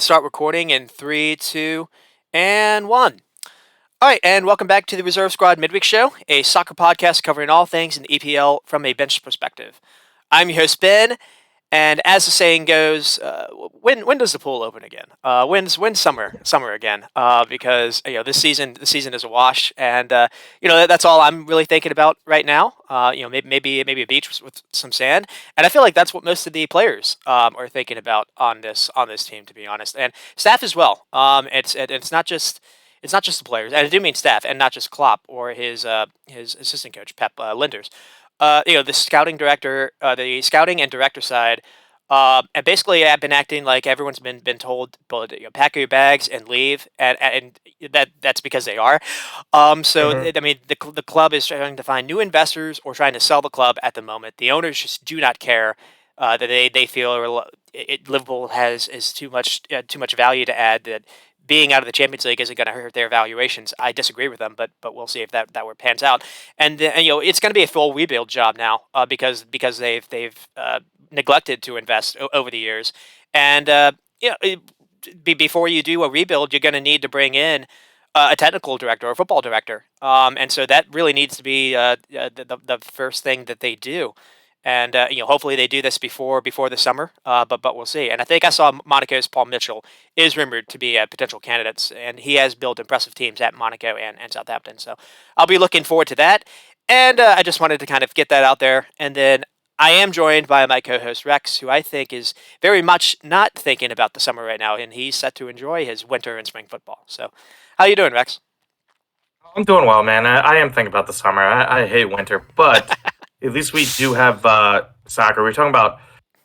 and start recording in three, two, and one. All right, and welcome back to the Reserve Squad Midweek Show, a soccer podcast covering all things in EPL from a bench perspective. I'm your host Ben, and as the saying goes, when does the pool open again? When's summer again? Because this season is a wash, and that's all I'm really thinking about right now. Maybe a beach with some sand, and I feel like that's what most of the players are thinking about on this team, to be honest, and staff as well. It's not just the players, and I do mean staff, and not just Klopp or his assistant coach Pep Linders. The scouting director, the scouting and director side, and basically I've been acting like everyone's been told, but pack your bags and leave, and that's because they are. hmm I mean, the club is trying to find new investors or trying to sell the club at the moment. The owners just do not care. That they feel Liverpool has is too much value to add, that being out of the Champions League isn't going to hurt their valuations. I disagree with them, but we'll see if that word pans out. And it's going to be a full rebuild job now, because they've neglected to invest over the years. And before you do a rebuild, you're going to need to bring in a technical director or a football director. And so that really needs to be the first thing that they do. And hopefully they do this before the summer. But we'll see. And I think I saw Monaco's Paul Mitchell is rumored to be potential candidates, and he has built impressive teams at Monaco and Southampton. So I'll be looking forward to that. And I just wanted to kind of get that out there. And then I am joined by my co-host Rex, who I think is very much not thinking about the summer right now, and he's set to enjoy his winter and spring football. So, how you doing, Rex? I'm doing well, man. I am thinking about the summer. I hate winter, but at least we do have soccer. We're talking about,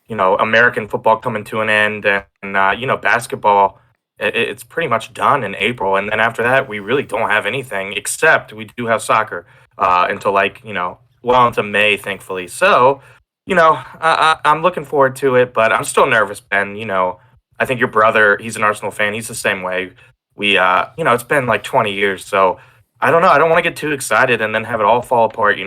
American football coming to an end, and basketball. It's pretty much done in April, and then after that, we really don't have anything except we do have soccer until well into May, thankfully. So, I'm looking forward to it, but I'm still nervous, Ben. I think your brother, he's an Arsenal fan. He's the same way. It's been like 20 years, so I don't know. I don't want to get too excited and then have it all fall apart.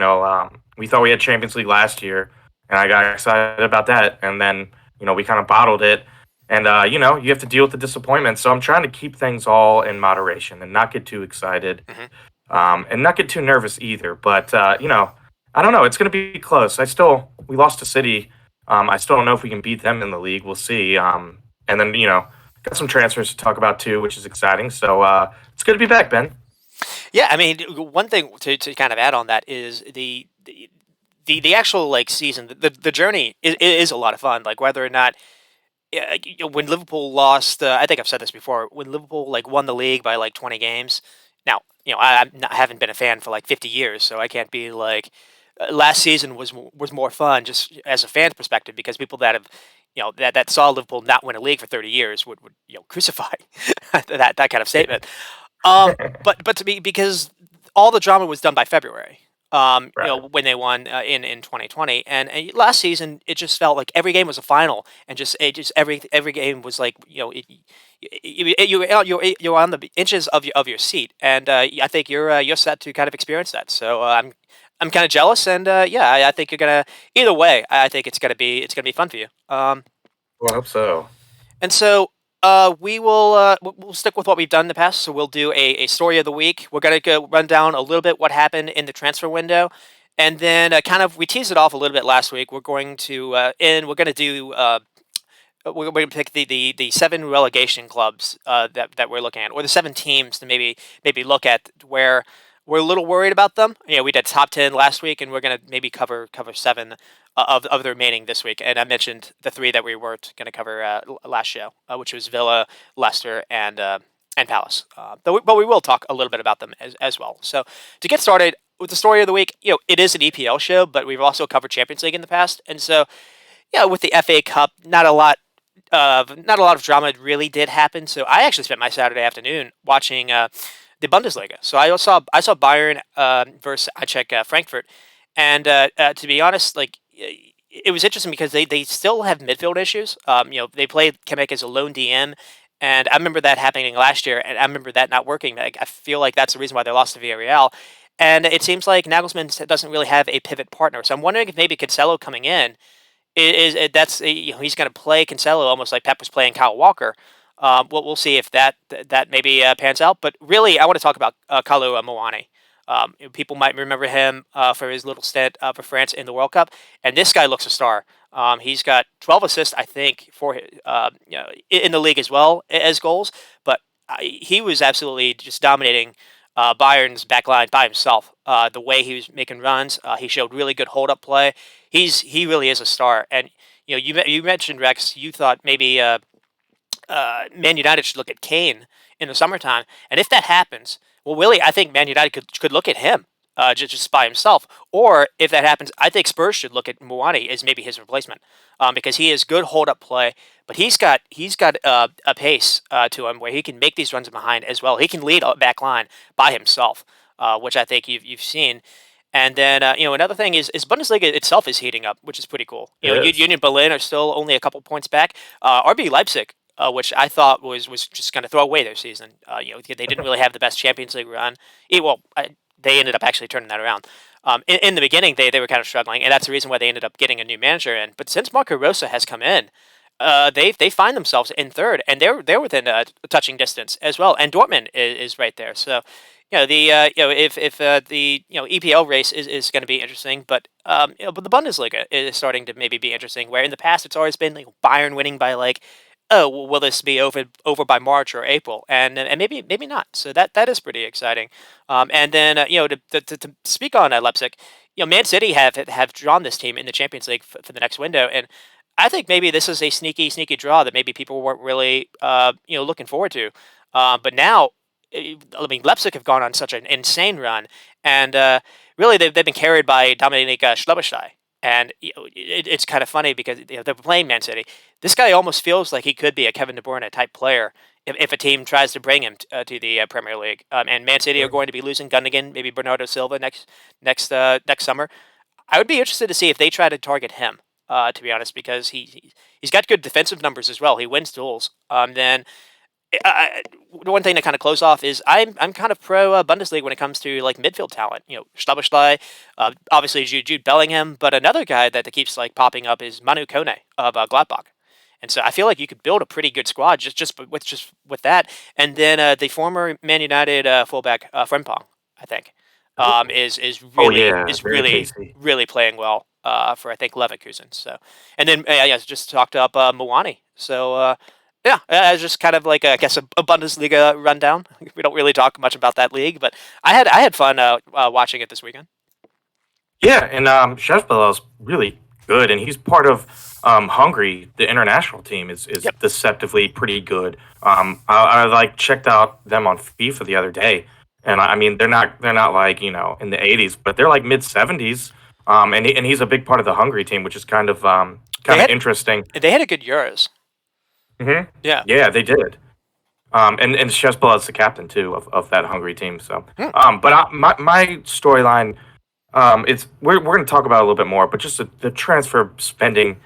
We thought we had Champions League last year, and I got excited about that, and then we kind of bottled it, and you have to deal with the disappointment. So I'm trying to keep things all in moderation and not get too excited, Hmm. and not get too nervous either. But I don't know. It's going to be close. We lost to City. I still don't know if we can beat them in the league. We'll see. And then got some transfers to talk about too, which is exciting. So it's good to be back, Ben. Yeah, I mean, one thing to kind of add on that is the actual like season, the journey is a lot of fun. Like whether or not, yeah, when Liverpool lost, I think I've said this before. When Liverpool like won the league by like 20 games. Now, I haven't been a fan for like 50 years, so I can't be like last season was more fun just as a fan perspective, because people that have that saw Liverpool not win a league for 30 years would crucify that kind of statement. But to me, because all the drama was done by February. Right. When they won in 2020, and last season it just felt like every game was a final, and just every game was like you're on the inches of your seat, and I think you're set to kind of experience that. So I'm kind of jealous, and yeah, I think you're gonna either way. I think it's gonna be fun for you. Well, I hope so. And so we'll stick with what we've done in the past. So we'll do a story of the week. We're gonna go run down a little bit what happened in the transfer window, and then kind of we teased it off a little bit last week. We're going to we're gonna do we're going to pick the seven relegation clubs that we're looking at, or the seven teams to maybe look at where we're a little worried about them. We did top 10 last week, and we're going to maybe cover seven of the remaining this week. And I mentioned the three that we weren't going to cover last show, which was Villa, Leicester, and Palace. But we will talk a little bit about them as well. So to get started with the story of the week, it is an EPL show, but we've also covered Champions League in the past, and so with the FA Cup, not a lot of drama really did happen. So I actually spent my Saturday afternoon watching the Bundesliga. So I saw Bayern versus I check Frankfurt, and to be honest, like it was interesting because they still have midfield issues. They played Kimmich as a lone DM, and I remember that happening last year, and I remember that not working. Like, I feel like that's the reason why they lost to Villarreal. And it seems like Nagelsmann doesn't really have a pivot partner. So I'm wondering if maybe Cancelo coming in is that's he's going to play Cancelo almost like Pep was playing Kyle Walker, We'll see if that maybe pans out. But really, I want to talk about Kalu Moani. People might remember him for his little stint for France in the World Cup, and this guy looks a star. He's got 12 assists, I think, in the league as well as goals. But he was absolutely just dominating Bayern's backline by himself. The way he was making runs, he showed really good hold up play. He really is a star. And you mentioned Rex. You thought maybe Man United should look at Kane in the summertime, and if that happens, well, really, I think Man United could look at him just by himself. Or if that happens, I think Spurs should look at Muani as maybe his replacement because he has good hold up play, but he's got a pace to him where he can make these runs behind as well. He can lead a back line by himself, which I think you've seen. And then another thing is Bundesliga itself is heating up, which is pretty cool. It is. Union Berlin are still only a couple points back. RB Leipzig, which I thought was just going to throw away their season. They didn't really have the best Champions League run. They ended up actually turning that around. In the beginning, they were kind of struggling, and that's the reason why they ended up getting a new manager in. But since Marco Rosa has come in, they find themselves in third, and they're within a touching distance as well. And Dortmund is right there. So if the EPL race is going to be interesting, but but the Bundesliga is starting to maybe be interesting. Where in the past it's always been Bayern winning by oh, will this be over by March or April? And maybe not. So that is pretty exciting. And then to speak on Leipzig, Man City have drawn this team in the Champions League for the next window, and I think maybe this is a sneaky draw that maybe people weren't really looking forward to. But now, I mean, Leipzig have gone on such an insane run, and really they've been carried by Dominik Schlotterbeck. And it's kind of funny because they're playing Man City. This guy almost feels like he could be a Kevin De Bruyne type player if a team tries to bring him to the Premier League. And Man City are going to be losing Gundogan, maybe Bernardo Silva next summer. I would be interested to see if they try to target him. To be honest, because he's got good defensive numbers as well. He wins duels. Then one thing to kind of close off is I'm kind of pro Bundesliga when it comes to midfield talent. Stabachly, obviously Jude Bellingham, but another guy that keeps popping up is Manu Kone of Gladbach. And so I feel like you could build a pretty good squad just with that. And then the former Man United fullback Frimpong, I think, is really tasty. really playing well for I think Leverkusen. So, and then just talked up Mwani. So just kind of I guess a Bundesliga rundown. We don't really talk much about that league, but I had fun watching it this weekend. Yeah, and Sheffield really good, and he's part of Hungary. The international team is Yep. deceptively pretty good. I checked out them on FIFA the other day, and I mean they're not in the 80s, but they're mid 70s. And he's a big part of the Hungary team, which is kind of interesting. They had a good Euros. Yeah. Yeah, they did. And Sheffield is the captain too of that Hungary team. So, Hmm. but my storyline. We're going to talk about it a little bit more, but just the transfer spending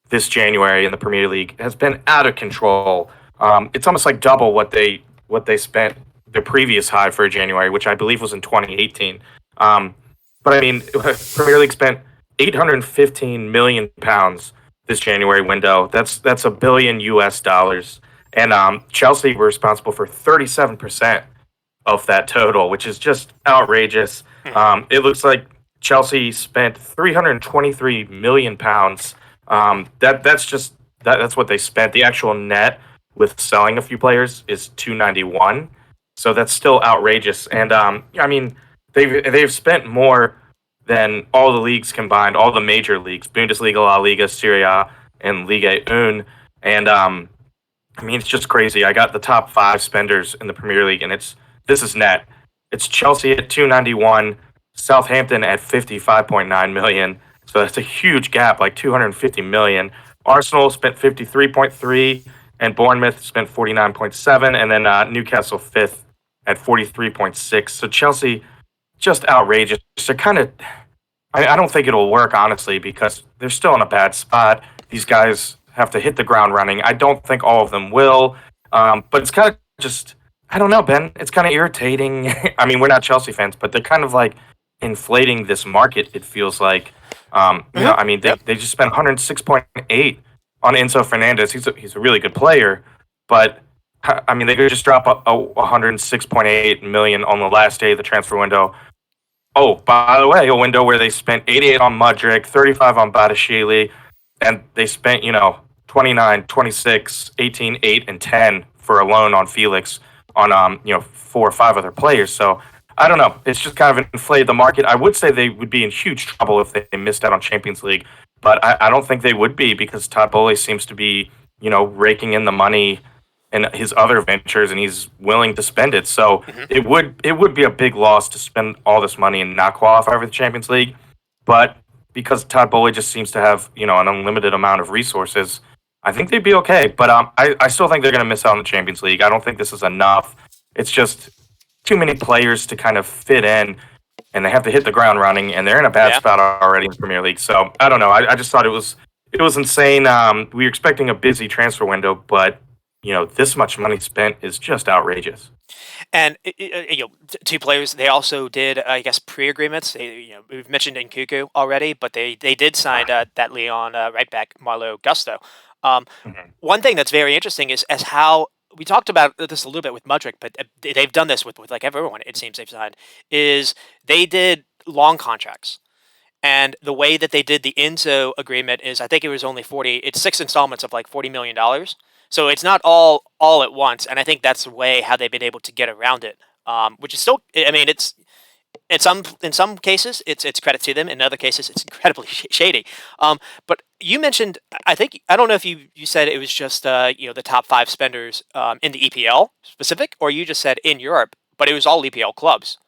this January in the Premier League has been out of control. It's almost like double what they spent the previous high for January, which I believe was in 2018. But I mean, Premier League spent 815 million pounds this January window. That's $1 billion US, and Chelsea were responsible for 37% of that total, which is just outrageous. It looks like Chelsea spent 323 million pounds. That's what they spent. The actual net with selling a few players is 291. So that's still outrageous. And I mean, they've spent more than all the leagues combined, all the major leagues, Bundesliga, La Liga, Serie A, and Liga 1. And I mean, it's just crazy. I got the top 5 spenders in the Premier League, and this is net. It's Chelsea at 291, Southampton at 55.9 million. So that's a huge gap, 250 million. Arsenal spent 53.3, and Bournemouth spent 49.7, and then Newcastle 5th at 43.6. So Chelsea, just outrageous. They're kind of, I don't think it'll work, honestly, because they're still in a bad spot. These guys have to hit the ground running. I don't think all of them will, but it's kind of just, I don't know, Ben. It's kind of irritating. I mean, we're not Chelsea fans, but they're kind of inflating this market, it feels like. I mean, they just spent 106.8 on Enzo Fernandez. He's a really good player, but I mean, they could just drop a 106.8 million on the last day of the transfer window. Oh, by the way, a window where they spent 88 on Mudryk, 35 on Botticelli, and they spent, 29, 26, 18, 8, and 10 for a loan on Felix on, 4 or 5 other players. So I don't know. It's just kind of inflated the market. I would say they would be in huge trouble if they missed out on Champions League, but I don't think they would be because Todd Bowley seems to be, raking in the money and his other ventures, and he's willing to spend it. So Hmm. it would be a big loss to spend all this money and not qualify for the Champions League. But because Todd Bowley just seems to have an unlimited amount of resources, I think they'd be okay. But I still think they're going to miss out on the Champions League. I don't think this is enough. It's just too many players to kind of fit in, and they have to hit the ground running, and they're in a bad Yeah. spot already in the Premier League. So I don't know. I just thought it was insane. We were expecting a busy transfer window, but this much money spent is just outrageous. And two players. They also did, I guess, pre-agreements. We've mentioned Nkuku already, but they did sign that Leon right back Marlo Gusto. Um, Mhm. One thing that's very interesting is as how we talked about this a little bit with Mudryk, but they've done this with like everyone. It seems they've signed is they did long contracts. And the way that they did the Enzo agreement is, I think it was only 40. It's 6 installments of like $40 million. So it's not all at once. And I think that's the way how they've been able to get around it. Which is still, I mean, in some cases it's credit to them. In other cases, it's incredibly shady. But you mentioned, I don't know if you said it was just the top five spenders in the EPL specific, or you just said in Europe, but it was all EPL clubs.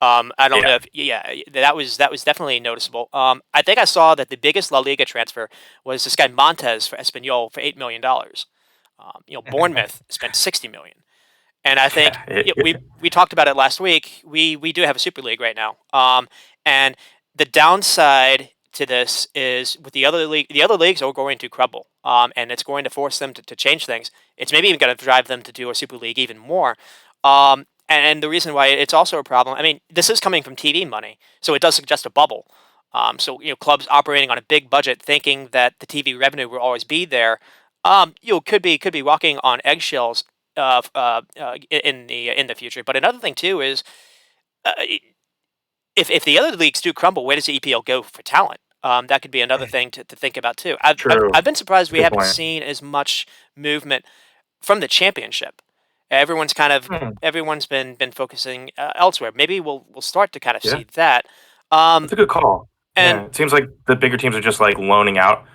I don't Yeah. know if yeah, that was definitely noticeable. I think I saw that the biggest La Liga transfer was this guy Montez for Espanyol for $8 million. Bournemouth spent 60 million, and I think Yeah. we talked about it last week. We do have a Super League right now, and the downside to this is with the other leagues are going to crumble, and it's going to force them to change things. It's maybe even going to drive them to do a Super League even more. And the reason why it's also a problem, I mean, this is coming from TV money, so it does suggest a bubble. So clubs operating on a big budget, thinking that the TV revenue will always be there, could be walking on eggshells in the future. But another thing too is, uh, if the other leagues do crumble, where does the EPL go for talent? That could be another thing to think about too. True. I've been surprised That's a we good haven't point. seen as much movement from the championship. Everyone's kind of Hmm. everyone's been focusing elsewhere. Maybe we'll start to kind of Yeah. see that. Um, That's a good call. and Yeah. It seems like the bigger teams are just like loaning out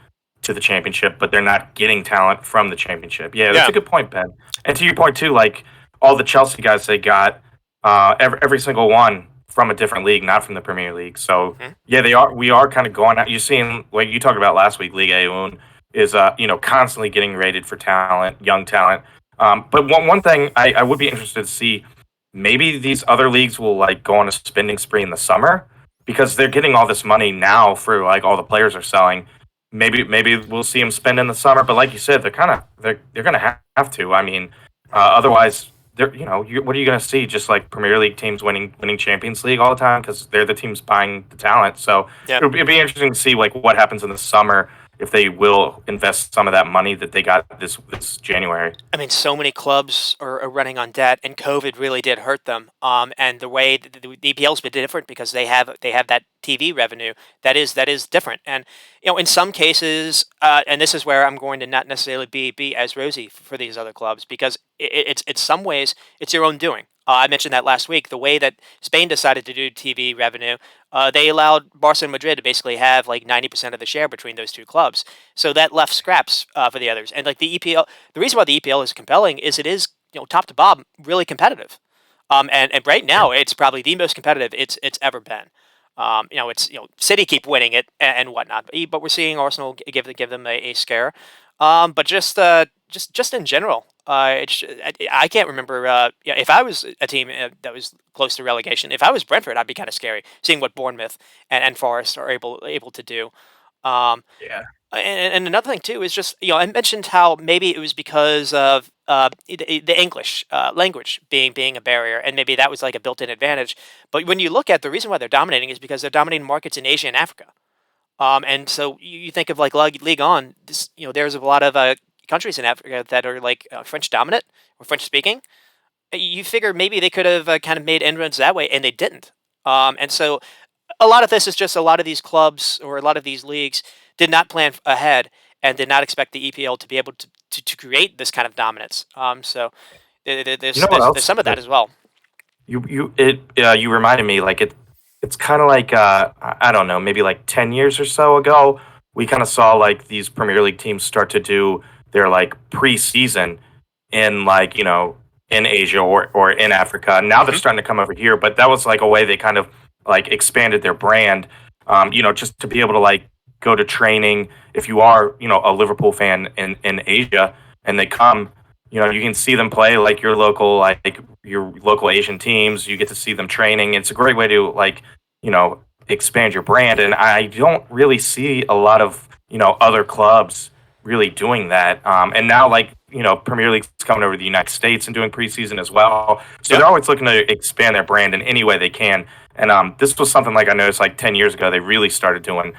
to the championship, but they're not getting talent from the championship. Yeah, that's yeah, a good point, Ben. And to your point too, like all the Chelsea guys they got, every single one from a different league, not from the Premier League. So mhm, yeah, they are. We are kind of going out. You're seeing like you talked about last week, Ligue 1 is constantly getting rated for talent, young talent. But one thing I would be interested to see, maybe these other leagues will like go on a spending spree in the summer because they're getting all this money now for like all the players are selling. Maybe we'll see them spend in the summer, but like you said, they're gonna have to. I mean, otherwise, what are you gonna see? Just like Premier League teams winning Champions League all the time because they're the teams buying the talent. So yeah. it'd be interesting to see like what happens in the summer if they will invest some of that money that they got this January. I mean, so many clubs are running on debt, and COVID really did hurt them. And the way the EPL's been different because they have that TV revenue that is different. And in some cases, and this is where I'm going to not necessarily be as rosy for these other clubs because it's some ways it's your own doing. I mentioned that last week. The way that Spain decided to do TV revenue, they allowed Barca and Madrid to basically have like 90% of the share between those two clubs. So that left scraps for the others. And like the EPL, the reason why the EPL is compelling is it is top to bottom really competitive. And right now it's probably the most competitive it's ever been. It's City keep winning it and whatnot, but we're seeing Arsenal give them a scare. But just in general, I can't remember. Yeah, if I was a team that was close to relegation, if I was Brentford, I'd be kind of scary seeing what Bournemouth and Forest are able to do. Um, Yeah. and another thing too is just I mentioned how maybe it was because of the English language being a barrier, and maybe that was like a built-in advantage. But when you look at the reason why they're dominating is because they're dominating markets in Asia and Africa. And so you think of like League On, there's a lot of countries in Africa that are like French dominant or French speaking. You figure maybe they could have kind of made inroads that way, and they didn't. And so a lot of this is just a lot of these clubs or a lot of these leagues did not plan ahead and did not expect the EPL to be able to create this kind of dominance. So You know what there's else? some of that as well. You reminded me like it's kind of like I don't know, maybe like 10 years or so ago, we kind of saw like these Premier League teams start to do their like preseason in like in Asia or in Africa. Now they're Hmm. starting to come over here, but that was like a way they kind of like expanded their brand. Just to be able to like go to training if you are a Liverpool fan in Asia and they come. You can see them play like your local Asian teams. You get to see them training. It's a great way to like expand your brand. And I don't really see a lot of other clubs really doing that. And now like Premier League's coming over to the United States and doing preseason as well. So Yep. they're always looking to expand their brand in any way they can. And this was something like I noticed like 10 years ago they really started doing.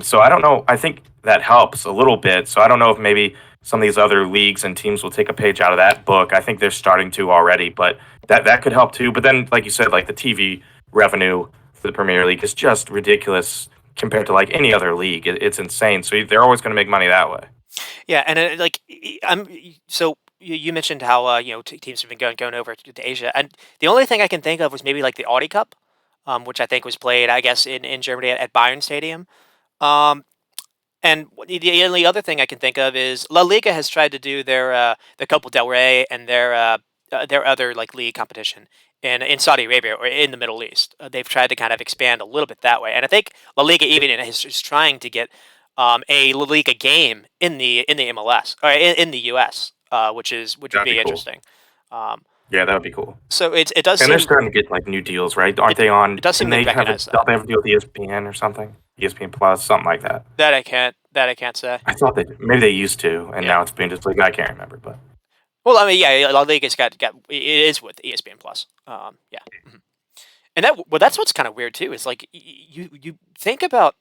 So I don't know. I think that helps a little bit. So I don't know if maybe some of these other leagues and teams will take a page out of that book. I think they're starting to already, but that could help too. But then, like you said, like the TV revenue for the Premier League is just ridiculous compared to like any other league. It's insane. So they're always going to make money that way. Yeah, and like I'm so you mentioned how teams have been going over to Asia, and the only thing I can think of was maybe like the Audi Cup, which I think was played, I guess, in Germany at Bayern Stadium. Um, And the only other thing I can think of is La Liga has tried to do the Copa del Rey and their other like league competition in Saudi Arabia or in the Middle East. They've tried to kind of expand a little bit that way, and I think La Liga even is trying to get a La Liga game in the MLS or in the US, which would That'd be be cool. interesting. Um, Yeah, that would be cool. so it does And they're seem starting to get like new deals, right? Aren't it they it on? does seem Didn't they they have a? recognize Don't that. they have a deal with ESPN or something? ESPN Plus, something like that. That I can't say. I thought they maybe they used to, and Yeah. now it's Bundesliga. I can't remember, but Well, I mean, yeah, La Liga's got it is with ESPN Plus. Yeah, mhm. And that's what's kind of weird too. Is like you think about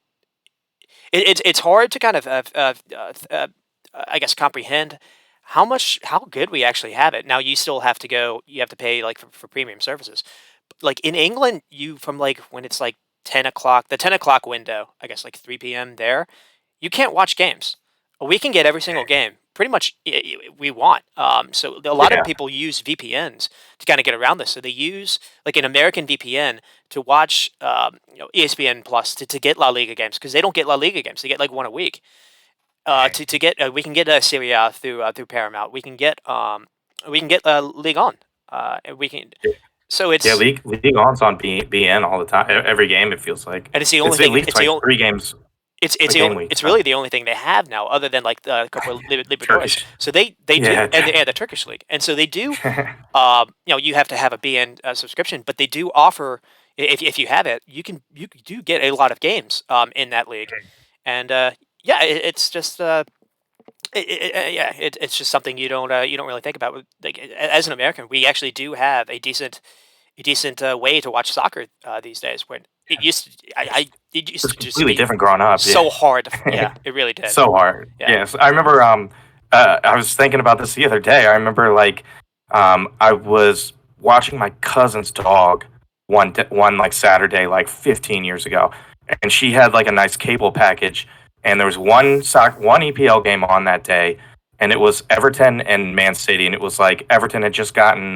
it, it's hard to kind of I guess comprehend how good we actually have it. Now you still have to you have to pay like for premium services. But, like in England, you from like when it's like 10 o'clock, the 10 o'clock window, I guess like 3 p.m. there, you can't watch games. We can get every single game pretty much we want. So a lot of yeah, people use VPNs to kind of get around this. So they use like an American VPN to watch ESPN Plus to get La Liga games because they don't get La Liga games. They get like one a week. To get we can get Serie A through Paramount. We can get League On. And we can so yeah. it's League On's on BN all the time. Every game it feels like and it's the only it's at thing. least like 3 games a game week. It's So really the only thing they have now, other than like the Copa Libertadores. Turkish, So they do, yeah, and the Turkish league, and so they do. You have to have a BN subscription, but they do offer if you have it, you do get a lot of games in that league, and yeah, it's just it's just something you don't really think about. Like as an American, we actually do have a decent way to watch soccer these days. When it used it's to just completely be different growing up. so hard. Yeah. Yeah, it really did. So hard. Yeah. Yes, I remember. I was thinking about this the other day. I remember like, I was watching my cousin's dog one like Saturday, like 15 years ago, and she had like a nice cable package, and there was one EPL game on that day, and it was Everton and Man City, and it was like Everton had just gotten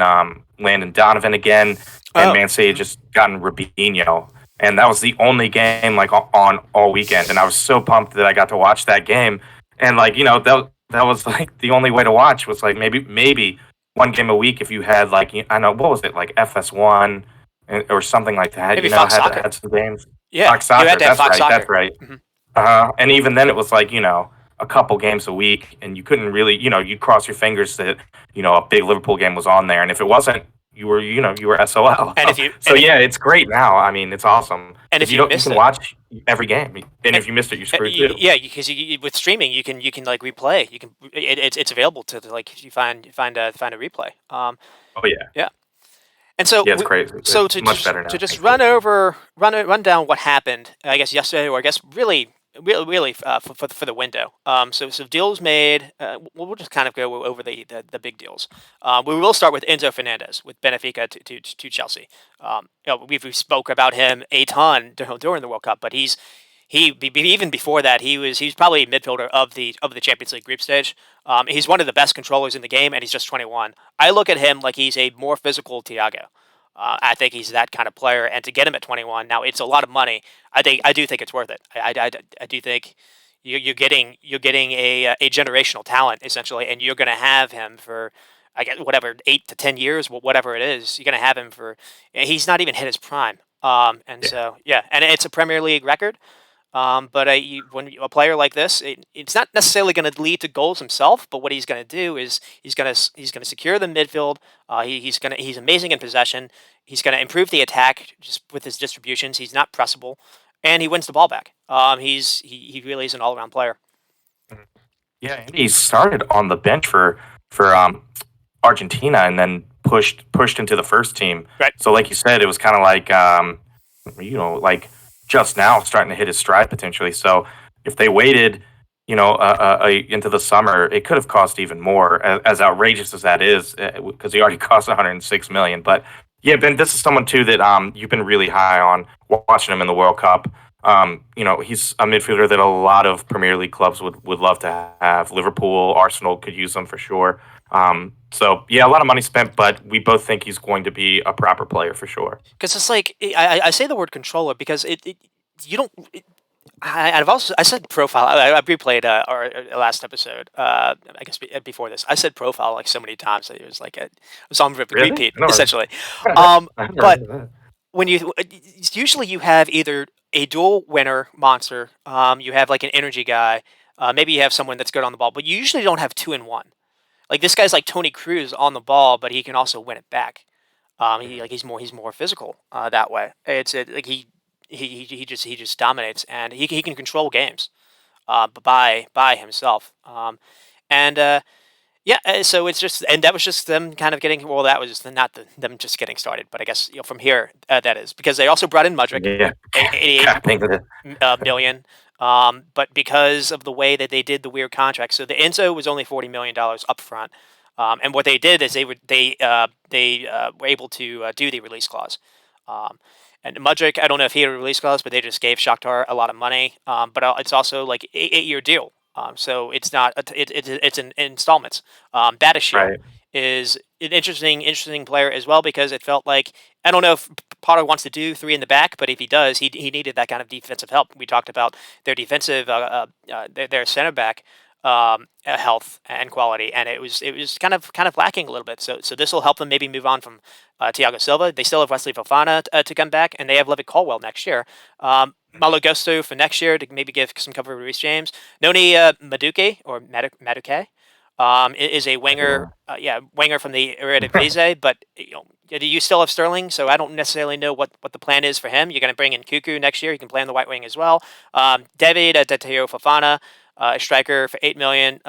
Landon Donovan again, and Oh. Man City had just gotten Robinho, and that was the only game like on all weekend, and I was so pumped that I got to watch that game, and like that was like the only way to watch was like maybe one game a week if you had like I know what was it like FS1 or something like that, Maybe Fox Soccer. had some games. Yeah, Fox you had Soccer, to have that's Fox right, that's Soccer. right. Hmm. And even then it was like a couple games a week, and you couldn't really you'd cross your fingers that a big Liverpool game was on there, and if it wasn't, you were SOL. And if you So yeah, it's great now. I mean, it's awesome and because if you you missed can it, watch every game, and and, if you missed it, you're screwed too. yeah, because with streaming you can like replay. You can it's available to like if you find a replay. Oh yeah, Yeah. And so, yeah, it's crazy. so It's much better to now, just thankfully. run down what happened, I guess yesterday, or I guess really really for the window. So deals made. We'll just kind of go over the big deals. We will start with Enzo Fernandez with Benfica to Chelsea. We spoke about him a ton during the World Cup, but even before that, he's probably a midfielder of the Champions League group stage. He's one of the best controllers in the game, and he's just 21. I look at him like he's a more physical Thiago. I think he's that kind of player, and to get him at 21, now it's a lot of money. I do think it's worth it. I do think you're getting a generational talent essentially, and you're going to have him for I guess whatever 8 to 10 years, whatever it is. You're going to have him for. He's not even hit his prime. And Yeah. so yeah, and it's a Premier League record. But when a player like this, it's not necessarily going to lead to goals himself. But what he's going to do is he's going to secure the midfield. He's amazing in possession. He's going to improve the attack just with his distributions. He's not pressable, and he wins the ball back. He really is an all around player. Mhm. Yeah, and he started on the bench for Argentina, and then pushed into the first team. Right. So, like you said, it was kind of like like just now starting to hit his stride potentially. So, if they waited, into the summer, it could have cost even more. As outrageous as that is, because he already cost 106 million. But yeah, Ben, this is someone too that you've been really high on watching him in the World Cup. He's a midfielder that a lot of Premier League clubs would love to have. Liverpool, Arsenal could use him for sure. So yeah, a lot of money spent, but we both think he's going to be a proper player for sure. Because it's like I say the word controller because you don't. I've also I said profile. I replayed our last episode. I guess before this, I said profile like so many times that it was like it was on Really? repeat I don't essentially. remember, Um, I don't but remember when usually you have either a dual winner monster, you have like an energy guy, maybe you have someone that's good on the ball, but you usually don't have two in one. Like this guy's like Tony Cruz on the ball, but he can also win it back. He's more physical that way. Like he just dominates, and he can control games by himself. And Yeah, so it's just, and that was just them kind of getting. Well, that was not them just getting started, but I guess from here that is because they also brought in Mudrick, that. Yeah, 88 capping it. million. But because of the way that they did the weird contract, so the Enzo was only $40 million up front. And what they did is they were able to do the release clause. Um, and Mudrick, I don't know if he had a release clause, but they just gave Shakhtar a lot of money. But it's also like 8 year deal. So it's not it's in installments. Batishir Right. is an interesting player as well because it felt like I don't know if Potter wants to do three in the back, but if he does, he needed that kind of defensive help. We talked about their defensive their center back health and quality, and it was kind of lacking a little bit. So this will help them maybe move on from Thiago Silva. They still have Wesley Fofana to come back, and they have Levitt Colwell next year. Malo Gusto for next year to maybe give some cover to Reece James. Noni Maduke or Maduke is a winger, winger from the Eredivisie, but you still have Sterling, so I don't necessarily know what the plan is for him. You're going to bring in Cuckoo next year. He can play on the right wing as well. David Teo Fofana, a striker for 8 million.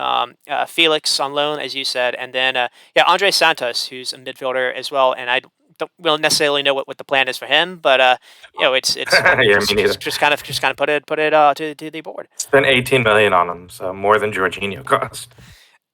Felix on loan, as you said, and then Andre Santos, who's a midfielder as well. And I don't really necessarily know what the plan is for him, but it's Yeah, me neither. just kind of put it to the board. Spent 18 million on him, so more than Jorginho cost.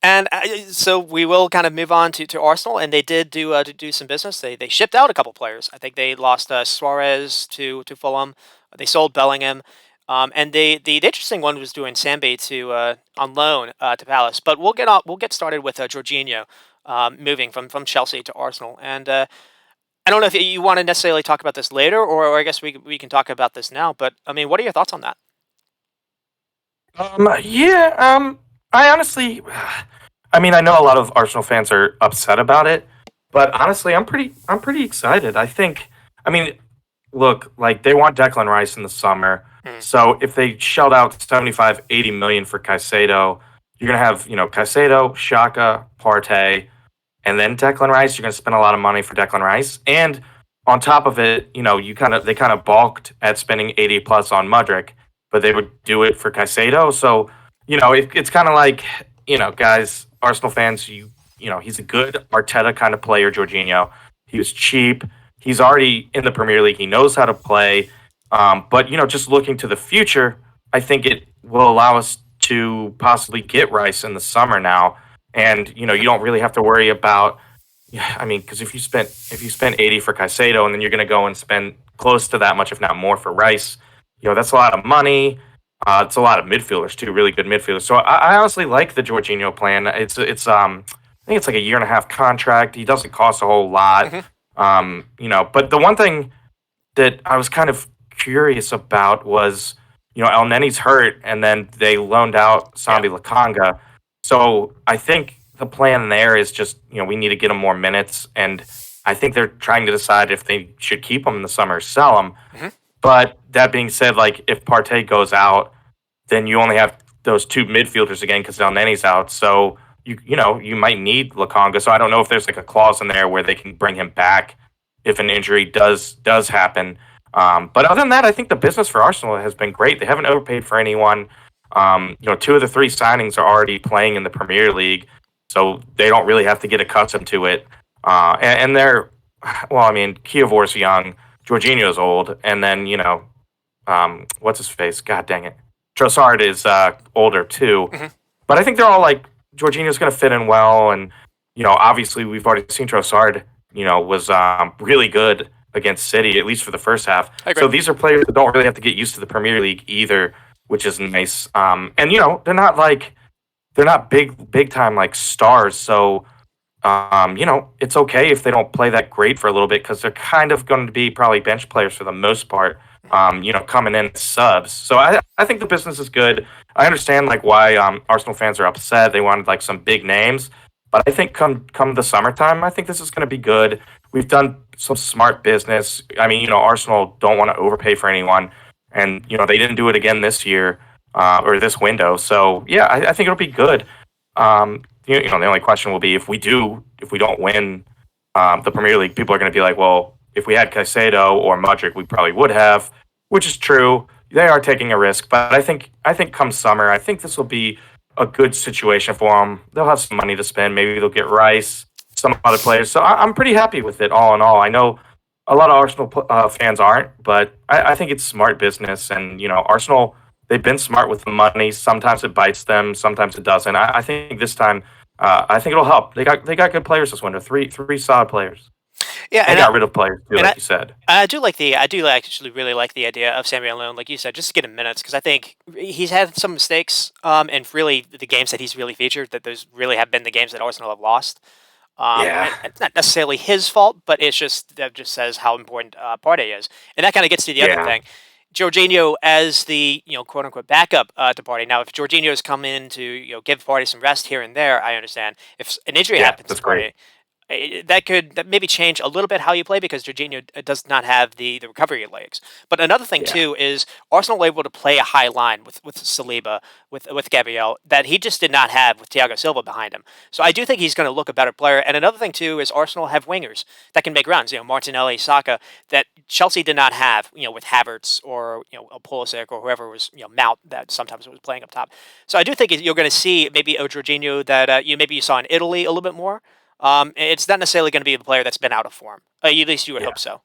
And so we will kind of move on to Arsenal, and they did do some business. They shipped out a couple players. I think they lost Suarez to Fulham. They sold Bellingham, and the interesting one was doing Sambi to on loan to Palace. But we'll get started with Jorginho moving from Chelsea to Arsenal. And I don't know if you want to necessarily talk about this later, or I guess we can talk about this now. But I mean, what are your thoughts on that? Yeah, I honestly, I mean, I know a lot of Arsenal fans are upset about it, but honestly, I'm pretty excited. I mean, look, like they want Declan Rice in the summer, Hmm. so if they shelled out 75, 80 million for Caicedo, you're gonna have Caicedo, Shaka, Partey, and then Declan Rice. You're gonna spend a lot of money for Declan Rice, and on top of it, they kind of balked at spending 80 plus on Mudrick, but they would do it for Caicedo. So it's kind of like guys, Arsenal fans, he's a good Arteta kind of player, Jorginho. He was cheap. He's already in the Premier League. He knows how to play. But just looking to the future, I think it will allow us to possibly get Rice in the summer now, and you don't really have to worry about. Yeah, I mean, because if you spent 80 for Caicedo, and then you're going to go and spend close to that much, if not more, for Rice, that's a lot of money. It's a lot of midfielders too, really good midfielders. So I honestly like the Jorginho plan. I think it's like a year and a half contract. He doesn't cost a whole lot. Hmm. But the one thing that I was kind of curious about was, El Nenny's hurt, and then they loaned out Yeah. Sambi Lakanga. So I think the plan there is just, we need to get him more minutes, and I think they're trying to decide if they should keep him in the summer or sell him. Hmm. But that being said, like if Partey goes out, then you only have those two midfielders again because El Nenny's out. So you might need Lakanga. So I don't know if there's like a clause in there where they can bring him back if an injury does happen. But other than that, I think the business for Arsenal has been great. They haven't overpaid for anyone. Two of the three signings are already playing in the Premier League, so they don't really have to get accustomed to it. And they're, well, I mean, Kiovor's young, Jorginho's old, and then what's his face? God dang it, Trossard is older too. Hmm. But I think they're all like Jorginho's going to fit in well, and obviously we've already seen Trossard, was really good against City, at least for the first half. I agree. So these are players that don't really have to get used to the Premier League either, which is nice. And they're not big time like stars, so it's okay if they don't play that great for a little bit because they're kind of going to be probably bench players for the most part. Coming in as subs. So I think the business is good. I understand like why Arsenal fans are upset. They wanted like some big names, but I think come the summertime, I think this is going to be good. We've done some smart business. I mean, Arsenal don't want to overpay for anyone, and they didn't do it again this year or this window. So yeah, I think it'll be good. The only question will be if we don't win the Premier League, people are going to be like, well, if we had Caicedo or Mudryk, we probably would have, which is true. They are taking a risk, but I think come summer, I think this will be a good situation for them. They'll have some money to spend. Maybe they'll get Rice, some other players. So I'm pretty happy with it all in all. I know a lot of Arsenal fans aren't, but I think it's smart business. And Arsenal, they've been smart with the money. Sometimes it bites them, sometimes it doesn't. I think this time, I think it'll help. They got good players this winter. Three solid players. Yeah, And got rid of players too, and like you said. I do actually really like the idea of Samuel Alone, like you said, just to get him minutes because I think he's had some mistakes, and really the games that he's really featured, that those really have been the games that Arsenal have lost. Yeah, And it's not necessarily his fault, but that just says how important Partey is, and that kind of gets to the other yeah, thing. Jorginho as the quote unquote backup to Partey. Now, if Jorginho's come in to give Partey some rest here and there, I understand. If an injury yeah. happens to That's great. Partey, that maybe change a little bit how you play because Jorginho does not have the recovery legs. But another thing Yeah, too is Arsenal were able to play a high line with Saliba, with Gabriel, that he just did not have with Thiago Silva behind him. So I do think he's going to look a better player. And another thing too is Arsenal have wingers that can make runs. Martinelli, Saka, that Chelsea did not have. With Havertz or Pulisic or whoever was Mount that sometimes was playing up top. So I do think you're going to see maybe a Jorginho that you saw in Italy a little bit more. It's not necessarily going to be a player that's been out of form. At least you would yeah, hope so.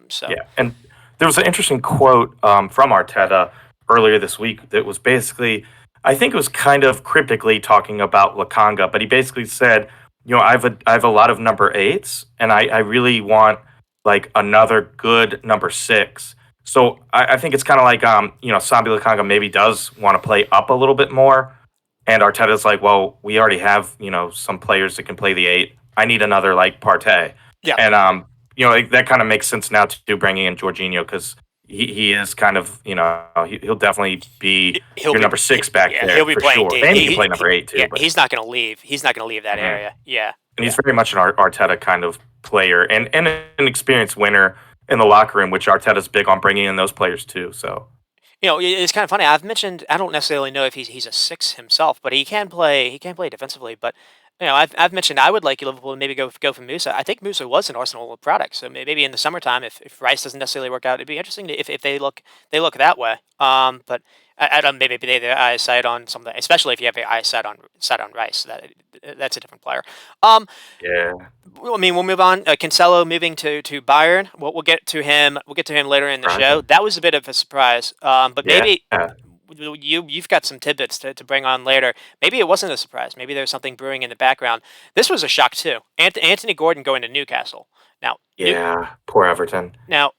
So yeah. And there was an interesting quote from Arteta earlier this week that was basically, I think it was kind of cryptically talking about Lakanga, but he basically said, I have a lot of number eights, and I really want like another good number six. So I think it's kind of like Sambi Lakanga maybe does want to play up a little bit more. And Arteta's like, well, we already have, some players that can play the eight. I need another like Partey. yeah, And like, that kind of makes sense now to bringing in Jorginho because he is kind of, he'll definitely be he'll your be number six back yeah there he'll be for playing sure. D. And he can play number eight too, Yeah, but he's not going to leave. He's not going to leave that mhm. area. Yeah, And he's yeah. very much an Arteta kind of player and an experienced winner in the locker room, which Arteta's big on bringing in those players too. So It's kind of funny. I've mentioned I don't necessarily know if he's a six himself, but he can play. He can play defensively. But I've mentioned I would like Liverpool to maybe go for Musa. I think Musa was an Arsenal product, so maybe in the summertime, if Rice doesn't necessarily work out, it'd be interesting if they look that way. But I don't maybe they have their eyes set on something, especially if you have your eyes set on Rice. That's a different player. Um, yeah, I mean, we'll move on. Cancelo moving to Bayern. We'll get to him. We'll get to him later in the show. surprising. That was a bit of a surprise. But Yeah, maybe you've got some tidbits to bring on later. Maybe it wasn't a surprise. Maybe there's something brewing in the background. This was a shock too. Anthony Gordon going to Newcastle. Now, Yeah, poor Everton. now,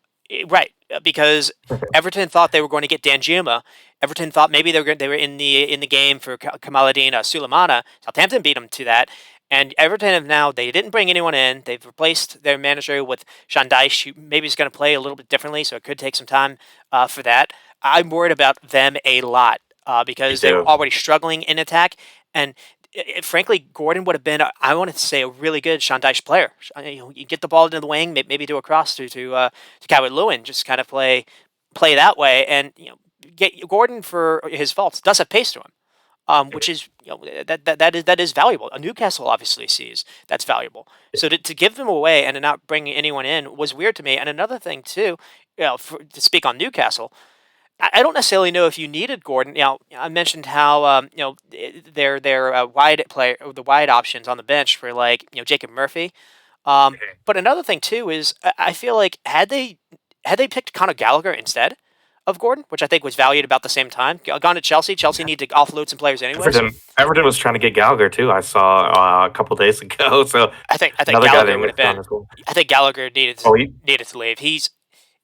right, because Everton thought they were going to get Danjuma. Everton thought maybe they were in the game for Kamaluddin Sulemana. Southampton beat them to that, and Everton have now they didn't bring anyone in. They've replaced their manager with Sean Dyche, who maybe is going to play a little bit differently, so it could take some time for that. I'm worried about them a lot Me because they were too. already struggling in attack, and frankly, Gordon would have been, I want to say, a really good Sean Dyche player. You get the ball into the wing, maybe do a cross to Calvert Lewin, just kind of play that way, and get Gordon for his faults does have pace to him, which is that is valuable. Newcastle obviously sees that's valuable. So to give them away and to not bring anyone in was weird to me. And another thing too, to speak on Newcastle. I don't necessarily know if you needed Gordon. I mentioned how their wide play, the wide options on the bench for like Jacob Murphy. But another thing too is I feel like had they picked Conor Gallagher instead of Gordon, which I think was valued about the same time, gone to Chelsea. Chelsea need to offload some players anyways. Everton was trying to get Gallagher too. I saw a couple days ago. So I think another guy Gallagher they would have missed on been. as well. I think Gallagher Oh, he, needed to leave. yeah.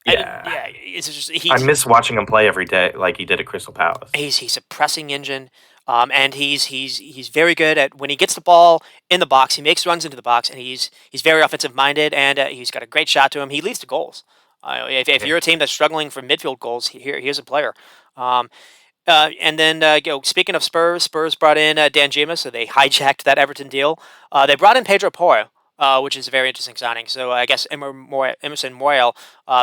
Yeah, it's just I miss watching him play every day, like he did at Crystal Palace. he's a pressing engine, and he's very good at when he gets the ball in the box. He makes runs into the box, and he's very offensive minded, and he's got a great shot to him. He leads to goals. If Yeah. you're a team that's struggling for midfield goals, here's a player. Um, and then, speaking of Spurs, Spurs brought in Dan Jima, so they hijacked that Everton deal. They brought in Pedro Porro, which is a very interesting signing. So I guess Emerson Moyle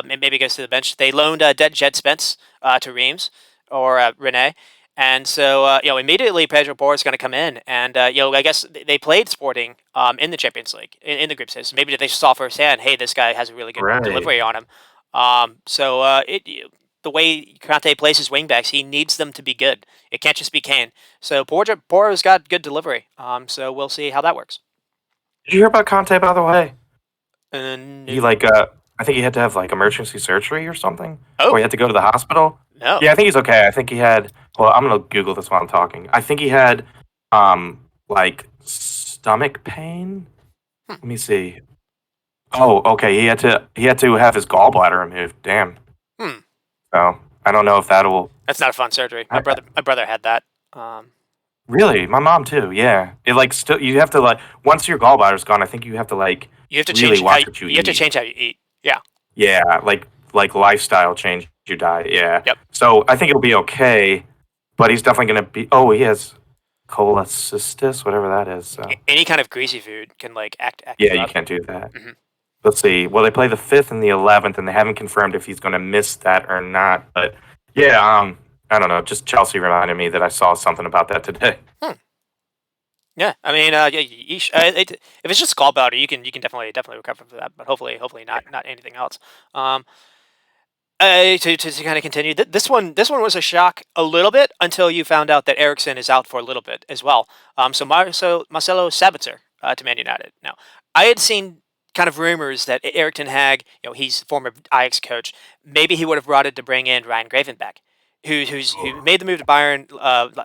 maybe goes to the bench. They loaned Jed Spence to Reims or Rene. And so, immediately Pedro Porro is going to come in. And, I guess they played Sporting in the Champions League, in the group stage. So maybe they saw firsthand, hey, this guy has a really good Right. delivery on him. The way Conte plays his wingbacks, he needs them to be good. It can't just be Kane. So Porro's got good delivery. So we'll see how that works. Did you hear about Conte, by the way? He No. like I think he had to have like emergency surgery or something, or Oh, he had to go to the hospital. no. Yeah, I think he's okay. I think he had. Well, I'm gonna Google this while I'm talking. I think he had like stomach pain. Hmm. Let me see. Oh, okay. He had to have his gallbladder removed. Damn. Hmm. So I don't know if that'll. That's not a fun surgery. I, My brother had that. Um, really, my mom too. Yeah, it like still you have to like once your gallbladder's gone. I think you have to like you have to really change how watch what you you have to eat. change how you eat. Yeah. Yeah, like lifestyle change your diet. Yeah. Yep. So I think it'll be okay, but he's definitely gonna be. Oh, he has cholecystis, whatever that is. So Any kind of greasy food can like act yeah, you you up. can't do that. Mhm. Let's see. Well, they play the 5th and the 11th, and they haven't confirmed if he's going to miss that or not. But yeah, I don't know. Just Chelsea reminded me that I saw something about that today. Hmm. Yeah, I mean, if it's just gallbladder, you can definitely recover from that, but hopefully not anything else. Um, to kind of continue, this one was a shock a little bit until you found out that Ericsson is out for a little bit as well. So Marcelo Sabitzer to Man United. Now, I had seen kind of rumors that Eric Ten Hag, he's former Ajax coach, maybe he would have brought it to bring in Ryan Gravenbeck, who made the move to Bayern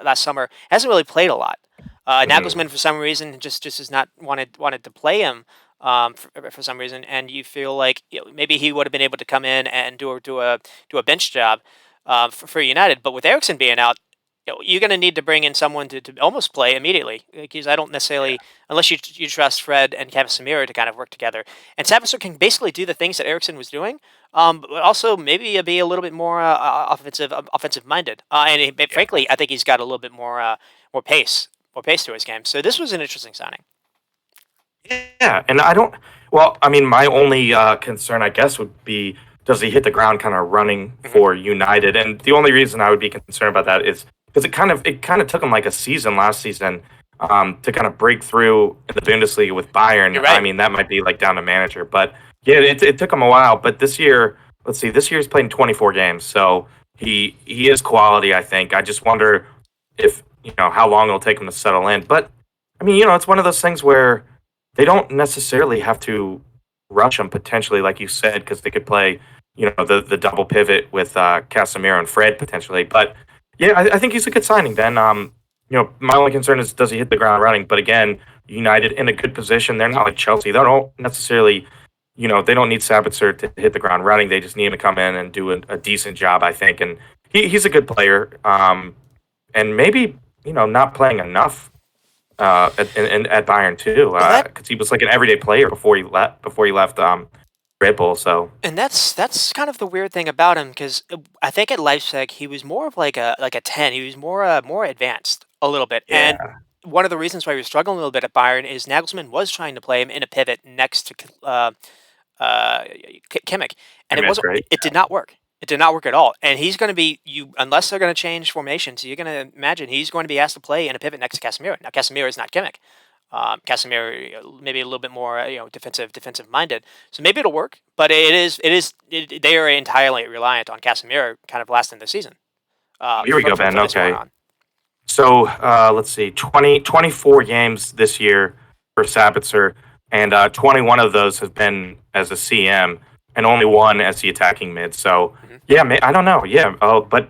last summer, hasn't really played a lot. Mhm. Nagelsmann, for some reason, just has not wanted to play him for some reason, and you feel like maybe he would have been able to come in and do a bench job for United. But with Ericsson being out, you're going to need to bring in someone to almost play immediately because I don't necessarily, unless you trust Fred and Casemiro to kind of work together. And Savitzer can basically do the things that Ericsson was doing, but also maybe be a little bit more offensive minded. Yeah. Frankly, I think he's got a little bit more pace to his game. So this was an interesting signing. Yeah, and I don't. Well, I mean, my only concern, I guess, would be does he hit the ground kind of running Hmm. for United? And the only reason I would be concerned about that is because it kind of took him like a season last season to kind of break through in the Bundesliga with Bayern. You're I right. mean, that might be like down to manager, but yeah, it took him a while. But this year, let's see, this year he's played in 24 games, so he is quality. I think. I just wonder if how long it'll take him to settle in. But I mean, it's one of those things where they don't necessarily have to rush him potentially, like you said, because they could play, the double pivot with Casemiro and Fred potentially. But Yeah, I think he's a good signing, Ben. My only concern is does he hit the ground running? But again, United in a good position. They're not like Chelsea. They don't necessarily, they don't need Sabitzer to hit the ground running. They just need him to come in and do a decent job, I think. And he's a good player. And maybe not playing enough at Bayern too, Well, that because he was like an everyday player before he left Red Bull. So and that's kind of the weird thing about him because I think at Leipzig he was more of like a 10. He was more advanced a little bit. And yeah, one of the reasons why he was struggling a little bit at Bayern is Nagelsmann was trying to play him in a pivot next to uh, Kimmich, and I it mean that's wasn't. great. It did not work. It did not work at all. And he's going to be you unless they're going to change formations. You're going to imagine he's going to be asked to play in a pivot next to Casemiro. Now Casemiro is not Kimmich. Casemiro maybe a little bit more defensive minded. So maybe it'll work. But they are entirely reliant on Casemiro kind of lasting the season Here we go, Ben. for this one Okay. on. So let's see, 24 games this year for Sabitzer, and 21 of those have been as a CM, and only one as the attacking mid. So Mhm. yeah, I don't know. Yeah, but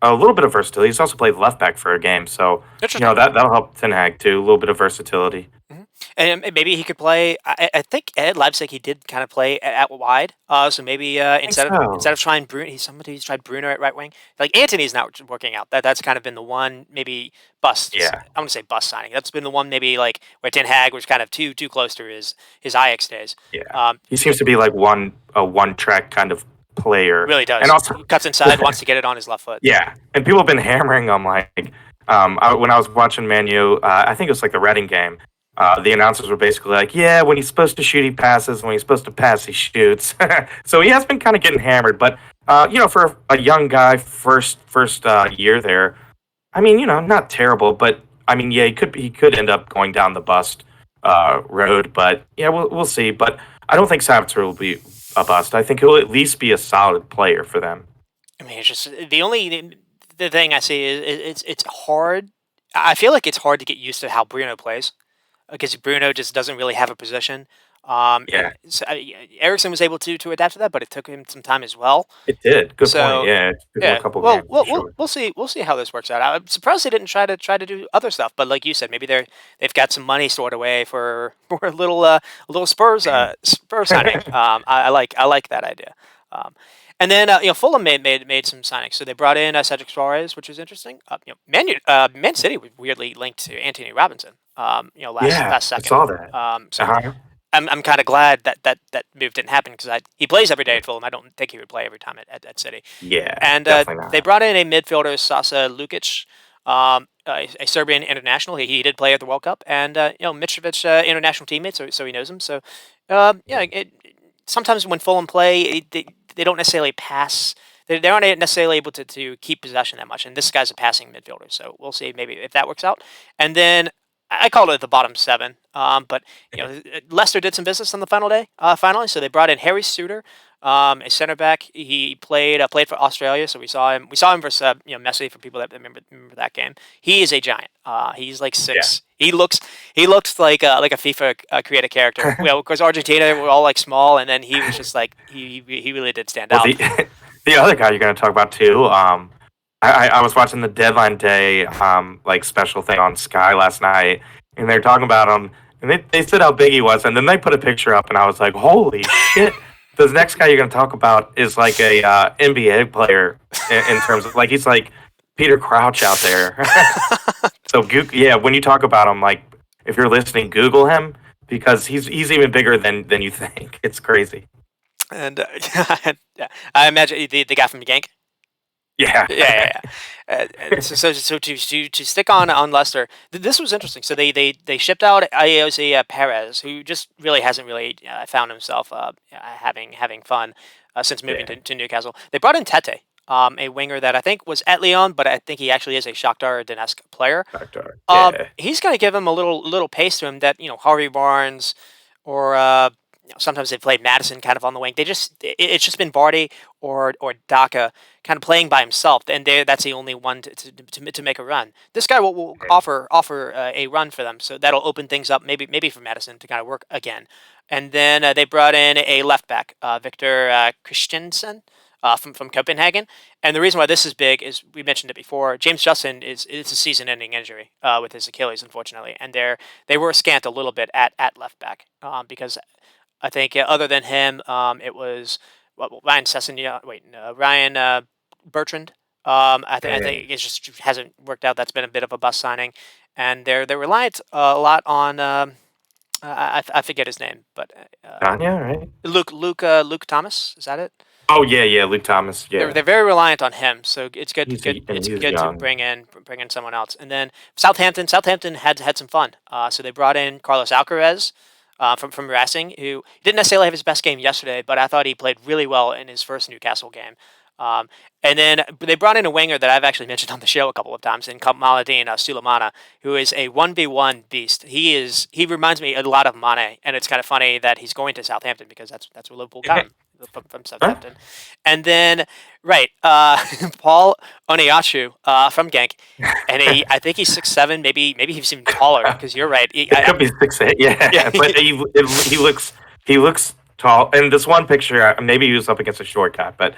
a little bit of versatility. He's also played left back for a game, so Interesting. that'll help Ten Hag too. A little bit of versatility. Mhm. And maybe he could play. I think at Leipzig he did kind of play at wide. So maybe I think so. instead of trying Bruno, he's somebody who's tried Bruno at right wing. Like Anthony's not working out. That's kind of been the one maybe bust. Yeah, I want to say bust signing. That's been the one maybe like where Ten Hag was kind of too close to his Ajax days. yeah. Um, He seems to be like a one track kind of player, really and does. also He cuts inside, wants to get it on his left foot. yeah, and people have been hammering him like when I was watching Manu, I think it was like the Reading game. The announcers were basically like, "Yeah, when he's supposed to shoot, he passes. When he's supposed to pass, he shoots." So he has been kind of getting hammered. But for a young guy, first year there, I mean, not terrible. But I mean, yeah, he could end up going down the bust road. But yeah, we'll see. But I don't think Savitzer will be a bust. I think he'll at least be a solid player for them. I mean, it's just the thing I see is it's hard. I feel like it's hard to get used to how Bruno plays because Bruno just doesn't really have a position. Yeah, And so, Ericsson was able to adapt to that, but it took him some time as well. it did. Good point. So Yeah, it took him a yeah, couple well, games for we'll sure. we'll see how this works out. I'm surprised they didn't try to do other stuff, but like you said, maybe they've got some money stored away for a little Spurs signing. I like that idea. Um, and then Fulham made some signings. So they brought in Cedric Suarez, which was interesting. Man City was weirdly linked to Anthony Robinson. Yeah, Last I second. saw that. So Uh-huh. I'm kind of glad that move didn't happen because he plays every day at Fulham. I don't think he would play every time at City. Yeah, And definitely they not. brought in a midfielder, Sasa Lukic, a Serbian international. He did play at the World Cup, and Mitrovic, international teammate, so he knows him. So yeah, sometimes when Fulham play, they don't necessarily pass. They aren't necessarily able to keep possession that much. And this guy's a passing midfielder, so we'll see maybe if that works out. And then I called it the bottom seven, but Leicester did some business on the final day, finally. So they brought in Harry Suter, a center back. He played for Australia, so we saw him. We saw him versus Messi for people that remember that game. He is a giant. He's like Yeah. 6. He looks like a FIFA created character. Well, because Argentina were all like small, and then he was just like he really did stand Well, out. the other guy you're going to talk about too. I was watching the Deadline Day like special thing on Sky last night, and they're talking about him, and they said how big he was, and then they put a picture up, and I was like, holy shit! The next guy you're going to talk about is like a NBA player in terms of like he's like Peter Crouch out there. So yeah, when you talk about him, like if you're listening, Google him because he's even bigger than you think. It's crazy. And yeah, I imagine the guy from Gank. Yeah. So to stick on Leicester, this was interesting. So they shipped out Ayoze Perez, who just really hasn't really found himself having fun since moving Yeah. to Newcastle. They brought in Tete, a winger that I think was at Lyon, but I think he actually is a Shakhtar Donetsk player. Backdoor. Yeah. He's going to give him a little pace to him that Harvey Barnes or sometimes they played Madison kind of on the wing. It's just been Vardy or Daka kind of playing by himself, and that's the only one to make a run. This guy will offer a run for them, so that'll open things up maybe for Madison to kind of work again. And then they brought in a left back, Victor Christensen. from Copenhagen. And the reason why this is big is we mentioned it before. James Justin is it's a season-ending injury with his Achilles, unfortunately, and they were scant a little bit at left back because I think other than him, it was Ryan Sessegnon. Wait, no, Ryan Bertrand. I Mm. think it just hasn't worked out. That's been a bit of a bust signing, and they're reliant a lot on I forget his name, but Tanya, right? Luke Thomas. Is that it? Oh yeah, yeah, Luke Thomas. They're Yeah, they're very reliant on him, so it's he's and it's he's good to young. bring in someone else. And then Southampton had some fun. So they brought in Carlos Alcaraz from Racing, who didn't necessarily have his best game yesterday, but I thought he played really well in his first Newcastle game. Um, and then they brought in a winger that I've actually mentioned on the show a couple of times, in Maladine Sulemana, who is a 1v1 beast. He reminds me a lot of Mane, and it's kind of funny that he's going to Southampton because that's where Liverpool got him from Huh? Southampton. And then right, Paul Oniachu from Genk, and I think he's 6'7", maybe he's even taller because you're right. It could be 6'8", Yeah, yeah, but he looks tall. In this one picture, maybe he was up against a short guy, but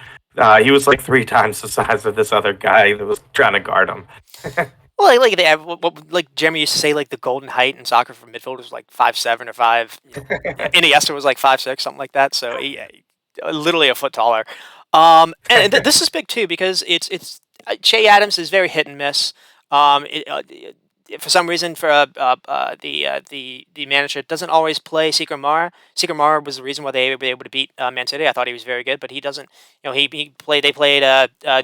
he was like 3 times the size of this other guy that was trying to guard him. well, like they have, like Jeremy used to say, like the golden height in soccer for midfielders was like 5'7" or 5. Iniesta was like 5'6", something like that. So he literally a foot taller. This is big too because it's Che Adams is very hit and miss. For some reason, for the manager doesn't always play Seeker Mara. Seeker Mara was the reason why they were able to beat Man City. I thought he was very good, but he doesn't. He played. They played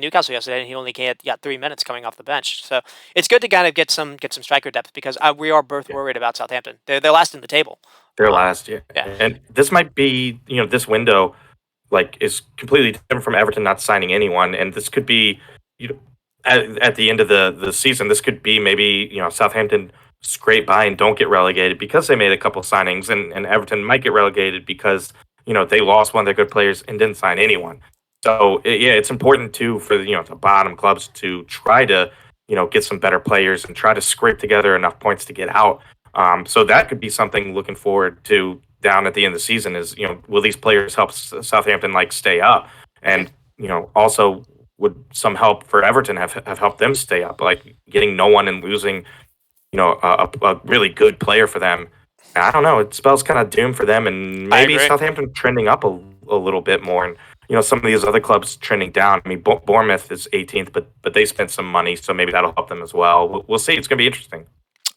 Newcastle yesterday, and he only got 3 minutes coming off the bench. So it's good to kind of get some striker depth because we are both Yeah, worried about Southampton. They're last in the table. their Um, last year, yeah, and this might be this window like is completely different from Everton not signing anyone, and this could be you know at the end of the season, this could be maybe Southampton scrape by and don't get relegated because they made a couple signings, and Everton might get relegated because they lost one of their good players and didn't sign anyone. So yeah, it's important too for the bottom clubs to try to get some better players and try to scrape together enough points to get out. So that could be something looking forward to down at the end of the season is will these players help Southampton like stay up, and also would some help for Everton have helped them stay up, like getting no one and losing a really good player for them. I don't know. It spells kind of doom for them, and I maybe agree. Southampton trending up a little bit more, and some of these other clubs trending down. I mean, Bournemouth is 18th, but they spent some money, so maybe that'll help them as well. We'll see. It's going to be interesting.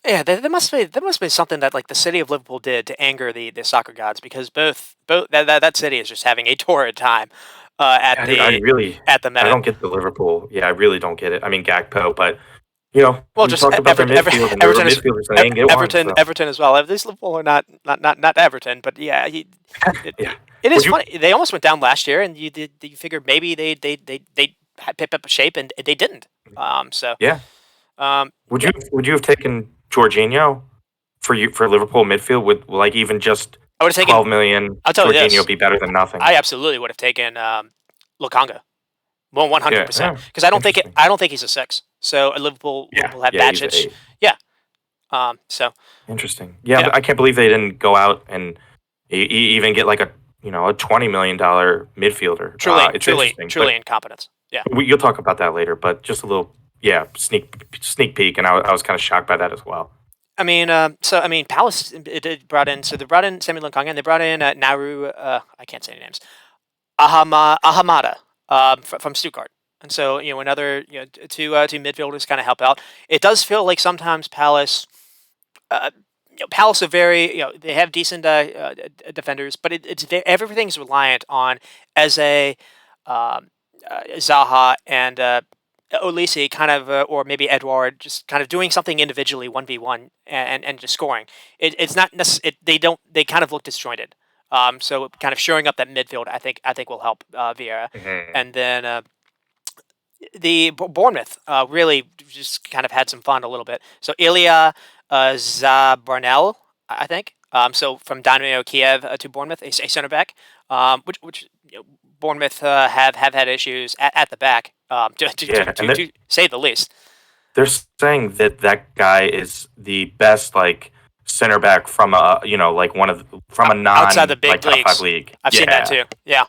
Yeah, there must be something that like the city of Liverpool did to anger the soccer gods because both that city is just having a torrid time at I the really, at the I minute. don't get the Liverpool. Yeah, I really don't get it. I mean, Gakpo, but Well, we just talked about their midfield, and they were Everton is midfielders, and they didn't get one. So Everton as well. At least Liverpool are not Everton, but yeah, it, yeah, it is would you funny. They almost went down last year, and you figured maybe they had picked up a shape, and they didn't. So yeah, um, would yeah, you have taken Jorginho for Liverpool midfield? Would like even just I would have taken. 12 million I'll tell you Jorginho this. be better than nothing? I absolutely would have taken Lukonga. Well, one hundred Yeah, percent. yeah, Because I don't think interesting. I don't think he's a six. So Yeah, Liverpool had yeah, he's Bacic. a Yeah. So interesting. Yeah, yeah, but I can't believe they didn't go out and even get like a $20 million midfielder. It's interesting, truly but incompetence. Yeah. you'll talk about that later. But just a little, yeah, sneak peek, and I was kind of shocked by that as well. Palace it brought in. So they brought in Samuel Lukonga, and they brought in Nauru. I can't say any names. Ahamada from Stuttgart. And so another two midfielders kind of help out. It does feel like sometimes Palace. Palace are very, they have decent defenders, but everything's reliant on Eze, um, Zaha, and Olise kind of, or maybe Edouard, just kind of doing something individually 1v1 and just scoring. It's not necessarily, they kind of look disjointed. So kind of shoring up that midfield, I think will help Vieira. Mhm. And then the Bournemouth really just kind of had some fun a little bit. So Ilya Zabarnel, I think. So from Dynamo Kiev to Bournemouth, a center back, which Bournemouth have had issues at the back, Yeah, and to say the least. they're saying that that guy is the best like center back from a like one of from a Outside the non like big top five leagues. league. I've seen that Yeah. too. Yeah,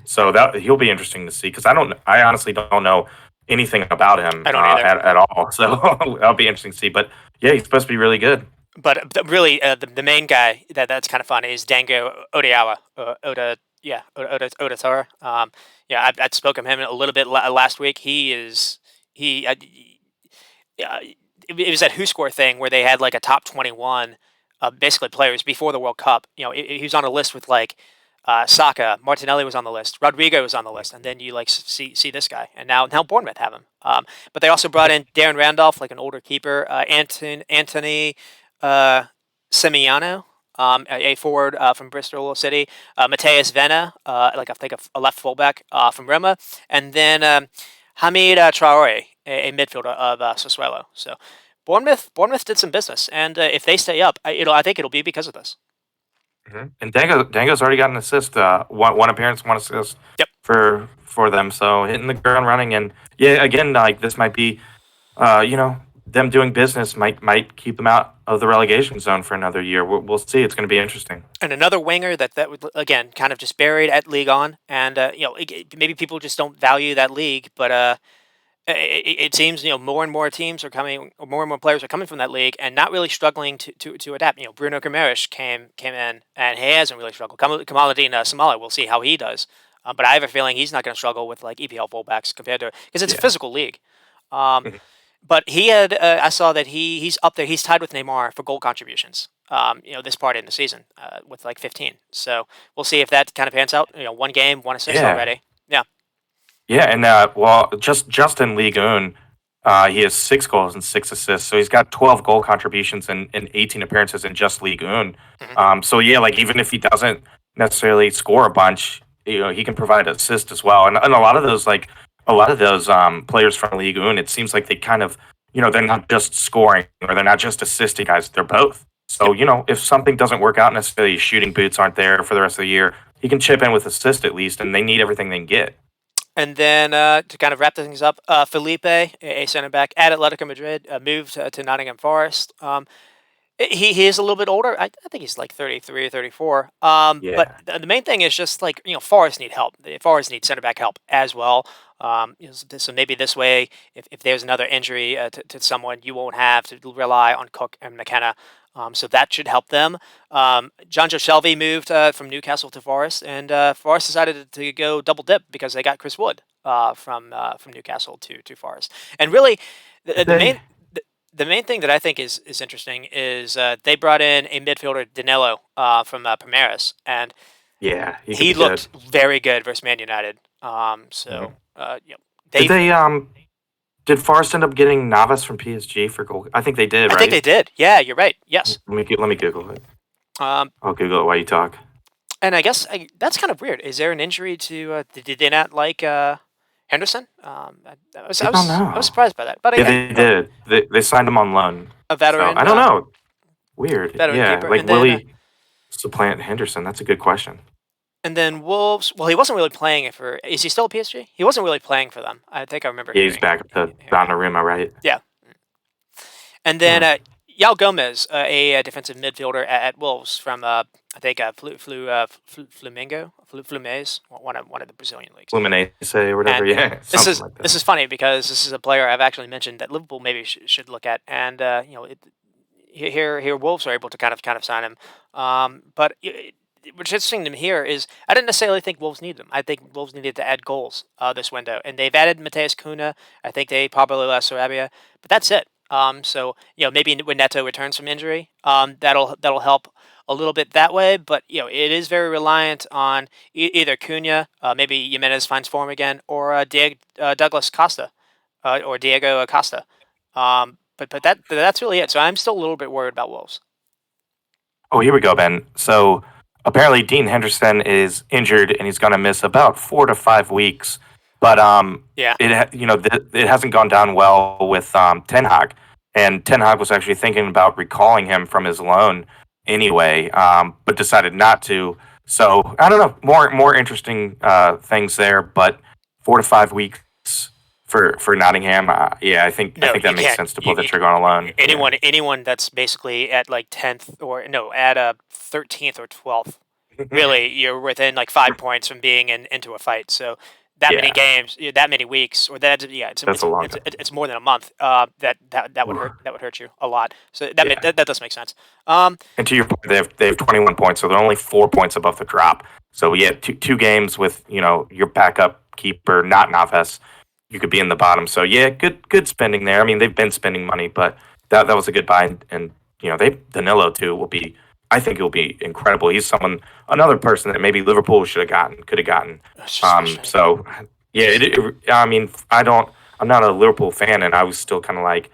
So that he'll be interesting to see because I honestly don't know anything about him I don't either. at all. So that'll be interesting to see. But yeah, he's supposed to be really good. But really, the main guy that's kind of funny is Dango Odiawa. Oda Tora. Yeah, I'd spoken to him a little bit last week. He yeah, it was that Who Score thing where they had like a top 21, basically players before the World Cup. He was on a list with like Saka, Martinelli was on the list, Rodrigo was on the list, and then you like see this guy, and now Bournemouth have him. But they also brought in Darren Randolph, like an older keeper, Anthony uh, Semiano. A forward from Bristol City, Mateus Vena, like I think a left fullback from Roma, and then Hamid Traore, a midfielder of Sassuolo. So Bournemouth did some business, and if they stay up, I think it'll be because of this. And Dango's already got an assist, one appearance, one assist Yep. for them. So hitting the ground running, and yeah, again, like this might be, them doing business might keep them out of the relegation zone for another year. We'll see. It's going to be interesting. And another winger that would again kind of just buried at League On, and maybe people just don't value that league, but it seems more and more teams are coming, or more and more players are coming from that league, and not really struggling to adapt. Bruno Guimaraes came in, and he hasn't really struggled. Kamaluddin Samala, we'll see how he does, but I have a feeling he's not going to struggle with like EPL fullbacks compared to, because it's a Yeah. physical league. But he had I saw that he's up there. He's tied with Neymar for goal contributions. This part in the season with like 15. So we'll see if that kind of pans out. One game, one assist Yeah. already. Yeah. Yeah, and well, just in Ligue 1, he has 6 goals and 6 assists. So he's got 12 goal contributions and 18 appearances in just Ligue 1. Mhm. So yeah, like even if he doesn't necessarily score a bunch, he can provide assist as well. And a lot of those players from Ligue 1, it seems like they kind of they're not just scoring or they're not just assisting guys, they're both. So Yep. if something doesn't work out necessarily, his shooting boots aren't there for the rest of the year, he can chip in with assist at least, and they need everything they can get. And then to kind of wrap things up, Felipe, a center back at Atletico Madrid, moved to Nottingham Forest. He is a little bit older. I think he's like 33 or 34. But Yeah. the main thing is just like, Forest need help. Forest need center back help as well. So maybe this way, if there's another injury to someone, you won't have to rely on Cook and McKenna. So that should help them. John Joe Shelby moved from Newcastle to Forest, and Forest decided to go double dip because they got Chris Wood from Newcastle to Forest. And really, the, the They main the main thing that I think is interesting is they brought in a midfielder, Danilo, from Palmeiras, and Yeah, he could he be good. looked very good versus Man United. Mhm. Did They they did Forrest end up getting Navas from PSG for goal? I think they did, I think they right? did. Yeah, you're right. Yes. Let me Google it. Um, I'll Google it while you talk. and I guess that's kind of weird. Is there an injury to? Did they not like Henderson? I was I I don't was I was know. surprised by that. But Yeah, they did. They signed him on loan. a So veteran, I don't know. Weird. veteran Yeah, keeper, like and then Willie supplant Henderson. That's a good question. Wolves. Well, he wasn't really playing it for. Is he still at PSG? He wasn't really playing for them. I think I remember Yeah, he's hearing. back to Donnarumma, right? Yeah. And then Hmm. Yao Gomez, a defensive midfielder at Wolves from I think Fluminense, one of the Brazilian leagues. Fluminense or whatever. And Yeah, something like this that. is funny because this is a player I've actually mentioned that Liverpool maybe should look at, and here Wolves are able to kind of sign him. But what's interesting to me here is I didn't necessarily think Wolves needed him. I think Wolves needed to add goals this window, and they've added Mateus Cunha. I think they probably lost Sarabia, but that's it. So maybe when Neto returns from injury, that'll help a little bit that way. But it is very reliant on either Cunha, maybe Jimenez finds form again, or Douglas Costa, or Diego Acosta. But that's really it. So I'm still a little bit worried about Wolves. Oh, here we go, Ben. So apparently Dean Henderson is injured and he's going to miss about 4 to 5 weeks. But Yeah. it hasn't gone down well with Ten Hag, and Ten Hag was actually thinking about recalling him from his loan anyway, but decided not to. So I don't know, more interesting things there, but 4 to 5 weeks for Nottingham. Yeah, I No, think that you makes can't. sense to pull the trigger on a loan. Yeah. Anyone that's basically at like 10th or no, at a 13th or 12th, really, you're within like 5 points from being into a fight. So that many Yeah, games, that many weeks, or that yeah, that's a long time. it's more than a month. That would Ooh, hurt you a lot. So yeah. that does make sense. Um, And to your point, they have 21 points, so they're only 4 points above the drop. So yeah, two games with your backup keeper, not Naves, you could be in the bottom. So yeah, good spending there. I mean, they've been spending money, but that was a good buy. And they Danilo too will be. I think he'll be incredible. He's another person that maybe Liverpool could have gotten. it's just frustrating. So yeah, I mean, I'm not a Liverpool fan, and I was still kind of like,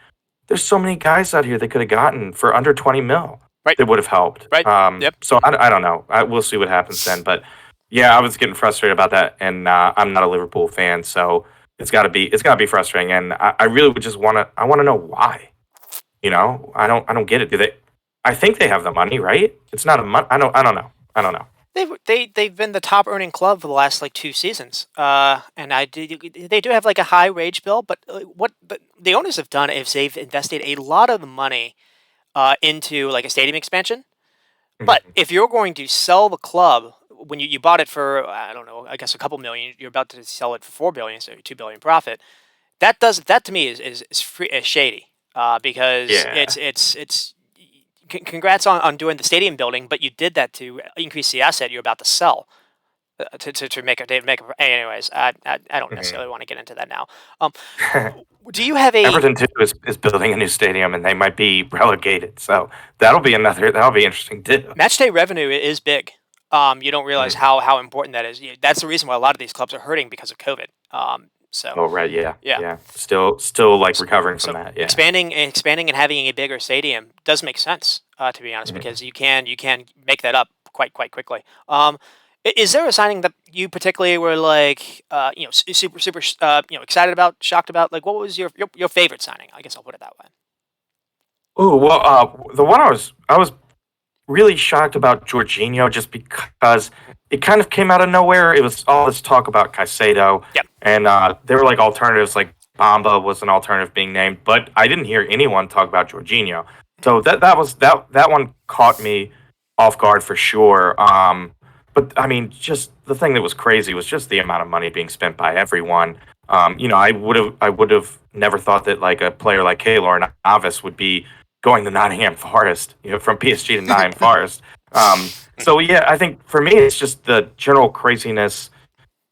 there's so many guys out here they could have gotten for under 20 mil Right, that would have helped. right. Yep. So I don't know. We'll see what happens then. But yeah, I was getting frustrated about that, and I'm not a Liverpool fan, so it's got to be frustrating. And I really would just want to know why. I don't get it. Do they? I think they have the money, right? It's not a money. I don't know. I don't know. They've been the top earning club for the last like 2 seasons. And they do have like a high wage bill, but what the owners have done is they've invested a lot of the money into like a stadium expansion. But Mhm. if you're going to sell the club when you bought it for I don't know, I guess a couple million, you're about to sell it for 4 billion, so 2 billion profit. That to me is shady because Yeah. congrats on doing the stadium building, but you did that to increase the asset you're about to sell. To make a anyways, I don't Mhm. necessarily want to get into that now. Um, do you have a Everton too is building a new stadium, and they might be relegated. So that'll be interesting too. match day revenue is big? You don't realize Mhm. how important that is. That's the reason why a lot of these clubs are hurting because of COVID. So Oh, right, yeah, yeah, yeah. Still, like, so, recovering from so that, yeah. expanding and having a bigger stadium does make sense. To be honest, Mhm. because you can make that up quite quickly. Is there a signing that you particularly were like, super excited about, shocked about? Like, what was your favorite signing? I guess I'll put it that way. Ooh, well, the one I was really shocked about Jorginho just because it kind of came out of nowhere. It was all this talk about Caicedo, Yep. and there were, like, alternatives, like Bamba was an alternative being named, but I didn't hear anyone talk about Jorginho. So that one caught me off guard for sure. But I mean, just the thing that was crazy was just the amount of money being spent by everyone. I would have never thought that, like, a player like Keylor Navas would be going to Nottingham Forest, from PSG to Nottingham Forest. So yeah, I think for me it's just the general craziness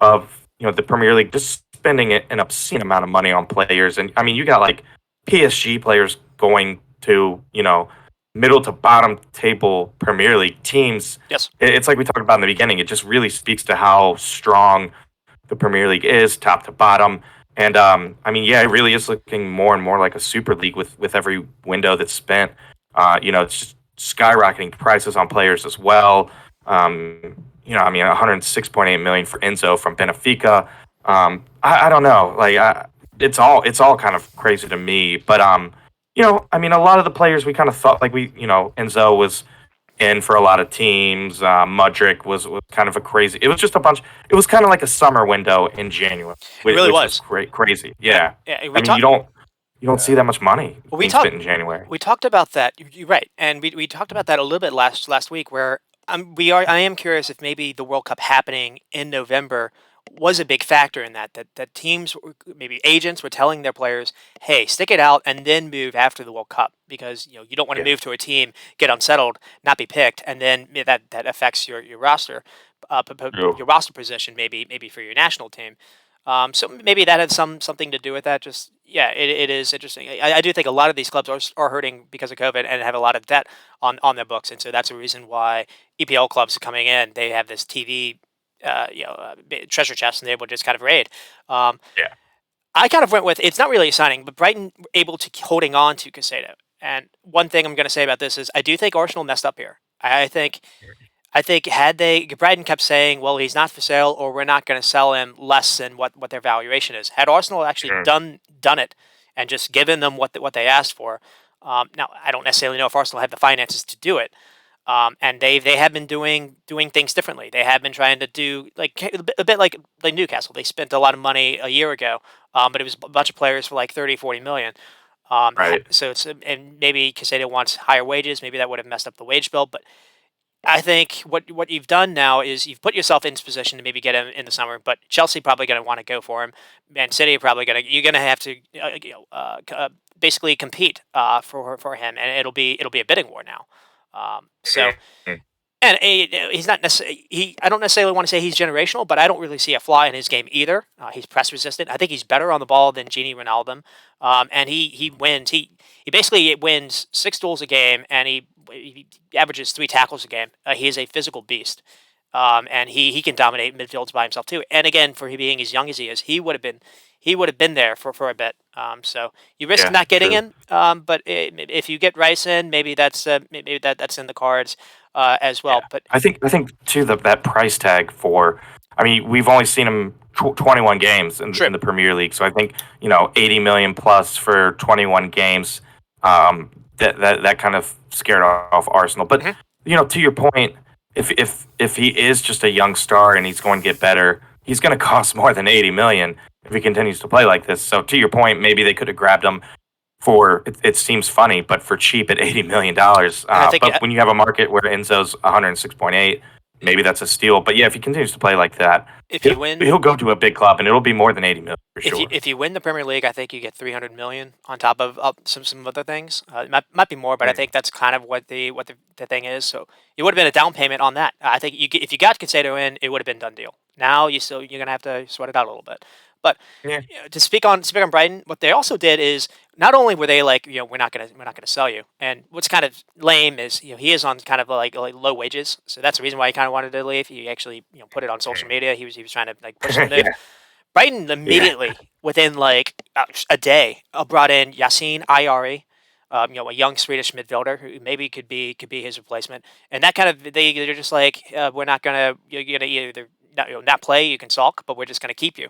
of the Premier League just spending an obscene amount of money on players, and I mean you got like PSG players going to middle to bottom table Premier League teams. Yes. It's like we talked about in the beginning. It just really speaks to how strong the Premier League is, top to bottom. And I mean, yeah, it really is looking more and more like a super league with every window that's spent. It's just skyrocketing prices on players as well. I mean, 106.8 million for Enzo from Benfica. I don't know, like it's all kind of crazy to me. But I mean, a lot of the players we kind of thought like Enzo was in for a lot of teams. Mudrick was kind of a crazy. It was just a bunch. It was kind of like a summer window in January, It really which was was. great, crazy. Yeah. Yeah, Yeah. I mean you don't see that much money Well, being spent in January. we talked about that. You're right, and we talked about that a little bit last week. Where I am curious if maybe the World Cup happening in November was a big factor in that teams maybe agents were telling their players, hey, stick it out and then move after the World Cup because you don't want to Yeah, move to a team, get unsettled, not be picked, and then that affects your roster, true. your roster position maybe for your national team. So maybe that had something to do with that. Just yeah, it is interesting. I do think a lot of these clubs are hurting because of COVID and have a lot of debt on their books, and so that's a reason why EPL clubs are coming in. They have this TV, treasure chest, and they able to just kind of raid. Um, Yeah. I kind of went with it's not really a signing, but Brighton were able to holding on to Casado. And one thing I'm going to say about this is I do think Arsenal messed up here. I think had they Brighton kept saying, "Well, he's not for sale, or we're not going to sell him less than what their valuation is." Had Arsenal actually Mhm. done it and just given them what they asked for, now I don't necessarily know if Arsenal have the finances to do it, and they have been doing things differently. They have been trying to do like a bit like Newcastle. They spent a lot of money a year ago but it was a bunch of players for like 30, 40 million. Right. So and maybe Casado wants higher wages. Maybe that would have messed up the wage bill. But I think what you've done now is you've put yourself in this position to maybe get him in the summer. But Chelsea probably going to want to go for him. Man City are probably you're going to have to basically compete for him, and it'll be a bidding war now. So Mhm. and he's not necessarily. I don't necessarily want to say he's generational, but I don't really see a flaw in his game either. He's press resistant. I think he's better on the ball than Gini Ronaldo, and he wins. He basically wins 6 duels a game, and he averages 3 tackles a game. He is a physical beast, and he can dominate midfields by himself too. And again, for being as young as he is, he would have been there for a bit. So you risk Yeah, not getting true. him, but if you get Rice in, maybe that's in the cards as Yeah, well. But I think too that price tag for. I mean, we've only seen him 21 games true. in the Premier League, so I think 80 million plus for 21 games. That kind of scared off Arsenal. But Mhm. to your point, if he is just a young star and he's going to get better, he's going to cost more than 80 million if he continues to play like this. So to your point, maybe they could have grabbed him for it seems funny, but for cheap at $80 million. And I think But when you have a market where Enzo's 106.8, maybe that's a steal. But yeah, if he continues to play like that, if you he'll win go to a big club and it'll be more than 80 million for if you sure. if you win the Premier League, I think you get 300 million on top of some other things. It might be more, but I Mm. think that's kind of what the thing is. So it would have been a down payment on that. I think if you got Casado in, it would have been done deal. Now you're gonna have to sweat it out a little bit. But Yeah, to speak on Brighton, what they also did is not only were they like, we're not gonna sell you, and what's kind of lame is he is on kind of like low wages, so that's the reason why he kind of wanted to leave. He actually put it on social media. He was trying to like push the move. yeah, Brighton yeah. immediately within like a day brought in Yassine Ayari, a young Swedish midfielder who maybe could be his replacement, and that kind of they're just like we're not gonna you're gonna either not play, you can sulk, but we're just gonna keep you.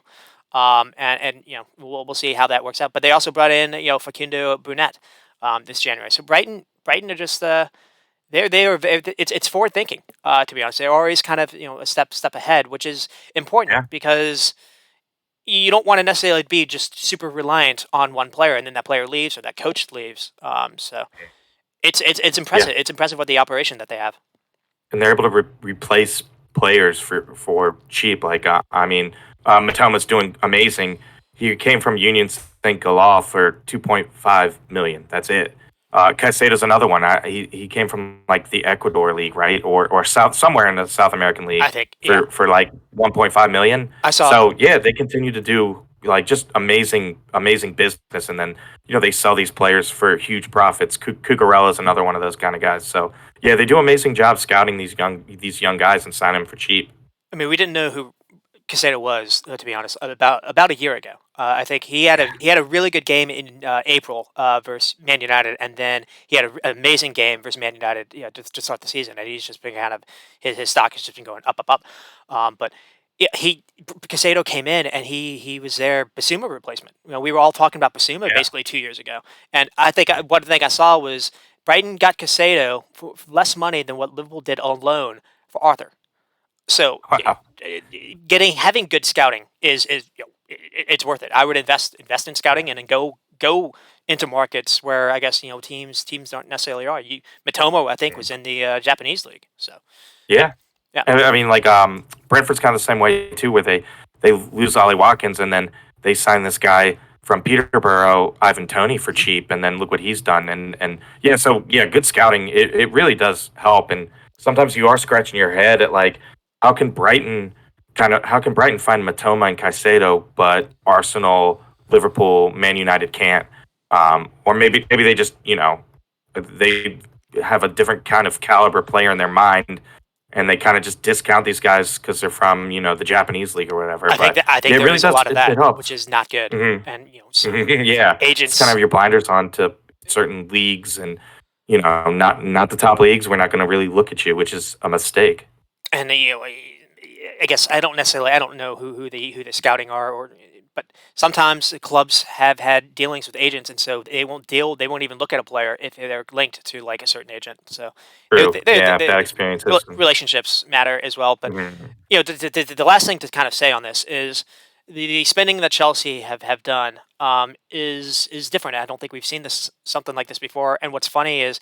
And we'll see how that works out. But they also brought in Facundo Brunet this January. So Brighton are just it's forward thinking. To be honest, they're always kind of a step ahead, which is important Yeah. because you don't want to necessarily be just super reliant on one player, and then that player leaves or that coach leaves. So it's Yeah. impressive. It's impressive what the operation that they have. And they're able to replace players for cheap. Like I mean, Matoma's doing amazing. He came from Union St. Galal for 2.5 million. That's it. Caicedo's another one. He came from like the Ecuador League, right, or South somewhere in the South American I League think, yeah. for like 1.5 million. I saw. So yeah, they continue to do like just amazing business, and then they sell these players for huge profits. Cucurella is another one of those kind of guys. So yeah, they do an amazing job scouting these young guys and signing them for cheap. I mean, we didn't know who Casado was, to be honest, about a year ago. I think he had a really good game in April versus Man United, and then he had an amazing game versus Man United, to start the season. And he's just been kind of his stock has just been going up. But yeah, Casado came in and he was their Basuma replacement. We were all talking about Basuma Yeah. basically 2 years ago, and I think one thing I saw was Brighton got Casado for less money than what Liverpool did on loan for Arthur. So Wow. having good scouting is it's worth it. I would invest in scouting and then go into markets where I guess teams don't necessarily are. Matomo I think was in the Japanese league. So yeah, Yeah. yeah, And I mean, like, Brentford's kind of the same way too, where they lose Ollie Watkins and then they sign this guy from Peterborough, Ivan Toney, for cheap, and then look what he's done. And yeah, so yeah, good scouting it really does help. And sometimes you are scratching your head at like, how can Brighton how can Brighton find Matoma and Caicedo, but Arsenal, Liverpool, Man United can't? Or maybe they just they have a different kind of caliber player in their mind and they kind of just discount these guys because they're from the Japanese league or whatever. But I yeah, think it there really is a does. lot of It that, which helps. is not good. Hmm. And Yeah, just kind of agents. have your blinders on to certain leagues, and not the top leagues. We're not going to really look at you, which is a mistake. And I guess I don't know who the scouting are, but sometimes the clubs have had dealings with agents, and so they won't even look at a player if they're linked to like a certain agent. So True. Yeah, bad the experiences. relationships matter as well. But Mhm. the last thing to kind of say on this is the spending that Chelsea have done is different. I don't think we've seen this something like this before. And what's funny is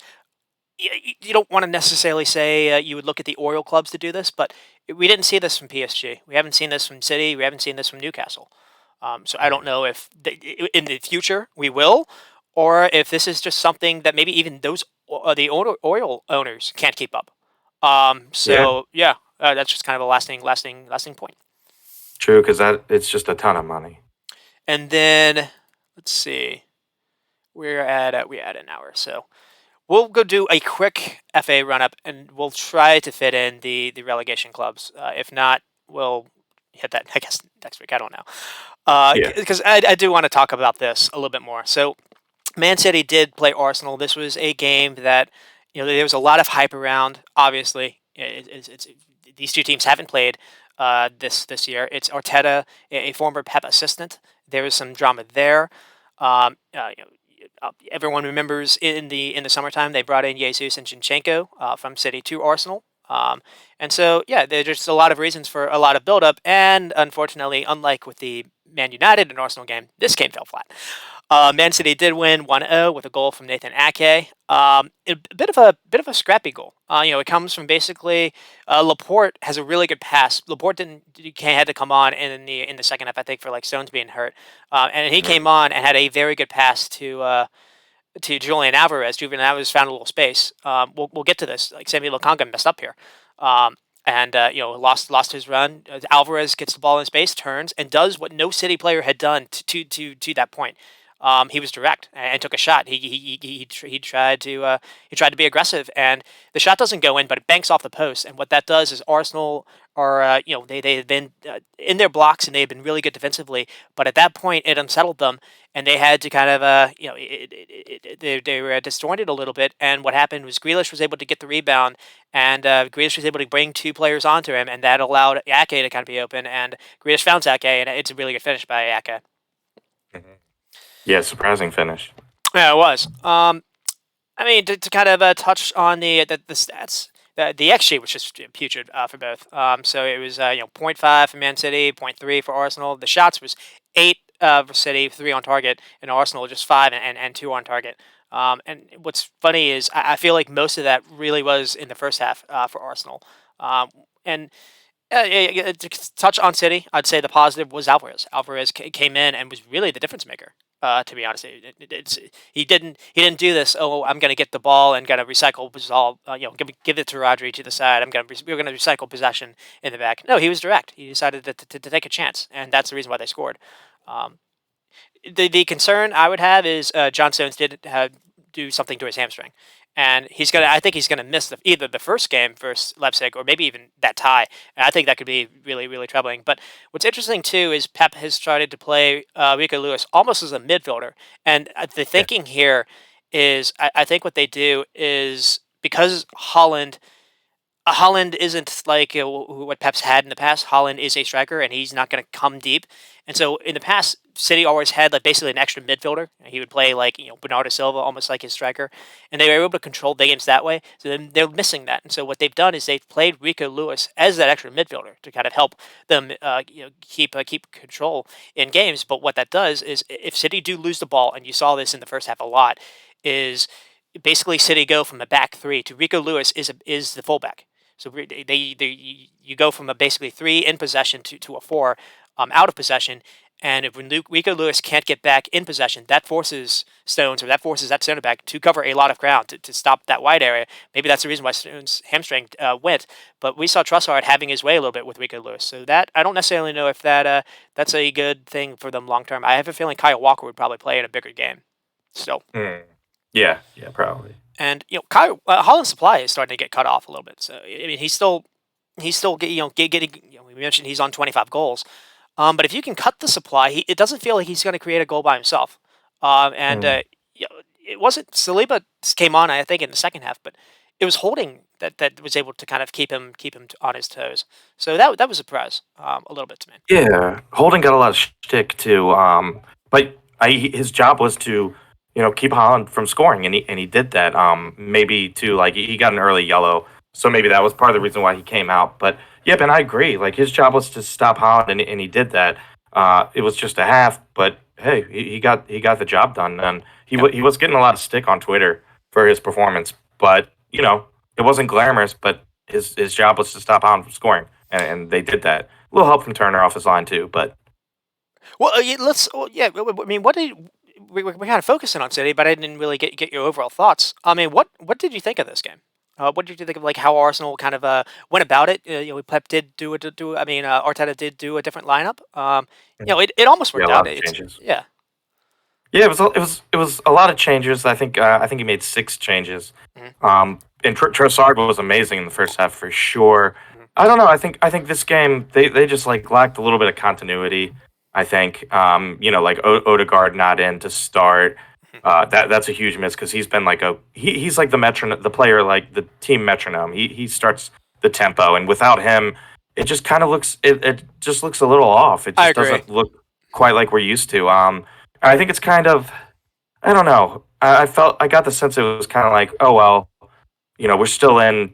you don't want to necessarily say you would look at the oil clubs to do this, but we didn't see this from PSG. We haven't seen this from City. We haven't seen this from Newcastle. So I don't know if in the future we will, or if this is just something that maybe even those the oil owners can't keep up. Yeah, So yeah, that's just kind of a lasting point. true, because that it's just a ton of money. And then let's see, we're at an hour, so we'll go do a quick FA run up, and we'll try to fit in the relegation clubs. If not, we'll hit that I guess next week. I don't know, Yeah. because I do want to talk about this a little bit more. So Man City did play Arsenal. This was a game that there was a lot of hype around. Obviously, these two teams haven't played this year. It's Arteta, a former Pep assistant. There was some drama there. Everyone remembers in the summertime they brought in Jesus and Zinchenko from City to Arsenal. And so, yeah, there's just a lot of reasons for a lot of build-up. And unfortunately, unlike with the Man United and Arsenal game, this game fell flat. Man City did win 1-0 with a goal from Nathan Ake. A bit of a scrappy goal. It comes from basically Laporte has a really good pass. Laporte had to come on in the second half, I think, for like Stones being hurt, and he came on and had a very good pass to Julian Alvarez. Julian Alvarez found a little space. We'll get to this. Like Sammy Lokonga messed up here. And lost his run. Alvarez gets the ball in space, turns, and does what no City player had done to that point. He was direct and took a shot. He tried to be aggressive, and the shot doesn't go in, but it banks off the post. And what that does is Arsenal are they've been in their blocks and they've been really good defensively, but at that point it unsettled them, and they had to kind of they were disjointed a little bit. And what happened was Grealish was able to get the rebound, and Grealish was able to bring two players onto him, and that allowed Ake to kind of be open. And Grealish found Ake, and it's a really good finish by Ake. Mhm. Yeah, surprising finish. Yeah, it was. I mean, to kind of touch on the stats, the XG was just putrid for both. So it was zero point 0.5 for Man City, 0.3 for Arsenal. The shots was 8 for City, 3 on target, and Arsenal just 5 and 2 on target. And what's funny is I feel like most of that really was in the first half for Arsenal. And to touch on City, I'd say the positive was Alvarez. Alvarez came in and was really the difference maker. To be honest, he didn't do this. Oh, I'm going to get the ball and going to recycle all. Give it to Rodri to the side. We're going to recycle possession in the back. No, he was direct. He decided to take a chance, and that's the reason why they scored. Um, the concern I would have is John Stones did do something to his hamstring, and I think he's gonna miss either the first game versus Leipzig or maybe even that tie. And I think that could be really really troubling. But what's interesting too is Pep has started to play Rico Lewis almost as a midfielder, and the Yeah. thinking here is I think what they do is because Holland isn't like what Pep's had in the past. Holland is a striker, and he's not going to come deep. And so in the past, City always had like basically an extra midfielder. He would play like Bernardo Silva, almost like his striker, and they were able to control the games that way. So then they're missing that, and so what they've done is they've played Rico Lewis as that extra midfielder to kind of help them, keep control in games. But what that does is if City do lose the ball, and you saw this in the first half a lot, is basically City go from a back three to Rico Lewis is the fullback. So you go from a basically 3 in possession to a 4 out of possession. And if Rico Lewis can't get back in possession, that forces Stones, or that forces that center back to cover a lot of ground to stop that wide area. Maybe that's the reason why Stones' hamstring went. But we saw Trossard having his way a little bit with Rico Lewis. So that I don't necessarily know if that's a good thing for them long term. I have a feeling Kyle Walker would probably play in a bigger game. So. Mm. Yeah, yeah, probably. And Kyle Holland's supply is starting to get cut off a little bit. So I mean, he's still getting. We mentioned he's on 25 goals, but if you can cut the supply, it doesn't feel like he's going to create a goal by himself. And Mm. it wasn't Saliba came on, I think, in the second half, but it was Holding that was able to kind of keep him on his toes. So that was a surprise a little bit to me. Yeah, Holden got a lot of shtick too. But his job was to, keep Holland from scoring, and he did that. Maybe too, like he got an early yellow, so maybe that was part of the reason why he came out. But yeah, Ben, I agree. Like his job was to stop Holland, and he did that. It was just a half, but hey, he got the job done, and Yep. he was getting a lot of stick on Twitter for his performance. But it wasn't glamorous, but his job was to stop Holland from scoring, and they did that. A little help from Turner off his line too, but Well, let's. Well, yeah. I mean, what did we're kind of focusing on City, but I didn't really get your overall thoughts. I mean, what did you think of this game? What did you think of like how Arsenal kind of went about it? Pep did do. I mean, Arteta did do a different lineup. It almost yeah, worked a out. lot of It's changes. yeah. Yeah, it was a lot of changes. I think he made 6 changes. Mhm, And Trossard was amazing in the first half for sure. mhm, I don't know. I think this game they just like lacked a little bit of continuity. I think like Odegaard not in to start. mhm. That's a huge miss because he's been like he's like the metronome, the player, like the team metronome. He starts the tempo, and without him, it just kind of it just looks a little off. It I just agree. doesn't look quite like we're used to. I think it's kind of, I don't know. I got the sense it was kind of like, oh well, we're still in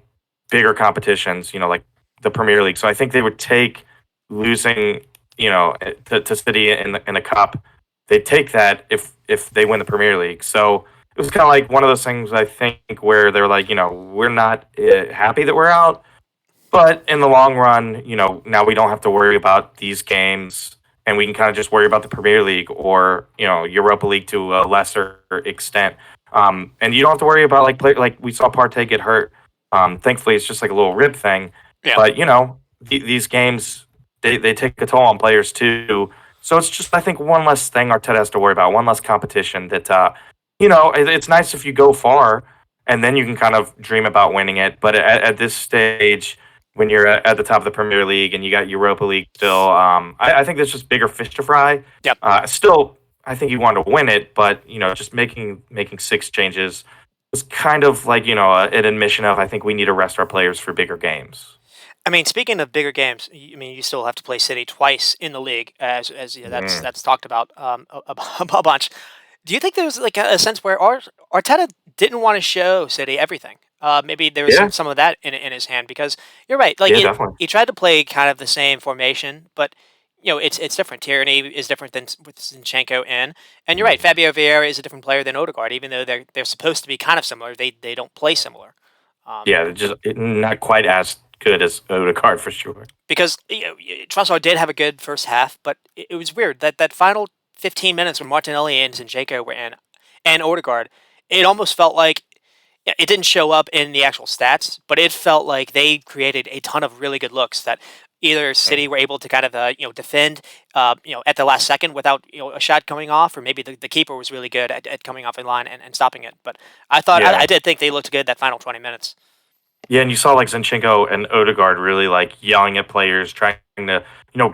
bigger competitions, like the Premier League. So I think they would take losing, to City in a cup. They'd take that if they win the Premier League. So it was kind of like one of those things I think where they're like, we're not happy that we're out, but in the long run, now we don't have to worry about these games, and we can kind of just worry about the Premier League or Europa League to a lesser extent. And you don't have to worry about like we saw Partey get hurt. Thankfully, it's just like a little rib thing, Yeah. but these games they take a toll on players too. So it's just I think one less thing Arteta has to worry about, one less competition. That it's nice if you go far, and then you can kind of dream about winning it. But at this stage when you're at the top of the Premier League and you got Europa League still. I think there's just bigger fish to fry. Yep. Still, I think you want to win it, but just making 6 changes was kind of like an admission of I think we need to rest our players for bigger games. I mean, speaking of bigger games, I mean, you still have to play City twice in the league, as Mm. that's talked about a bunch. Do you think there was like a sense where Arteta didn't want to show City everything? Maybe there was Yeah, some of that in his hand because you're right. Like yeah, definitely. he tried to play kind of the same formation, but it's different. Tierney is different than with Zinchenko in, and you're right. Mm. Fabio Vieira is a different player than Odegaard, even though they're supposed to be kind of similar. They don't play similar. Um, Yeah, not quite as good as Odegaard for sure. because Trossard did have a good first half, but it was weird that final 15 minutes when Martinelli and Zinchenko were in, and Odegaard, it almost felt like it didn't show up in the actual stats, but it felt like they created a ton of really good looks that either City were able to kind of defend at the last second without a shot coming off, or maybe the keeper was really good at coming off in line and stopping it. But I thought I Yeah. did think they looked good that final 20 minutes. Yeah, and you saw like Zinchenko and Odegaard really like yelling at players, trying to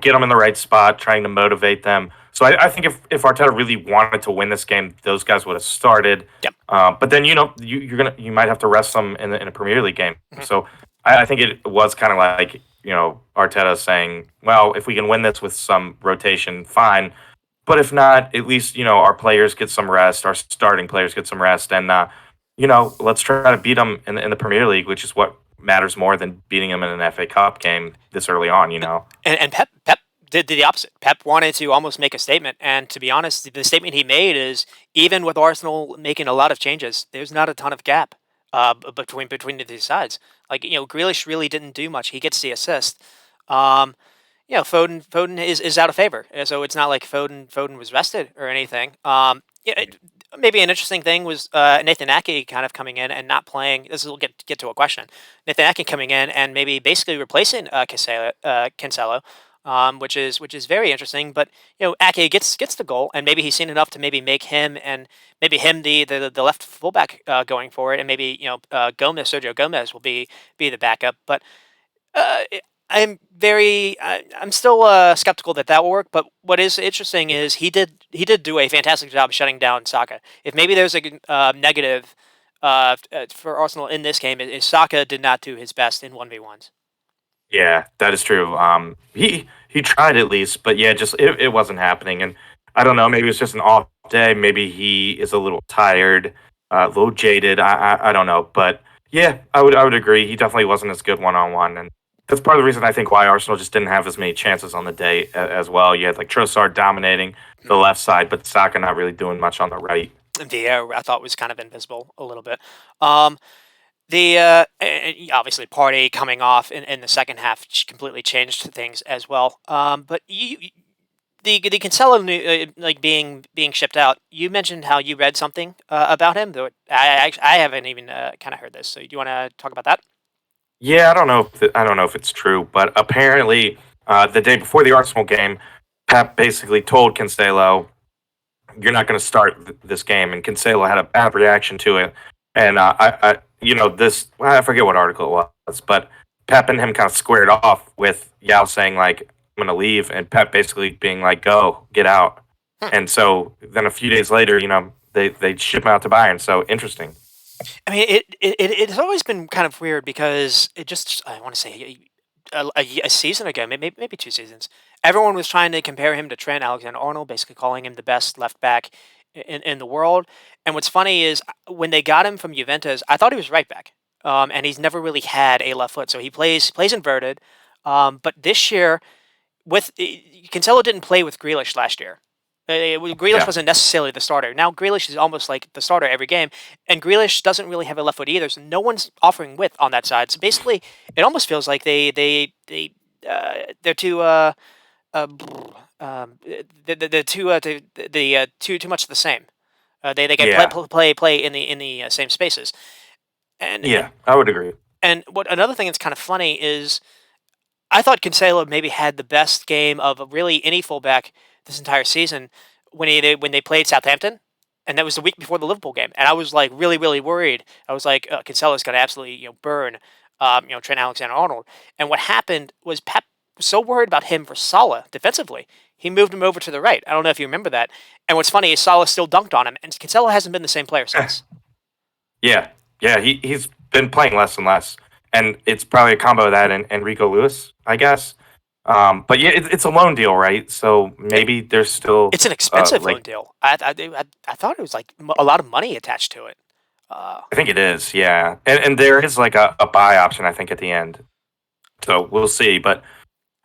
get them in the right spot, trying to motivate them. So I think if Arteta really wanted to win this game, those guys would have started. Yep. But then you might have to rest them in a Premier League game. Mhm. So I think it was kind of like Arteta saying, well, if we can win this with some rotation, fine. But if not, at least our players get some rest, our starting players get some rest, and let's try to beat them in the Premier League, which is what matters more than beating them in an FA Cup game this early on. And Pep did the opposite. Pep wanted to almost make a statement, and to be honest, the statement he made is even with Arsenal making a lot of changes, there's not a ton of gap between the two sides. Like Grealish really didn't do much. He gets the assist. Um, Foden is out of favor, so it's not like Foden was rested or anything. Maybe an interesting thing was Nathan Ake kind of coming in and not playing. This will get to a question. Nathan Ake coming in and maybe basically replacing Cancelo, which is very interesting. But Ake gets the goal, and maybe he's seen enough to maybe make him and maybe him the left fullback going forward, and maybe Sergio Gomez will be the backup. But uh, I'm still skeptical that will work. But what is interesting is he did do a fantastic job shutting down Saka. If maybe there's a negative for Arsenal in this game, is Saka did not do his best in 1v1s. Yeah, that is true. He tried at least, but yeah, just it wasn't happening. And I don't know, maybe it's just an off day. Maybe he is a little tired, a little jaded. I don't know, but yeah, I would agree. He definitely wasn't as good one on one, and that's part of the reason I think why Arsenal just didn't have as many chances on the day as well. You had like Trossard dominating the Mhm. left side, but Saka not really doing much on the right. The air I thought was kind of invisible a little bit. Um, obviously Partey coming off in the second half completely changed things as well. But the Cancelo like being shipped out. You mentioned how you read something about him. Though I haven't even kind of heard this. So do you want to talk about that? Yeah, I don't know if it's true, but apparently the day before the Arsenal game, Pep basically told Cancelo, "You're not going to start this game," and Cancelo had a bad reaction to it. And this I forget what article it was, but Pep and him kind of squared off with Yao saying like, "I'm going to leave," and Pep basically being like, "Go, get out." Hmm. And so then a few days later, they ship him out to Bayern. So interesting. I mean, it's always been kind of weird because it just I want to say a season ago, maybe 2 seasons, everyone was trying to compare him to Trent Alexander-Arnold, basically calling him the best left back in the world. And what's funny is when they got him from Juventus, I thought he was right back, and he's never really had a left foot, so he plays inverted. But this year, with Cancelo didn't play with Grealish last year. Grealish Yeah, wasn't necessarily the starter. Now Grealish is almost like the starter every game, and Grealish doesn't really have a left foot either. So no one's offering width on that side. So basically, it almost feels like they're too uh, um, they're too much the same. They can yeah, play in the same spaces. And yeah. I would agree. what another thing that's kind of funny is I thought Cancelo maybe had the best game of really any fullback this entire season when they played Southampton, and that was the week before the Liverpool game. And I was like really worried. I was like, Cancelo's going to absolutely burn Trent Alexander-Arnold. And what happened was Pep was so worried about him for Salah defensively, he moved him over to the right. I don't know if you remember that. And what's funny is Salah still dunked on him, and Cancelo hasn't been the same player since. Yeah, yeah, he's been playing less and less, and it's probably a combo of that and Enrico Lewis, I guess. But yeah, it's a loan deal, right? So It, maybe there's still it's an expensive like loan deal. I thought it was like a lot of money attached to it. Uh, I think it is, yeah, and there is like a buy option I think at the end. So we'll see, but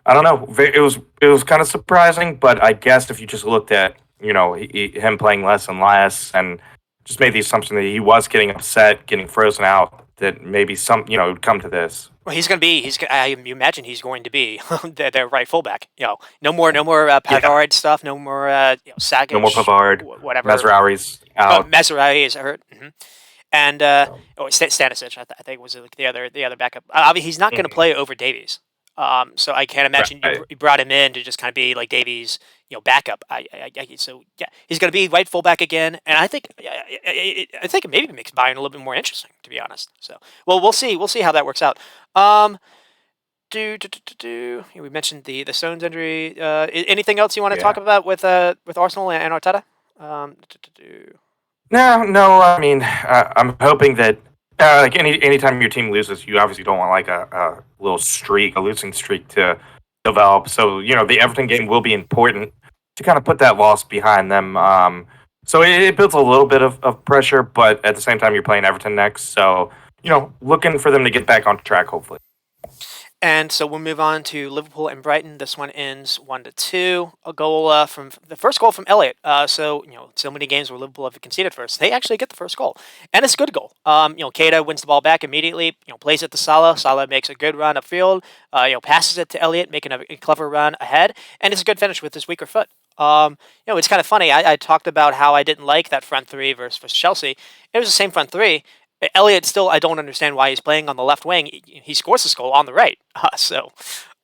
I don't know. It was kind of surprising, but I guess if you just looked at him playing less and less, and just made the assumption that he was getting upset, getting frozen out, that maybe it would come to this. well, he's going to be. I imagine he's going to be their right fullback. No more Yeah, Pavard stuff. No more no more Sakic, Pavard, whatever. Mazraoui Oh, out. Maserati is hurt, and So, Stanisic. I think was like the other backup. He's not going to mhm. play over Davies. So I can't imagine Right. you brought him in to just kind of be like Davies, backup. So yeah, he's going to be right fullback again, and I think it maybe makes Bayern a little bit more interesting, to be honest. So well, we'll see. We'll see how that works out. Um, we mentioned the Stones injury. Anything else you want to talk Yeah. about with Arsenal and Arteta? Um, No, no. I mean, I'm hoping that like anytime your team loses, you obviously don't want like a little streak, a losing streak to develop. So the Everton game will be important to kind of put that loss behind them. So it builds a little bit of pressure, but at the same time, you're playing Everton next. So looking for them to get back on track, hopefully. And so we'll move on to Liverpool and Brighton. This one ends 1-2. A goal from the first goal from Elliott. So many games where Liverpool have conceded first, they actually get the first goal, and it's a good goal. Keita wins the ball back immediately. Plays it to Salah. Salah makes a good run upfield. Passes it to Elliott, making a clever run ahead, and it's a good finish with his weaker foot. It's kind of funny. I talked about how I didn't like that front three versus Chelsea. It was the same front three. Elliott still, I don't understand why he's playing on the left wing. He scores this goal on the right.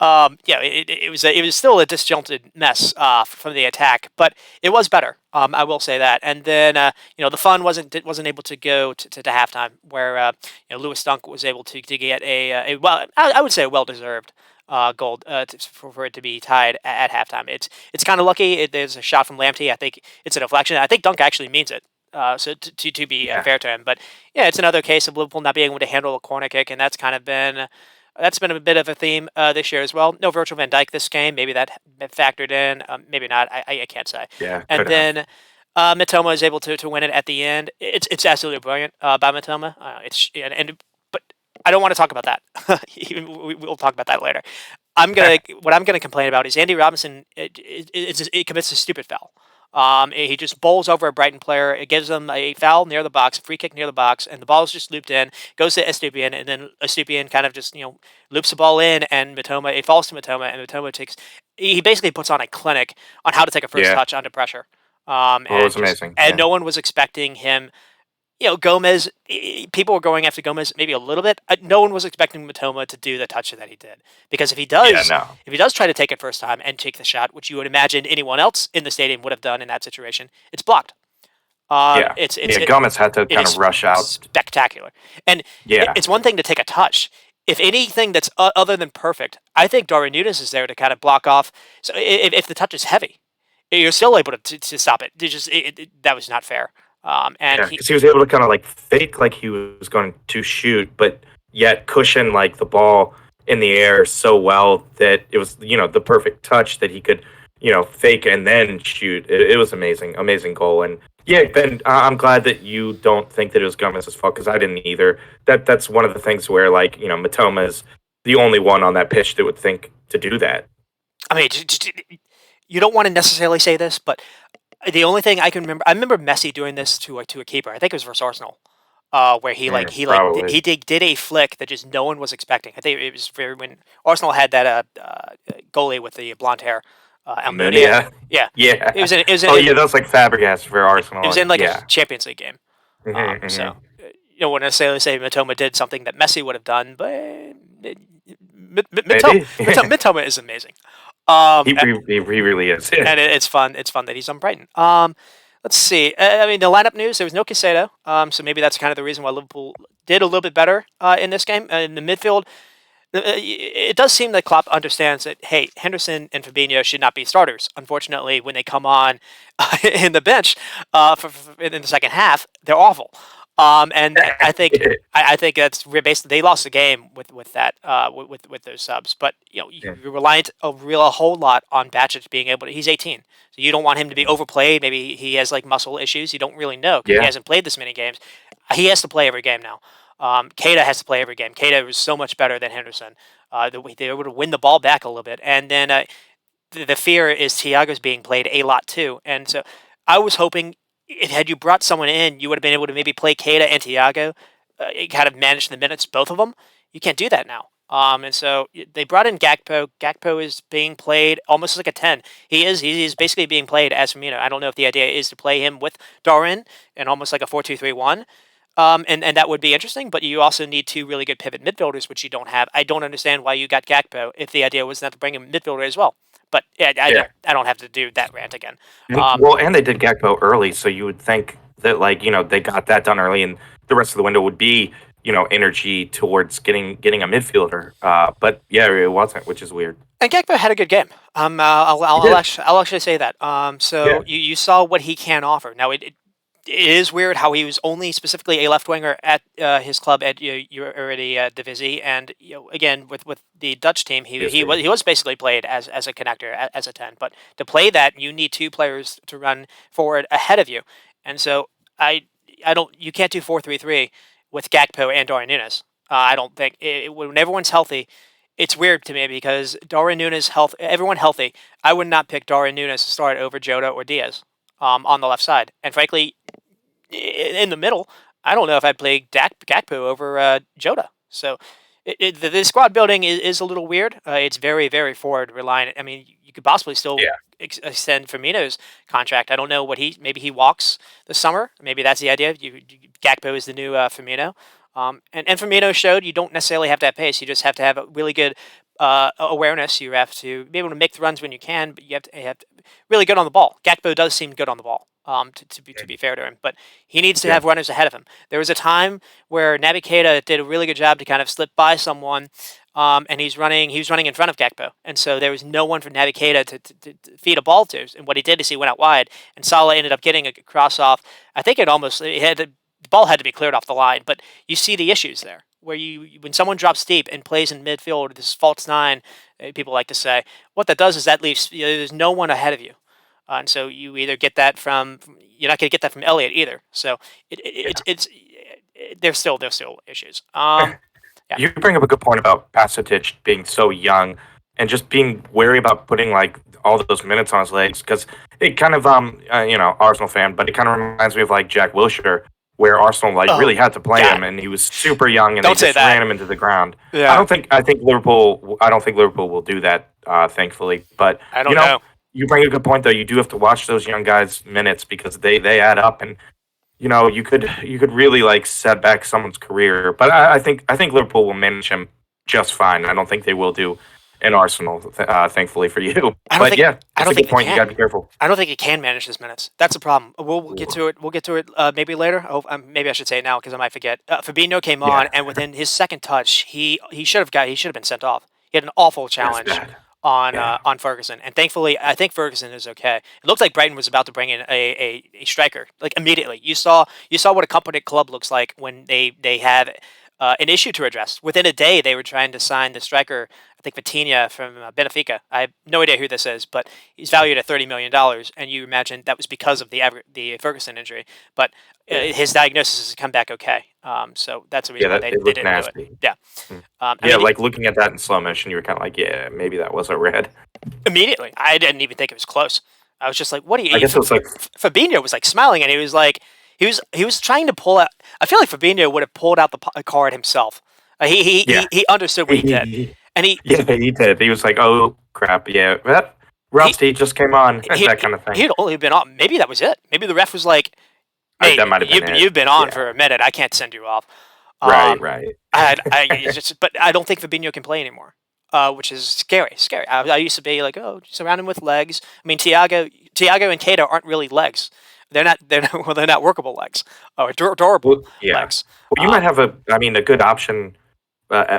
It was still a disjointed mess from the attack, but it was better. I will say that. And then the fun wasn't able to go to halftime, where Lewis Dunk was able to get I would say a well deserved goal for it to be tied at halftime. It's kind of lucky. There's a shot from Lamptey. I think it's a deflection. I think Dunk actually means it. So to be Yeah, fair to him, but yeah, it's another case of Liverpool not being able to handle a corner kick, and that's been a bit of a theme this year as well. No Virgil van Dijk this game, maybe that factored in, maybe not. I can't say. yeah, And could have. then Matoma is able to win it at the end. It's absolutely brilliant by Matoma. It's and but I don't want to talk about that. We'll talk about that later. What I'm gonna complain about is Andy Robinson. It commits a stupid foul. He just bowls over a Brighton player. It gives them a foul near the box, a free kick near the box, and the ball is just looped in, goes to Estupian, and then Estupian kind of just loops the ball in, and Matoma it falls to Matoma, and Matoma takes. He basically puts on a clinic on how to take a first Yeah. touch under pressure. Oh, it was amazing. And Yeah. no one was expecting him. Gomez. People were going after Gomez maybe a little bit. No one was expecting Matoma to do the touch that he did, because Yeah. No. if he does try to take it first time and take the shot, which you would imagine anyone else in the stadium would have done in that situation, it's blocked. Yeah. Yeah. Gomez had to It kind is of rush out. spectacular, and Yeah. it's one thing to take a touch. If anything that's other than perfect, I think Darwin Núñez is there to kind of block off. So if the touch is heavy, you're still able to stop it. That was not fair. And Yeah, because he was able to kind of like fake like he was going to shoot, but yet cushion like the ball in the air so well that it was the perfect touch that he could fake and then shoot. It was amazing, amazing goal. And yeah, Ben, I'm glad that you don't think that it was Gomez's fault because I didn't either. That's one of the things where like Matoma is the only one on that pitch that would think to do that. I mean, you don't want to necessarily say this, but the only thing I remember Messi doing this to a keeper. I think it was versus Arsenal, where Probably. he did a flick that just no one was expecting. I think it was when Arsenal had that goalie with the blonde hair, Almunia. Munia. Yeah, Yeah. it was Oh yeah, that's like Fabregas for it Arsenal. was in like a Yeah. Champions League game. So Hmm. you don't want to necessarily say Matoma did something that Messi would have done, but Maybe. Mitoma is amazing. Um, He really is. and it's fun. It's fun that he's on Brighton. Let's see. I mean, the lineup news. There was no Caicedo, so maybe that's kind of the reason why Liverpool did a little bit better in this game. In the midfield, it does seem that Klopp understands that, hey, Henderson and Fabinho should not be starters. Unfortunately, when they come on in the bench in the second half, they're awful. And I think that's basically they lost the game with that with those subs. But Yeah. you're reliant a whole lot on Batchett being able to. He's 18, so you don't want him to be overplayed. Maybe he has like muscle issues. You don't really know because he Yeah. hasn't played this many games. He has to play every game now. Keita has to play every game. Keita was so much better than Henderson. They were able to win the ball back a little bit, and then the fear is Thiago's being played a lot too. And so I was hoping, had you brought someone in, you would have been able to maybe play Keita and Thiago, kind of manage the minutes, both of them. You can't do that now. And so they brought in Gakpo. Gakpo is being played almost like a 10. He is basically being played as Firmino. I don't know if the idea is to play him with Darwin and almost like a 4-2-3-1. And that would be interesting, but you also need two really good pivot midfielders, which you don't have. I don't understand why you got Gakpo if the idea was not to bring a midfielder as well. But yeah, Yeah. I don't have to do that rant again. Well, and they did Gakpo early, so you would think that like they got that done early, and the rest of the window would be energy towards getting a midfielder. But yeah, it wasn't, which is weird. And Gakpo had a good game. He did. I'll actually say that. Yeah. So you saw what he can offer. Now it is weird how he was only specifically a left winger at his club at Divizia, and again with the Dutch team, Yes, he was basically played as a connector as a 10. But to play that, you need two players to run forward ahead of you, and so I don't you can't do 4-3-3 with Gakpo and Darwin Núñez. I don't think when everyone's healthy. It's weird to me because Darwin Núñez everyone healthy. I would not pick Darwin Núñez to start over Jota or Diaz on the left side. And frankly, in the middle, I don't know if I'd play Gakpo over Jota. So the squad building is a little weird. It's very, very forward reliant. I mean, you could possibly still Yeah. extend Firmino's contract. I don't know maybe he walks this summer. Maybe that's the idea. Gakpo is the new Firmino. And Firmino showed you don't necessarily have to have pace. You just have to have a really good awareness. You have to be able to make the runs when you can, but you have to really good on the ball. Gakpo does seem good on the ball. To be fair to him, but he needs to Yeah. have runners ahead of him. There was a time where Naby Keita did a really good job to kind of slip by someone, and he was running in front of Gakpo, and so there was no one for Naby Keita to feed a ball to. And what he did is he went out wide, and Salah ended up getting a cross off. I think the ball had to be cleared off the line, but you see the issues there. Where when someone drops deep and plays in midfield, this false nine, people like to say, what that does is that leaves there's no one ahead of you. And so you either get that you're not going to get that from Elliott either. So Yeah. there's still issues. Yeah. you bring up a good point about Pasicic being so young and just being wary about putting like all those minutes on his legs because it kind of Arsenal fan, but it kind of reminds me of like Jack Wilshere, where Arsenal like Oh really had to play God, him and he was super young and they don't say just that. ran him into the ground. Yeah, I think Liverpool. I don't think Liverpool will do that, thankfully. But I you don't know, know. you bring a good point though. You do have to watch those young guys' minutes because they add up and you could really like set back someone's career. But I think Liverpool will manage him just fine. I don't think they will do in Arsenal, thankfully for you. I don't But think yeah, I that's don't a think good they point. You can. got to be careful. I don't think he can manage his minutes. That's a problem. We'll get Ooh. to it. We'll get to it maybe later. Oh, maybe I should say it now because I might forget. Fabinho came on, Yeah, and within his second touch, he should have been sent off. He had an awful that's challenge bad. Yeah, on Ferguson, and thankfully, I think Ferguson is okay. It looked like Brighton was about to bring in a striker like immediately. You saw what a competent club looks like when they have an issue to address. Within a day, they were trying to sign the striker. I think Vitinha from Benfica. I have no idea who this is, but he's valued at $30 million, and you imagine that was because of the Ferguson injury. But yeah, his diagnosis has come back okay. So that's the yeah. reason why That it they looked didn't do it. nasty. Yeah. Mm. I Yeah, mean, like looking at that in slow motion, you were kind of like, yeah, maybe that was a red. immediately, I didn't even think it was close. I was just like, "What do I you?" guess it was like, Fabinho was like smiling, and he was like, he was trying to pull out. I feel like Fabinho would have pulled out the card himself. yeah, He understood what he did, and yeah, he did. He was like, oh crap, yeah, that he Rousey just came on, that kind of thing. he'd only been on. Maybe that was it. Maybe the ref was like, That "Mate, might have been it. you've been on Yeah, for a minute. I can't send you off." right, Um, right. but I don't think Fabinho can play anymore, which is scary. Scary. I used to be like, oh, surround him with legs. I mean, Tiago and Keita aren't really legs. They're not. They're not, well, they're not workable legs or durable Well, yeah. legs. Well, you might Um, have a good option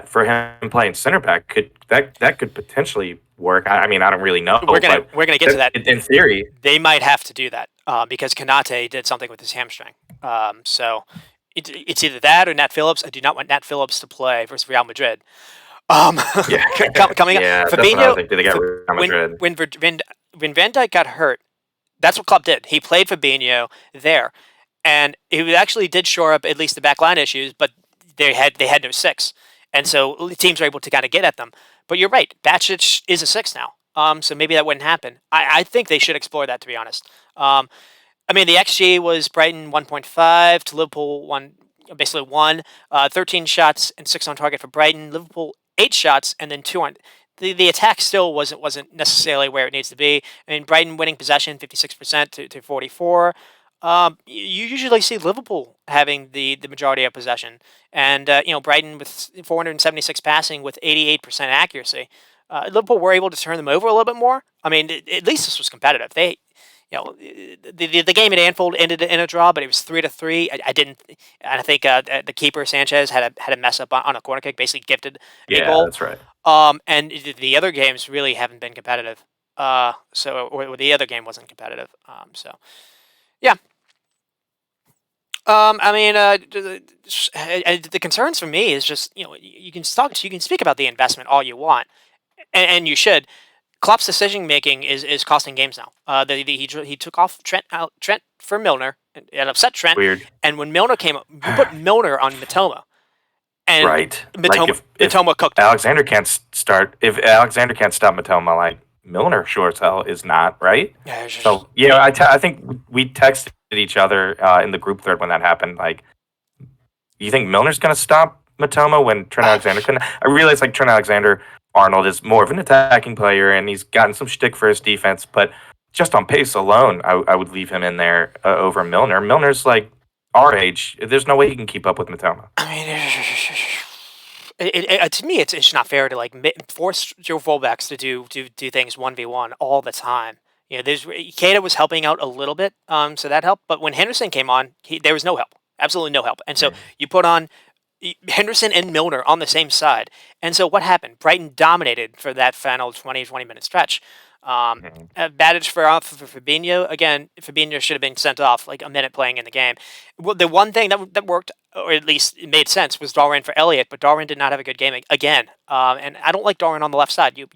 for him playing center back. That could potentially work? I mean, I don't really know, but we're gonna get to that. in theory, They might have to do that because Kanate did something with his hamstring. So it's either that or Nat Phillips. I do not want Nat Phillips to play versus Real Madrid. Um, yeah, coming up, yeah, that's another Fabinho. thing. Did they get Real Madrid? When Van Dijk got hurt, that's what Klopp did. He played Fabinho there, and he actually did shore up at least the back line issues, but they had no six, and so teams were able to kind of get at them. But you're right, Bacic is a six now. So maybe that wouldn't happen. I think they should explore that, to be honest. I mean, the XG was Brighton 1.5 to Liverpool basically 13 shots and 6 on target for Brighton. Liverpool 8 shots and then 2 on. The attack still wasn't necessarily where it needs to be. I mean, Brighton winning possession 56% to 44. You usually see Liverpool having the majority of possession, and Brighton with 476 passing with 88% accuracy. Liverpool were able to turn them over a little bit more. I mean, at least this was competitive. The game at Anfield ended in a draw, but it was 3-3. I didn't. I think the keeper Sanchez had a mess up on a corner kick, basically gifted a Yeah, goal. that's right. And the other games really haven't been competitive. Or the other game wasn't competitive. Yeah. I mean, the concerns for me is just you can speak about the investment all you want, and you should. Klopp's decision making is costing games now. He took off Trent for Milner. It upset Trent, Weird, and when Milner came up, you put Milner on Matoma, and right? Like if Matoma cooked him. Alexander can't start, if Alexander can't stop Matoma, like Milner sure as hell is not, right? Yeah, it's just, So yeah, I think we texted each other in the group thread when that happened. Like, you think Milner's gonna stop Matoma when Trent Alexander couldn't? I realize like Trent Alexander Arnold is more of an attacking player and he's gotten some shtick for his defense, but just on pace alone, I would leave him in there over Milner. Milner's like our age. There's no way he can keep up with Matoma. I mean, to me, it's not fair to like force your fullbacks to do things 1v1 all the time. There's Keita was helping out a little bit, so that helped. But when Henderson came on, there was no help, absolutely no help. And so you put on Henderson and Milner on the same side. And so what happened? Brighton dominated for that final 20 minute stretch. Badage for Fabinho. Again, Fabinho should have been sent off like a minute playing in the game. Well, the one thing that worked, or at least it made sense, was Darwin for Elliott, but Darwin did not have a good game again. And I don't like Darwin on the left side. You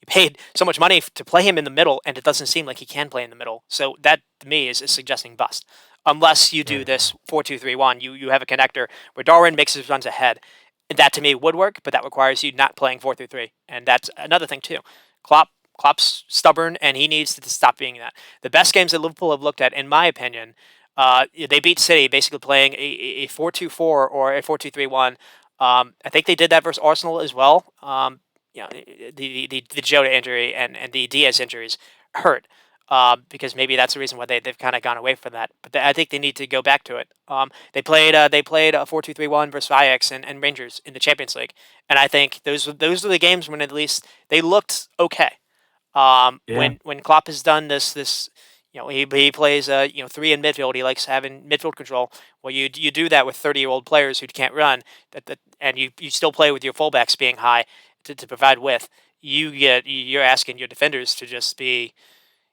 paid so much money to play him in the middle, and it doesn't seem like he can play in the middle. So that, to me, is suggesting bust. Unless you do this 4-2-3-1, you have a connector where Darwin makes his runs ahead. That to me would work, but that requires you not playing 4-3-3, and that's another thing too. Klopp Klopp's stubborn, and he needs to stop being that. The best games that Liverpool have looked at, in my opinion, they beat City basically playing a 4-2-4 or a 4-2-3-1. I think they did that versus Arsenal as well. The Jota injury and the Diaz injuries hurt. Because maybe that's the reason why they've kind of gone away from that. But I think they need to go back to it. They played a 4-2-3-1 versus Ajax and Rangers in the Champions League, and I think those are the games when at least they looked okay. Yeah, When Klopp has done this, he plays three in midfield. He likes having midfield control. Well, you do that with 30-year-old players who can't run, and you still play with your fullbacks being high to provide width. You're asking your defenders to just be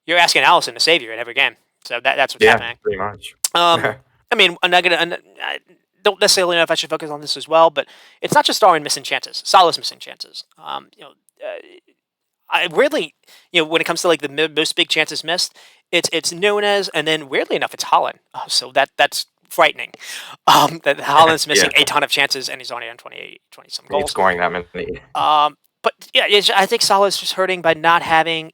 you're asking Allison to save you in every game. So that's what's yeah, happening. pretty much. I mean, I don't necessarily know if I should focus on this as well, but it's not just Darwin missing chances. Salah's missing chances. I weirdly, when it comes to like the most big chances missed, it's Nunez, and then weirdly enough, it's Holland. So that's frightening. That Holland's Yeah, missing a ton of chances, and he's only on 20 some he's goals. scoring that many. But yeah, I think Salah's just hurting by not having.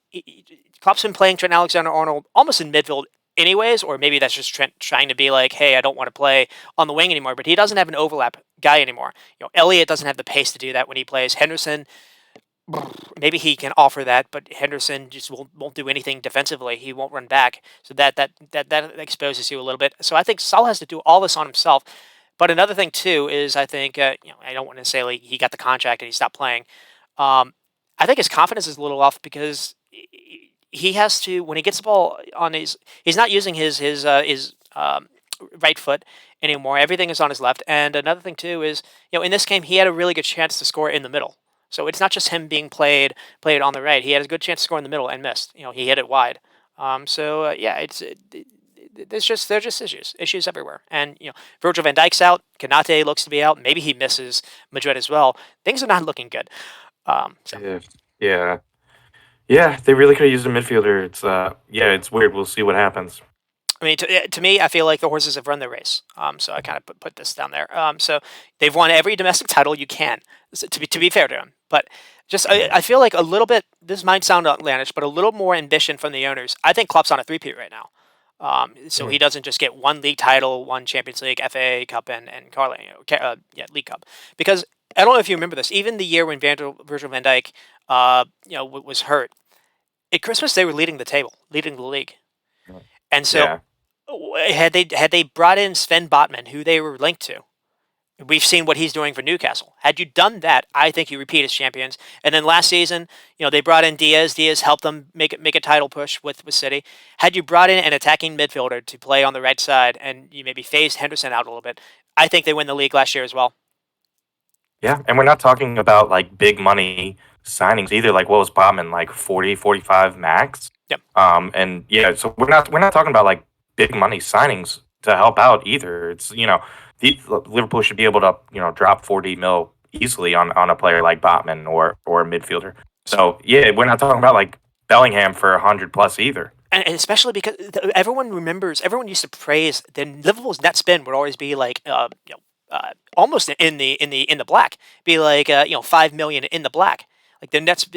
Klopp's been playing Trent Alexander-Arnold almost in midfield anyways, or maybe that's just Trent trying to be like, hey, I don't want to play on the wing anymore. But he doesn't have an overlap guy anymore. Elliott doesn't have the pace to do that when he plays. Henderson, maybe he can offer that, but Henderson just won't do anything defensively. He won't run back, so that exposes you a little bit. So I think Salah has to do all this on himself. But another thing too is I think I don't want to say like he got the contract and he stopped playing. I think his confidence is a little off because he has to when he gets the ball on he's not using his right foot anymore. Everything is on his left. And another thing too is in this game he had a really good chance to score in the middle. So it's not just him being played on the right. He had a good chance to score in the middle and missed. He hit it wide. Yeah, there's just issues everywhere. And Virgil van Dijk's out. Kanate looks to be out. Maybe he misses Madrid as well. Things are not looking good. So Yeah, yeah, yeah. They really could have used a midfielder. Yeah, it's weird. We'll see what happens. I mean, to me, I feel like the horses have run their race. So I kind of put this down there. So they've won every domestic title you can. To be fair to them, but just Yeah, I feel like a little bit. This might sound outlandish, but a little more ambition from the owners. I think Klopp's on a three-peat right now. So yeah, he doesn't just get one league title, one Champions League, FA Cup, and Carling, League Cup. Because I don't know if you remember this. Even the year when Virgil van Dijk, was hurt at Christmas, they were leading the league, and so yeah. had they brought in Sven Botman, who they were linked to, we've seen what he's doing for Newcastle. Had you done that, I think you repeat as champions. And then last season, they brought in Diaz. Diaz helped them make a title push with City. Had you brought in an attacking midfielder to play on the right side, and you maybe phased Henderson out a little bit, I think they win the league last year as well. Yeah, and we're not talking about like big money signings either. Like what was Botman like 40, 45 max? Yep. And yeah, so we're not talking about like big money signings to help out either. Liverpool should be able to drop 40 mil easily on a player like Botman or a midfielder. So yeah, we're not talking about like Bellingham for 100 plus either. And especially because everyone used to praise. Then Liverpool's net spin would always be like, almost in the black, be like 5 million in the black, like the nets,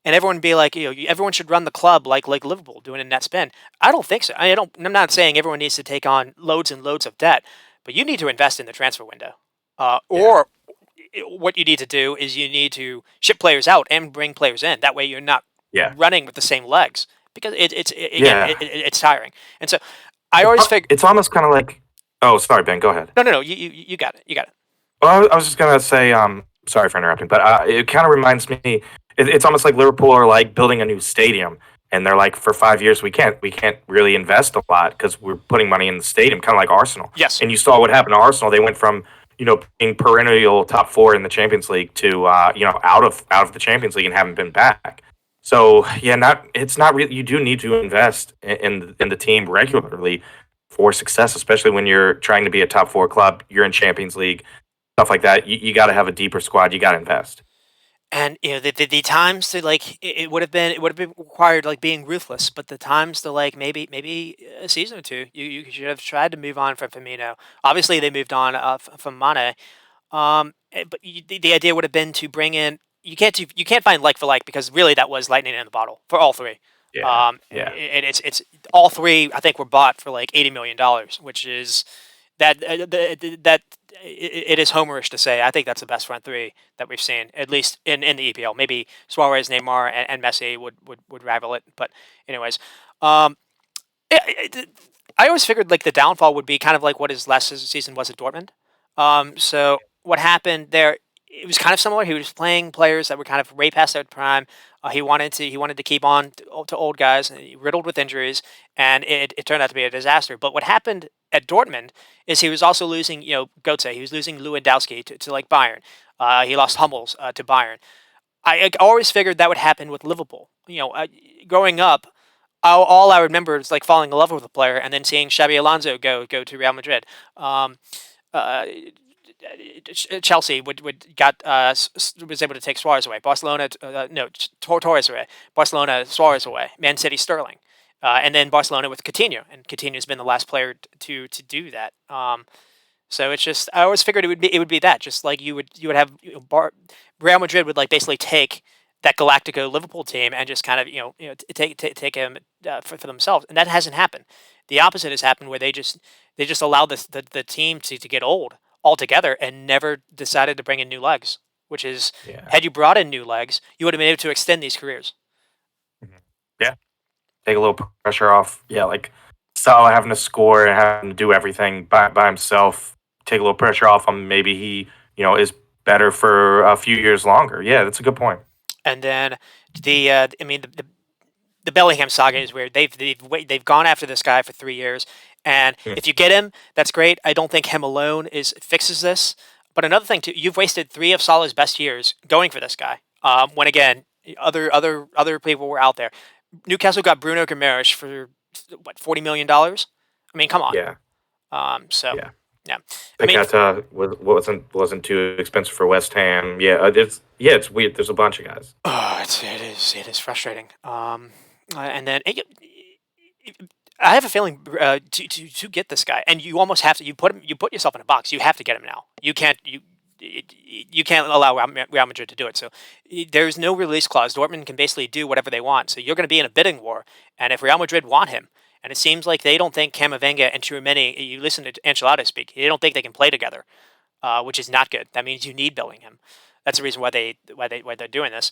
and everyone would be like, everyone should run the club like Liverpool doing a net spin. I don't think so. I'm not saying everyone needs to take on loads and loads of debt, but you need to invest in the transfer window, Yeah, or what you need to do is you need to ship players out and bring players in. That way, you're not yeah, running with the same legs because again yeah. it's tiring. And so I always figure, It's almost kind of like. Oh, sorry, Ben. Go ahead. no, you got it, you got it. Well, I was just gonna say, sorry for interrupting, but it kind of reminds me. It's almost like Liverpool are like building a new stadium, and they're like, for 5 years we can't really invest a lot because we're putting money in the stadium, kind of like Arsenal. Yes. And you saw what happened to Arsenal; they went from being perennial top four in the Champions League to out of the Champions League and haven't been back. So yeah, it's not really. You do need to invest in the team regularly for success, especially when you're trying to be a top four club. You're in Champions League, stuff like that. You got to have a deeper squad. You got to invest. And the times to like it would have been required like being ruthless, but the times to like maybe a season or two, you should have tried to move on from Firmino. Obviously, they moved on from Mane. But the idea would have been to bring in. You can't find like for like because really that was lightning in the bottle for all three. Yeah, yeah, It's all three. I think were bought for like $80 million, which is that it is homerish to say. I think that's the best front three that we've seen, at least in the EPL. Maybe Suarez, Neymar, and Messi would rival it. But anyways, um, I always figured like the downfall would be kind of like what his last season was at Dortmund. So what happened there? It was kind of similar. He was playing players that were kind of way past their prime. He wanted to keep on to old guys, riddled with injuries, and it turned out to be a disaster. But what happened at Dortmund is he was also losing, Götze. He was losing Lewandowski to like Bayern. He lost Hummels to Bayern. I always figured that would happen with Liverpool. Growing up, all I remember is like falling in love with a player and then seeing Xabi Alonso go to Real Madrid. Uh, Chelsea would got was able to take Suarez away. Barcelona no Torres away. Barcelona Suarez away. Man City Sterling, and then Barcelona with Coutinho, and Coutinho's been the last player to do that. So it's just I always figured it would be that just like you would have Real Madrid would like basically take that Galactico Liverpool team and just kind of take him for themselves, and that hasn't happened. The opposite has happened where they just allowed the team to get old altogether and never decided to bring in new legs. Which is, yeah. had you brought in new legs, you would have been able to extend these careers. Mhm. Yeah, take a little pressure off. Yeah, like Salah having to score and having to do everything by himself. Take a little pressure off him. Maybe he, is better for a few years longer. Yeah, that's a good point. And then I mean, the Bellingham saga is weird. They've gone after this guy for 3 years, and Mm. if you get him, that's great. I don't think him alone fixes this. But another thing too, you've wasted three of Salah's best years going for this guy. When again, other people were out there. Newcastle got Bruno Guimaraes for what $40 million. I mean, come on. Yeah, So yeah. yeah, I mean, Paqueta wasn't too expensive for West Ham. Yeah, it's weird. There's a bunch of guys. it is frustrating. And then I have a feeling to get this guy, and you almost have to. You put yourself in a box. You have to get him now. You can't allow Real Madrid to do it. So there's no release clause. Dortmund can basically do whatever they want. So you're going to be in a bidding war. And if Real Madrid want him, and it seems like they don't think Camavinga and Tchouaméni, you listen to Ancelotti speak, they don't think they can play together, which is not good. That means you need Bellingham. That's the reason why they're doing this.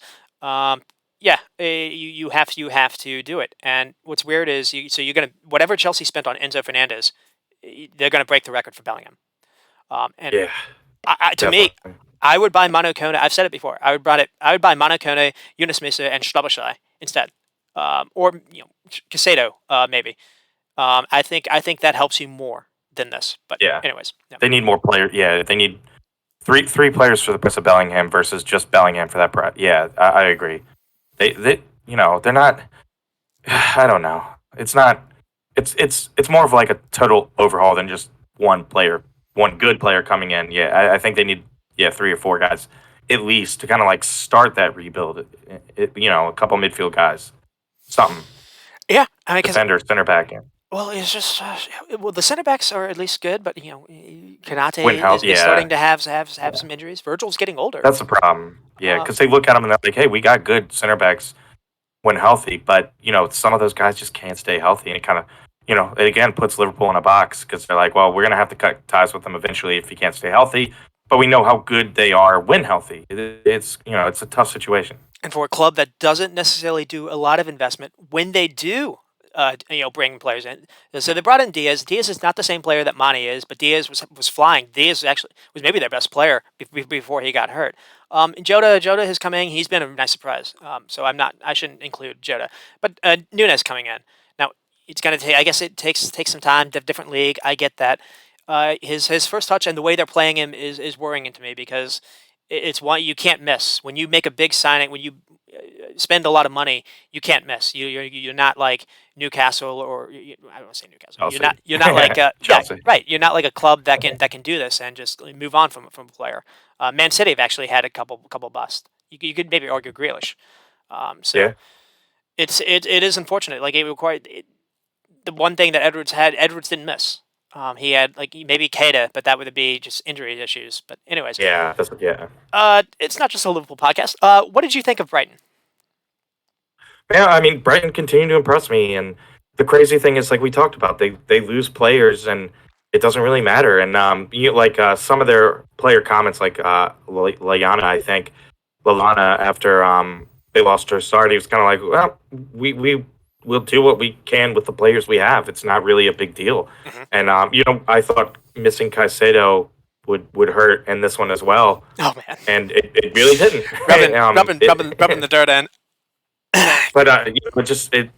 Yeah, you have to do it. And what's weird is you're gonna whatever Chelsea spent on Enzo Fernandez, they're gonna break the record for Bellingham. And Yeah, to me, definitely. I would buy Mano Kone. I've said it before. I would buy Mano Kone, Yunus Musa, and Stabashai instead, or Casado maybe. I think that helps you more than this. But Yeah, anyways, yeah. they need more players. Yeah, they need three players for the price of Bellingham versus just Bellingham for that price. Yeah, I agree. They're not. I don't know. It's not. It's more of like a total overhaul than just one player, one good player coming in. Yeah, I think they need three or four guys at least to kind of like start that rebuild. A couple midfield guys, something Yeah, I mean, because defender, center back, and well, it's just the center backs are at least good, but win Kanate health. is starting Yeah, to have yeah, some injuries. Virgil's getting older. that's the problem. Yeah, Uh, because they look at them and they're like, hey, we got good center backs when healthy, but some of those guys just can't stay healthy, and it kind of it again puts Liverpool in a box because they're like, well, we're gonna have to cut ties with them eventually if he can't stay healthy. But we know how good they are when healthy. It's a tough situation. and for a club that doesn't necessarily do a lot of investment, when they do, bring players in, so they brought in Diaz. Diaz is not the same player that Mane is, but Diaz was flying. Diaz actually was maybe their best player before he got hurt. Jota has come in. He's been a nice surprise. So I shouldn't include Jota, but Nunes coming in now. It's gonna take. I guess it takes some time. Different league. I get that. His first touch and the way they're playing him is worrying to me because it's one you can't miss when you make a big signing when you spend a lot of money. You can't miss. You're not like Newcastle or I don't want to say Newcastle. You're Chelsea, not like yeah, Chelsea. right. You're not like a club that can do this and just move on from a player. Man City have actually had a couple busts. You could maybe argue Grealish. So Yeah, it is unfortunate. Like it required the one thing that Edwards didn't miss. He had like maybe Keita, but that would be just injury issues. But anyways, Yeah, yeah. it's not just a Liverpool podcast. What did you think of Brighton? Yeah, I mean, Brighton continue to impress me, and the crazy thing is, like we talked about, they lose players, and it doesn't really matter. And like some of their player comments, like Layana, I think Lalana, after they lost her start, he was kind of like, well, we will do what we can with the players we have. It's not really a big deal. Hmm. And I thought missing Caicedo would hurt in this one as well, Oh man, and it really didn't. Right? rubbing the dirt in. But it just it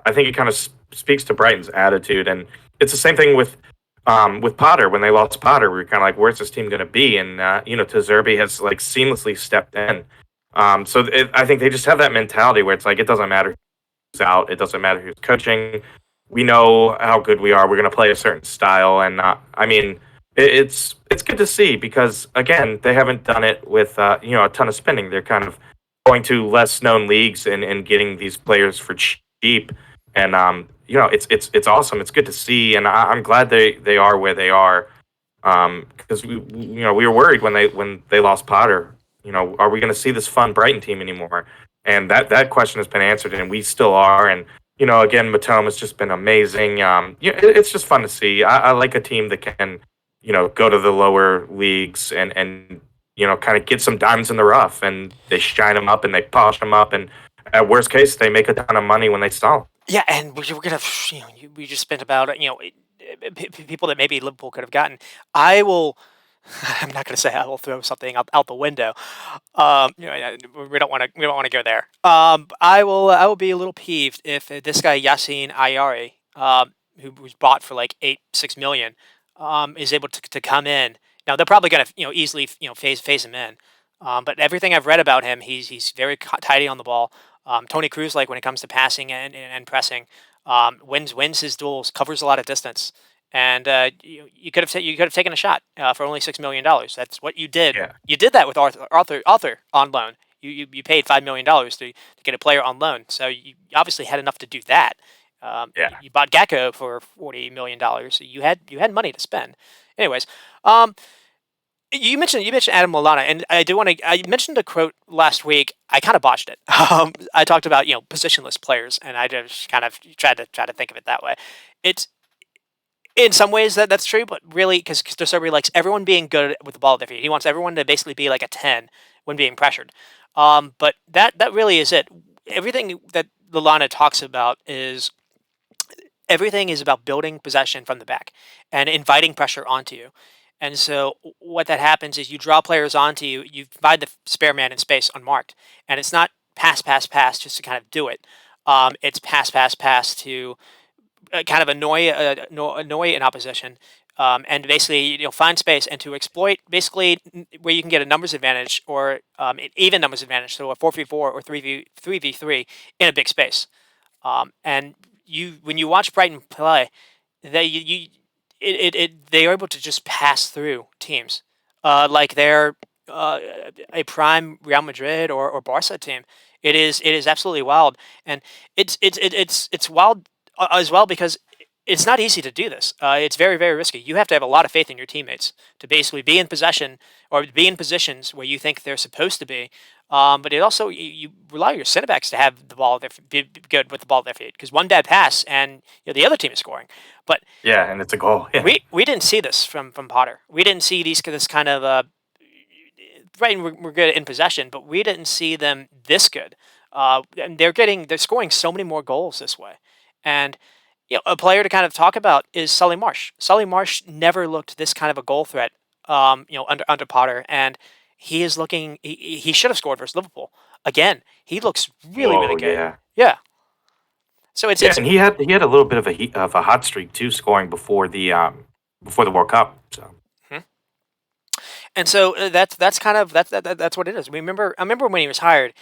I think it kind of speaks to Brighton's attitude, and it's the same thing with Potter. When they lost Potter, we were kind of like, "Where's this team going to be?" And Tazerbi has like seamlessly stepped in. I think they just have that mentality where it's like it doesn't matter who's out, it doesn't matter who's coaching. We know how good we are. We're going to play a certain style, and I mean, it's good to see because again, they haven't done it with a ton of spending. They're kind of going to less known leagues and getting these players for cheap. And it's awesome. It's good to see, and I'm glad they are where they are. Because we were worried when they lost Potter. Are we going to see this fun Brighton team anymore? And that question has been answered, and we still are. And again, Matome has just been amazing. It's just fun to see. I like a team that can go to the lower leagues and kind of get some diamonds in the rough, and they shine them up and they polish them up, and at worst case, they make a ton of money when they sell. Yeah, and we're gonna, we just spent about people that maybe Liverpool could have gotten. I will. I'm not gonna say I will throw something out the window. We don't want to go there. I will be a little peeved if this guy Yassine Ayari, who was bought for like 6 million, is able to come in. Now they're probably gonna easily phase him in. But everything I've read about him, he's very tidy on the ball. Tony Cruz, like when it comes to passing and pressing, wins his duels, covers a lot of distance, and you could have taken a shot for only $6 million. That's what you did. Yeah, You did that with Arthur on loan. You paid $5 million to get a player on loan, so you obviously had enough to do that. yeah. You bought Gecko for $40 million. So you had money to spend. Anyways, um, you mentioned Adam Lallana, and I do want to. I mentioned a quote last week. I kind of botched it. I talked about positionless players, and I just kind of tried to think of it that way. It's in some ways that's true, but really because De Serbi likes everyone being good with the ball at their feet. He wants everyone to basically be like a 10 when being pressured. But that really is it. Everything that Lallana talks about is everything is about building possession from the back and inviting pressure onto you. And so what that happens is you draw players onto you, you find the spare man in space unmarked, and it's not pass, pass, pass just to kind of do it. It's pass, pass, pass to kind of annoy an opposition, and basically find space and to exploit basically where you can get a numbers advantage or an even numbers advantage, so a 4v4 or 3v3 in a big space. And when you watch Brighton play, they are able to just pass through teams, like they're a prime Real Madrid or Barca team. It is absolutely wild, and it's wild as well because it's not easy to do this. It's very, very risky. You have to have a lot of faith in your teammates to basically be in possession or be in positions where you think they're supposed to be. But it also you rely on your center backs to have the ball be good with the ball at their feet because one bad pass and the other team is scoring. But Yeah, and it's a goal. Yeah, we didn't see this from Potter. We didn't see this kind of right. We're good in possession, but we didn't see them this good. And they're scoring so many more goals this way. And a player to kind of talk about is Solly Marsh. Solly Marsh never looked this kind of a goal threat. Under Potter, and he is looking. He should have scored versus Liverpool again. He looks really, really whoa, good. yeah, Yeah. So it's yeah, it's and he had a little bit of a hot streak too, scoring before the World Cup. So mhm. And so that's kind of that's what it is. I remember when he was hired.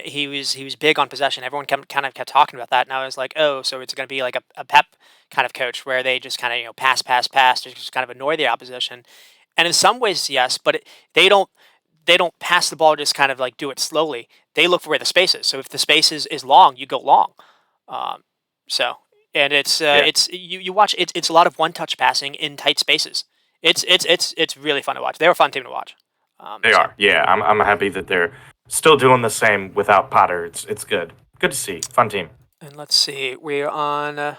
He was big on possession. Everyone kind of kept talking about that, and I was like, oh, so it's going to be like a Pep kind of coach where they just kind of pass, pass, pass, to just kind of annoy the opposition. And in some ways, yes, but they don't pass the ball, just kind of like do it slowly. They look for where the space is. So if the space is long, you go long. Um, so and it's Yeah, you watch it's a lot of one touch passing in tight spaces. It's really fun to watch. They're a fun team to watch. they So are. Yeah, I'm happy that they're still doing the same without Potter. It's good. Good to see. Fun team. and let's see, we're on.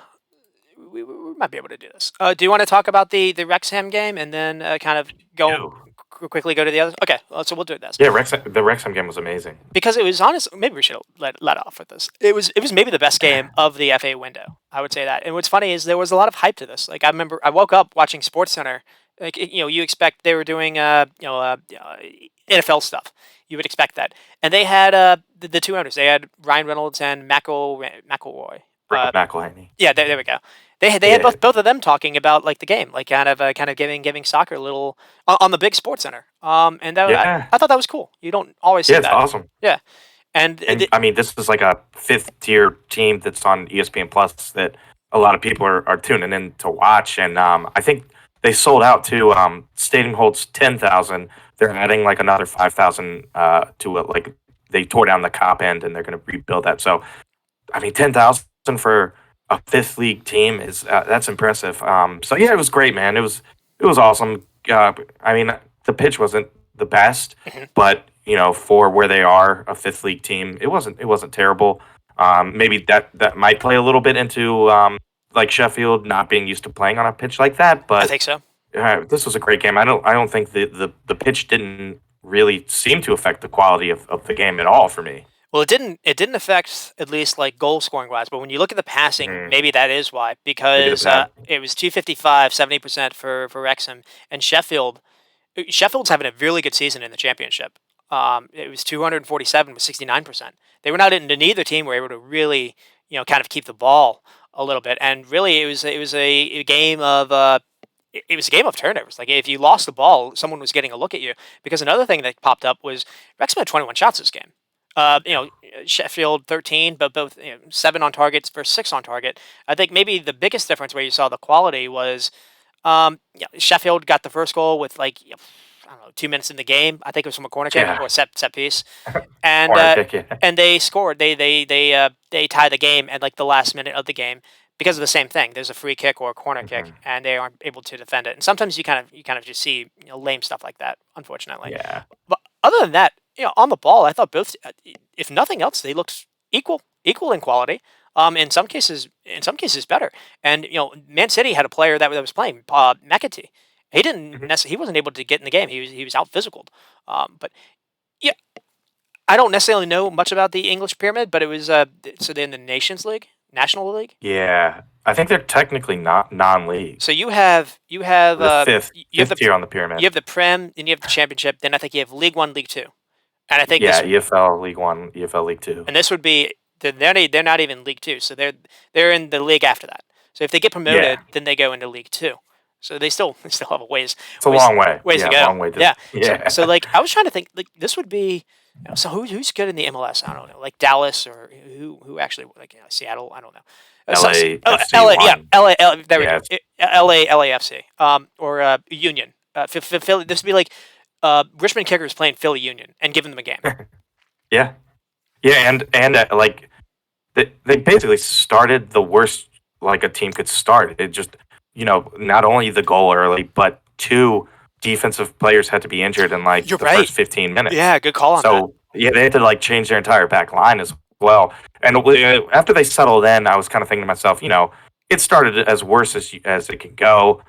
We might be able to do this. Do you want to talk about the Wrexham game and then kind of go Ew. quickly go to the others? Okay, so we'll do this Yeah, the Wrexham game was amazing. because it was honest. Maybe we should let off with this. It was maybe the best game of the FA window. I would say that. And what's funny is there was a lot of hype to this. Like I remember, I woke up watching SportsCenter. Like you expect they were doing NFL stuff. You would expect that, and they had the two owners. They had Ryan Reynolds and McElroy. McElhaney. Yeah, there we go. They had Yeah, both of them talking about like the game, like kind of giving soccer a little on the big Sports Center. And that, yeah, I thought that was cool. You don't always yeah. see It's that. awesome. Yeah, and And I mean, this is like a fifth tier team that's on ESPN Plus that a lot of people are tuning in to watch. And I think they sold out too. Stadium holds 10,000. They're adding like another 5,000 to it. Like they tore down the cop end and they're going to rebuild that. So I mean, 10,000 for a fifth league team is that's impressive. So yeah, it was great, man. It was awesome. I mean, the pitch wasn't the best, Mhm. but for where they are, a fifth league team, it wasn't terrible. Maybe that might play a little bit into like Sheffield not being used to playing on a pitch like that, I but think so. this was a great game. I don't think the pitch didn't really seem to affect the quality of the game at all for me. Well, it didn't affect at least like goal scoring wise, but when you look at the passing, Mhm. maybe that is why Maybe the because pad. it was 255, 70% for Wrexham and Sheffield. Sheffield's having a really good season in the championship. It was 247 with 69%. They were not into neither team were able to really, kind of keep the ball a little bit. And really, it was a game of it was a game of turnovers. Like if you lost the ball, someone was getting a look at you. Because another thing that popped up was Wrexham had 21 shots this game. Sheffield 13, but both 7 on targets versus 6 on target. I think maybe the biggest difference where you saw the quality was Sheffield got the first goal with like I don't know 2 minutes in the game. I think it was from a corner kick Yeah, or set piece, and corner uh, kick. Yeah. and they scored. They tied the game at like the last minute of the game because of the same thing. There's a free kick or a corner kick, Mhm. and they aren't able to defend it. And sometimes you kind of just see lame stuff like that, unfortunately. Yeah. But other than that, on the ball, I thought both, if nothing else, they looked equal in quality. In some cases better. And Man City had a player that was playing, McAtee. Mhm. He wasn't able to get in the game. He was out physicaled. But yeah, I don't necessarily know much about the English pyramid, but it was so they're in the National League. Yeah. I think they're technically not non-league. So you have The fifth you have fifth the tier on the you pyramid. have the Prem, then you have the Championship, then I think you have League One, League Two, and I think Yeah, this EFL League One, EFL League Two. and this would be they're not even League Two, so they're in the league after that. So if they get Yeah. promoted, then they go into League Two. So they still have a It's a ways long way. ways to Yeah, go. long way to Yeah. yeah. So like I was trying to think like this would be so who's good in the MLS? I don't know, like Dallas or who actually like Seattle. I don't know. LA, yeah, LAFC1. There we Yeah, go. LAFC, or Union. Philly. This would be like Richmond Kickers playing Philly Union and giving them a game. yeah. Yeah, and like they basically started the worst like a team could start. It just not only the goal early, but two defensive players had to be injured in like You're the right. first 15 minutes. Yeah, good call on that. So yeah, they had to like change their entire back line as well. And after they settled in, I was kind of thinking to myself, it started as worse as it could go.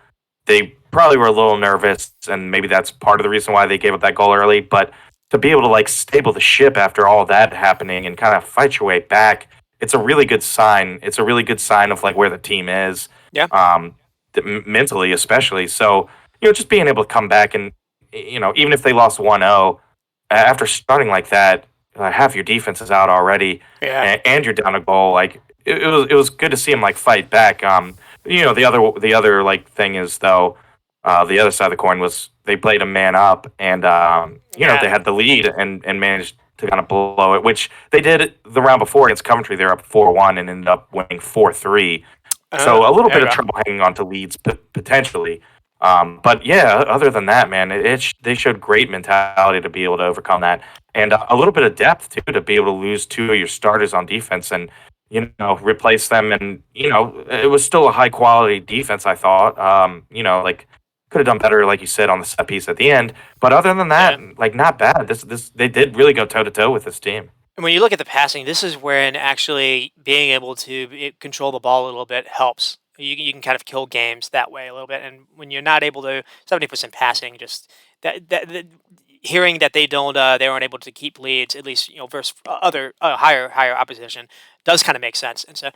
They probably were a little nervous, and maybe that's part of the reason why they gave up that goal early. But to be able to like stable the ship after all of that happening and kind of fight your way back, it's a really good sign. It's a really good sign of like where the team is, Yeah. um, mentally especially. So just being able to come back and even if they lost 1-0 after starting like that, half your defense is out already, Yeah. and you're down a goal. Like it was good to see him like fight back. The other like thing is though, the other side of the coin was they played a man up, and Yeah. they had the lead and managed to kind of blow it, which they did the round before against Coventry. They were up 4-1 and ended up winning 4-3. So a little There bit you of go. trouble hanging on to leads potentially. But yeah, other than that, man, they showed great mentality to be able to overcome that, and a little bit of depth too to be able to lose two of your starters on defense and replace them, and it was still a high quality defense. I thought, like could have done better, like you said, on the set piece at the end. But other than Yeah. that, like not bad. This they did really go toe to toe with this team. And when you look at the passing, this is when actually being able to control the ball a little bit helps. You can kind of kill games that way a little bit. And when you're not able to 70% passing, just that hearing that they weren't able to keep leads, at least versus other higher opposition, does kind of make sense. And so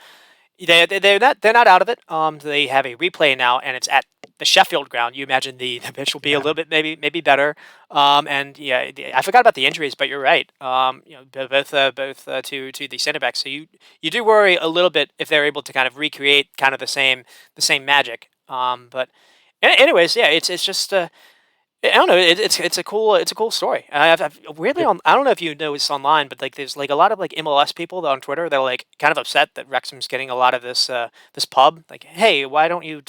they're not out of it. They have a replay now, and it's at the Sheffield ground. You imagine the pitch will be a Yeah, little bit maybe better. And yeah, I forgot about the injuries, but you're right. Both to the center backs. So you do worry a little bit if they're able to kind of recreate kind of the same magic. But anyways, yeah, it's just. I don't know. It's a cool story. Weirdly, I don't know if you know this online, but like there's like a lot of like MLS people on Twitter that are like kind of upset that Wrexham's getting a lot of this pub. Like, hey, why don't you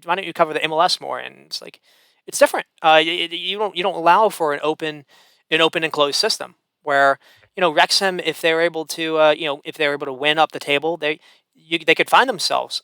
why don't you cover the MLS more? And it's like it's different. You don't allow for an open and closed system where Wrexham, if they're able to if they're able to win up the table, they could find themselves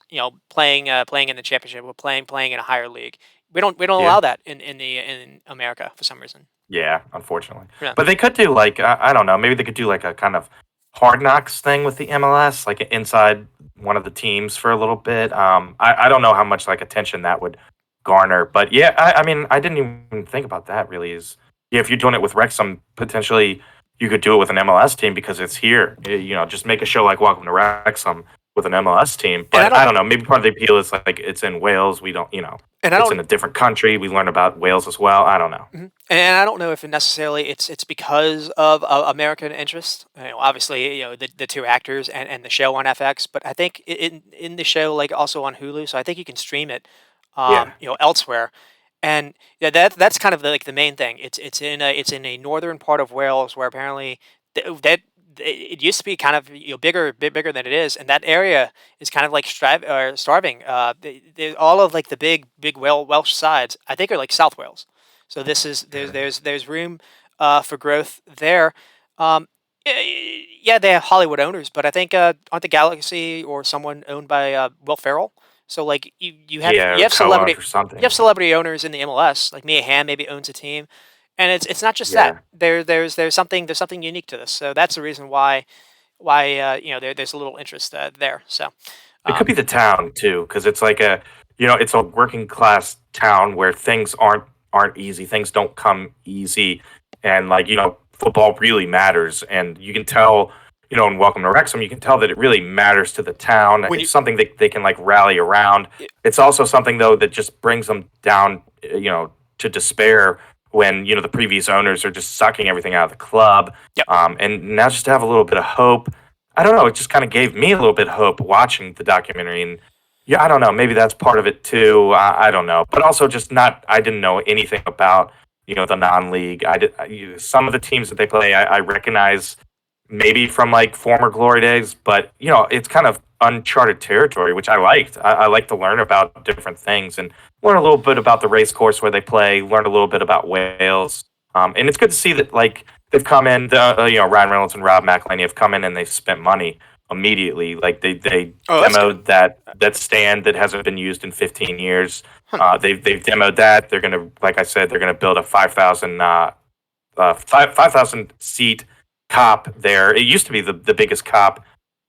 playing in the championship or playing in a higher league. We don't yeah. allow that in America for some reason. Yeah, unfortunately. Yeah. But they could do like I don't know, maybe they could do like a kind of hard knocks thing with the MLS, like inside one of the teams for a little bit. I don't know how much like attention that would garner, but yeah, I mean, I didn't even think about that really. Is yeah, if you're doing it with Wrexham, potentially you could do it with an MLS team because it's here. Just make a show like Welcome to Wrexham with an MLS team. And I But I don't don't know, maybe part of the appeal is like it's in Wales. We don't, and I it's don't in a different country. We learn about Wales as well. I don't know. and I don't know if necessarily it's because of American interest. Obviously, the two actors and the show on FX, but I think in the show like also on Hulu, so I think you can stream it, Yeah, elsewhere. And yeah, that's kind of like the main thing. It's in a northern part of Wales where apparently that it used to be kind of bigger than it is, and that area is kind of like starving. All of like the big Welsh sides, I think, are like South Wales. So this is there's room for growth there. Um, yeah, they have Hollywood owners, but I think aren't the Galaxy or someone owned by Will Ferrell? So like you have yeah, you or have co-owned celebrity or you have something. celebrity owners in the MLS. Like Mia Hamm maybe owns a team, and it's not just that. Yeah. There's something unique to this. So that's the reason why there's a little interest there. So It could um, be the town too, because it's like it's a working class town where things aren't easy. Things don't come easy, and like football really matters, and you can tell. In Welcome to Wrexham, you can tell that it really matters to the town. when you It's something that they can like rally around. It's also something though that just brings them down, to despair when the previous owners are just sucking everything out of the club. yep. And now just to have a little bit of hope, I don't know. It just kind of gave me a little bit of hope watching the documentary, and yeah, I don't know. Maybe that's part of it too. I don't know, but also just not. I didn't know anything about the non-league. Some of the teams that they play, I recognize maybe from like former glory days, but it's kind of uncharted territory, which I liked. I like to learn about different things and learn a little bit about the race course where they play, learn a little bit about Wales. And it's good to see that like they've come in, Ryan Reynolds and Rob McElhenney have come in and they've spent money immediately. Like they Oh, that's good. demoed that stand that hasn't been used in 15 years. Huh. They've demoed that. They're gonna, like I said, they're gonna build a 5,000 seat cop there. It used to be the biggest cop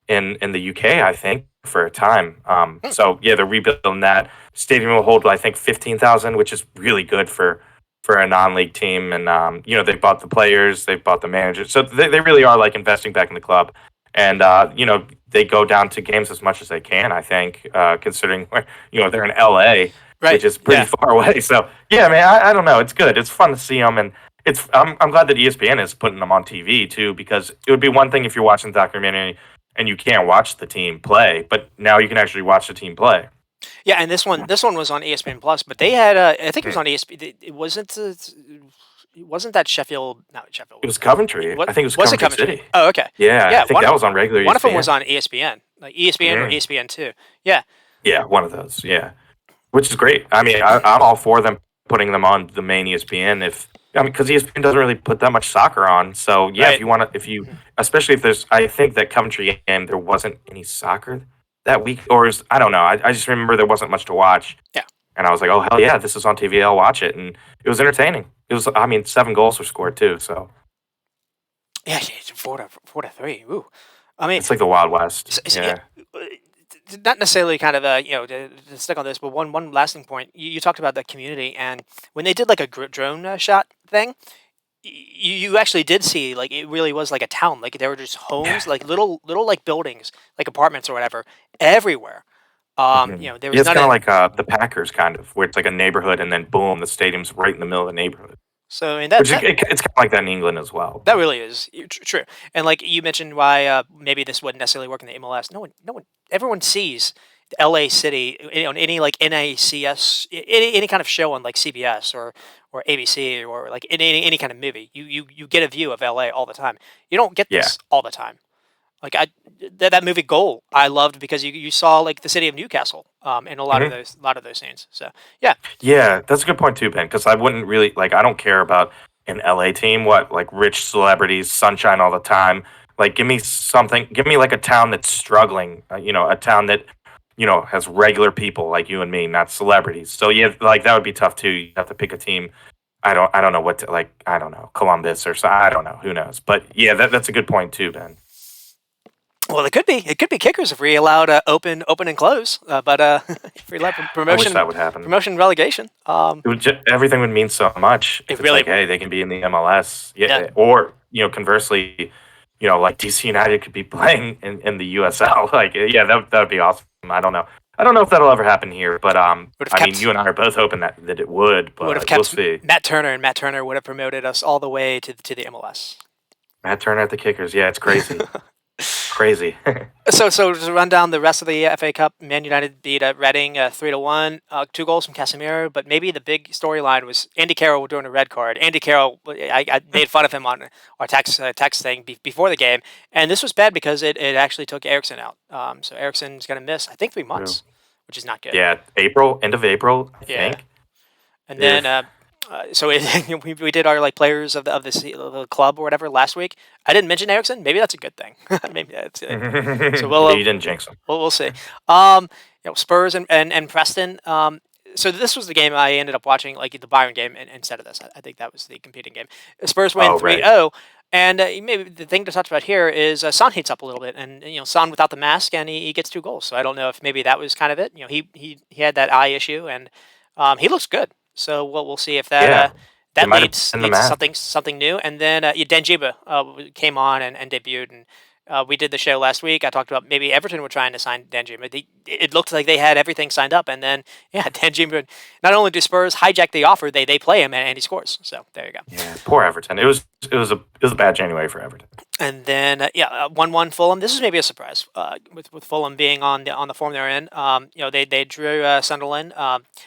in the UK, I think, for a time. Hmm. So yeah, they're rebuilding that. Stadium will hold, I think, 15,000, which is really good for a non-league team. And they bought the players, they bought the managers, so they really are like investing back in the club. And they go down to games as much as they can. I think, considering where they're in LA, which Right. is pretty Yeah. far away. So yeah, man, I don't know. It's good. It's fun to see them, and I'm glad that ESPN is putting them on TV too, because it would be one thing if you're watching the documentary and you can't watch the team play, but now you can actually watch the team play. Yeah, and this one was on ESPN Plus, but they had I think it was Yeah. on ESPN. It wasn't that Sheffield, not Sheffield. It was Coventry. What I think it was was it Coventry Coventry? City. Oh, okay. Yeah, I Yeah, think one that was on regular one of them was ESPN. on ESPN, like ESPN or Yeah, ESPN2. Yeah. yeah, one of those. Yeah, which is great. I mean, I'm all for them putting them on the main ESPN I mean, because ESPN doesn't really put that much soccer on. So yeah, if Right. you want to, if you, Mhm. especially if there's, I think that Coventry game there wasn't any soccer that week, or is I don't know. I just remember there wasn't much to watch, Yeah. and I was like, oh hell yeah, this is on TV. I'll watch it, and it was entertaining. It was, I mean, 7 goals were scored too, so Yeah, yeah, it's 4-3. Ooh. I mean, it's like the Wild West. yeah, Yeah. uh, not necessarily kind of to stick on this, but one lasting point. You talked about the community, and when they did like a drone shot thing, you actually did see like it really was like a town. Like there were just Yeah. homes, like little like buildings, like apartments or whatever, everywhere. Hmm. There Yeah, was it's none kind of of like the Packers, kind of, where it's like a neighborhood, and then boom, the stadium's right in the middle of the neighborhood. so. And Which it's kind of like that in England as well. that But really is true. And like you mentioned, why maybe this wouldn't necessarily work in the MLS. No one, everyone sees the LA City on any like NACS, any kind of show on like CBS or ABC or like in any kind of movie. You get a view of LA all the time. You don't get yeah. this all the time. Like that movie Goal, I loved because you saw like the city of Newcastle in Mhm. a lot of those scenes. So yeah, Yeah, that's a good point too, Ben. Because I wouldn't really like. I don't care about an LA team. What, like, rich celebrities, sunshine all the time. Like, give me something. Give me like a town that's struggling. A town that has regular people like you and me, not celebrities. So yeah, like that would be tough too. You have to pick a team. I don't know what to like. I don't know, Columbus or so. I don't know. Who knows? But yeah, that's a good point too, Ben. well, it could be kickers if we allowed open and close, but if we allowed I wish that would happen. promotion relegation, Everything would mean so much if it it's really like, would. hey, they can be in the MLS. Yeah, Yeah, or conversely, like DC United could be playing in the USL. Like, yeah, that would be awesome. I don't know. I don't know if that'll ever happen here, but would have I mean, you kept and I are both hoping that it would, would have but we'll kept see. Matt Turner, and Matt Turner would have promoted us all the way to the MLS. Matt Turner at the Kickers. Yeah, it's crazy, crazy. So to run down the rest of the FA Cup, Man United beat Reading 3-1, 2 goals from Casemiro. But maybe the big storyline was Andy Carroll doing a red card. Andy Carroll, I made fun of him on our text thing before the game, and this was bad because it actually took Ericsson out. So Ericsson's going to miss, I think, 3 months, which is not good. Yeah, April, end of April, I Yeah, think. and then If we did our like players of the club or whatever last week. I didn't mention Ericsson. Maybe that's a good thing. Maybe that's it. So yeah, you didn't jinx him. we'll see. Um, Spurs and Preston. So this was the game I ended up watching, like the Bayern game, instead of this. I think that was the competing game. Spurs win Oh, three right. zero, and maybe the thing to touch about here is Son heats up a little bit, and Son without the mask, and he gets 2 goals. So I don't know if maybe that was kind of it. He had that eye issue, and he looks good. So we'll see if Yeah, it that might have leads been the leads to mask. something new. And then Denjiba came on and debuted, and we did the show last week. I talked about maybe Everton were trying to sign Danjuma. It looked like they had everything signed up, and then yeah, Danjuma. Not only do Spurs hijack the offer, they play him and he scores. So there you go. Yeah, poor Everton. It was a bad January for Everton. And then 1-1 Fulham. This is maybe a surprise with Fulham being on the form they're in. They drew Sunderland.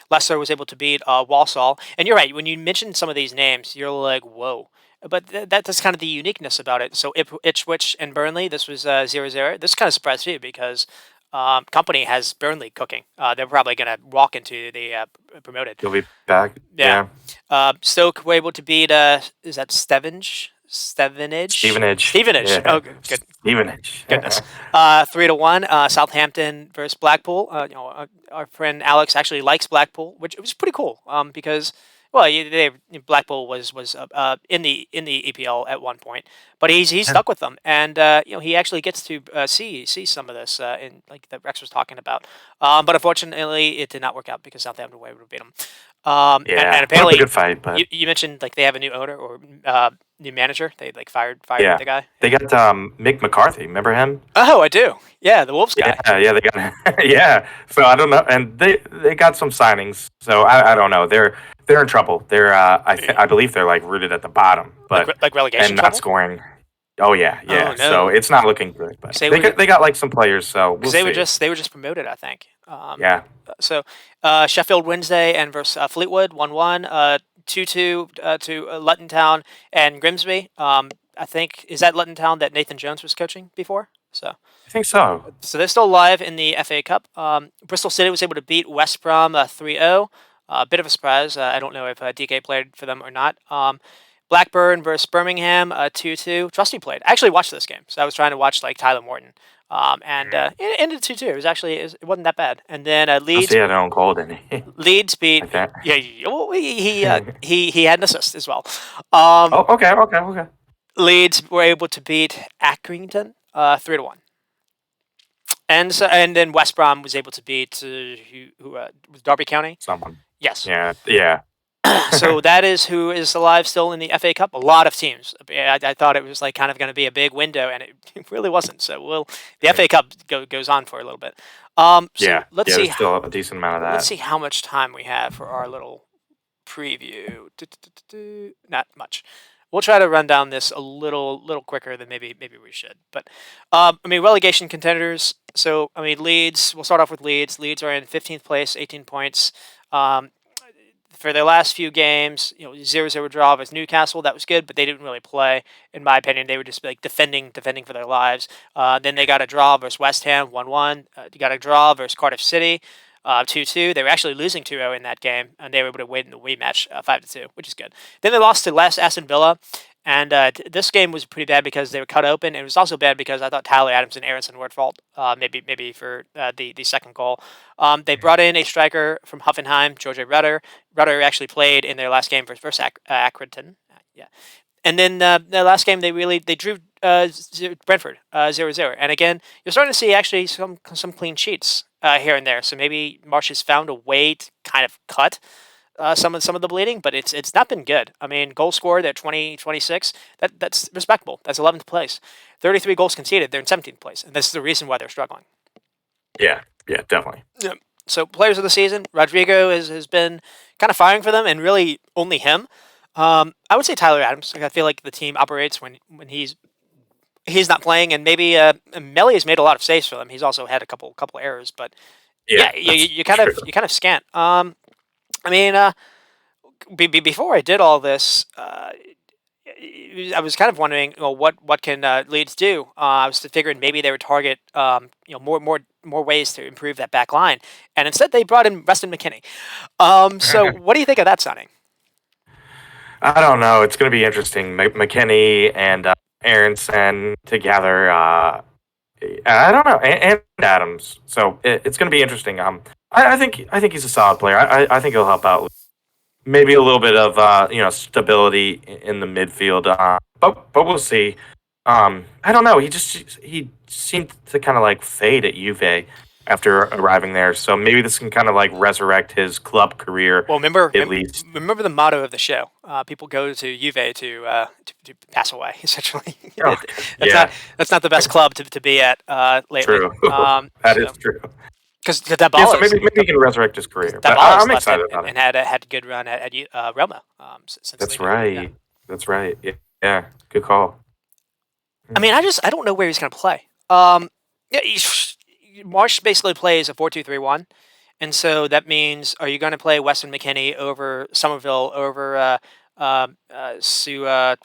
Leicester was able to beat Walsall. And you're right, when you mention some of these names, you're like, whoa. But that's kind of the uniqueness about it. So Ipswich and Burnley, this was 0-0. This kind of surprised me because Company has Burnley cooking. They're probably going to walk into the promoted. You'll be back. Yeah. Yeah, Stoke were able to beat, is that Stevenage? Stevenage? Stevenage. Stevenage. Yeah, Oh, good. Stevenage. Goodness. 3-1. Southampton versus Blackpool. Our friend Alex actually likes Blackpool, which was pretty cool. Because well, Blackpool was in the EPL at one point, but he's stuck with them, and he actually gets to see some of this in like that Rex was talking about. But unfortunately, it did not work out because Southampton were able to beat him. And Yeah, put up a apparently, good fight, but you mentioned like they have a new owner or new manager. They like fired yeah, the guy. they Yeah. got Mick McCarthy. Remember him? Oh, I do. Yeah, the Wolves guy. Yeah, they got yeah. So I don't know, and they got some signings. So I don't know. They're in trouble. I believe they're like rooted at the bottom, Like but like relegation and not trouble. scoring. Oh yeah, Oh yeah. So no, it's not looking good, but because they were they got like some players. So we'll because see. they were just promoted, I think. Yeah, So Sheffield Wednesday and versus Fleetwood 1-1, 2-2 to Luton Town and Grimsby. I think is that Luton Town that Nathan Jones was coaching before. I think so. So they're still alive in the FA Cup. Bristol City was able to beat West Brom 3-0. A bit of a surprise. I don't know if DK played for them or not. Blackburn versus Birmingham, 2-2. Trusty played. I actually watched this game, so I was trying to watch like Tyler Morton. And it ended 2-2. It was actually it wasn't that bad. And then I'll Leeds see. I don't call it any Leeds beat. like that. Yeah, well, he had an assist as well. Um, Oh, okay. Leeds were able to beat Accrington 3-1. And then West Brom was able to beat who was Derby County. Someone. Yes. Yeah. So that is who is alive still in the FA Cup. A lot of teams. I thought it was like kind of going to be a big window, and it really wasn't. So the FA Cup goes on for a little bit. So let's see. There's still a decent amount of that. Let's see how much time we have for our little preview. Not much. We'll try to run down this a little quicker than maybe we should. But I mean, relegation contenders. So I mean, Leeds. We'll start off with Leeds. Leeds are in 15th place, 18 points. For their last few games, 0-0 draw with Newcastle. That was good, but they didn't really play. In my opinion, they were just like defending for their lives. Then they got a draw versus West Ham, 1-1. They got a draw versus Cardiff City, 2-2. They were actually losing 2-0 in that game, and they were able to win the rematch 5-2, which is good. Then they lost to Aston Villa. And this game was pretty bad because they were cut open. It was also bad because I thought Tyler Adams and Aronson were at fault, maybe for the second goal. They brought in a striker from Hoffenheim, George Rutter. Rutter actually played in their last game versus Accrington. Yeah. And then the last game, they drew Brentford 0-0. And again, you're starting to see actually some clean sheets here and there. So maybe Marsh has found a way to kind of cut some of the bleeding, but it's not been good. I mean, goal scored at 26. That's respectable. That's 11th place. 33 goals conceded. They're in 17th place, and this is the reason why they're struggling. Yeah, definitely. Yeah. So players of the season, Rodrigo has been kind of firing for them, and really only him. I would say Tyler Adams. Like, I feel like the team operates when he's not playing, and maybe Melly has made a lot of saves for them. He's also had a couple errors, but you kind of scant. I mean, before I did all this, I was kind of wondering, what can Leeds do? I was figuring maybe they would target, more ways to improve that back line, and instead they brought in Weston McKennie. So what do you think of that signing? I don't know. It's going to be interesting. McKennie and Aronson together. I don't know, and Adams. So it's going to be interesting. I think he's a solid player. I think he'll help out. Maybe a little bit of stability in the midfield. But we'll see. I don't know. He seemed to kind of like fade at Juve after arriving there. So maybe this can kind of like resurrect his club career. Well, at least remember the motto of the show. People go to Juve to pass away. Essentially, that's not the best club to be at lately. True. That is true. Because that ball, so maybe he can resurrect his career. That I'm excited about it. And had a good run at Roma. Since That's leaving. right. Yeah. That's right. Yeah. Good call. I mean, I don't know where he's going to play. Marsh basically plays a 4-2-3-1, and so that means, are you going to play Weston McKennie over Somerville over Sinistera?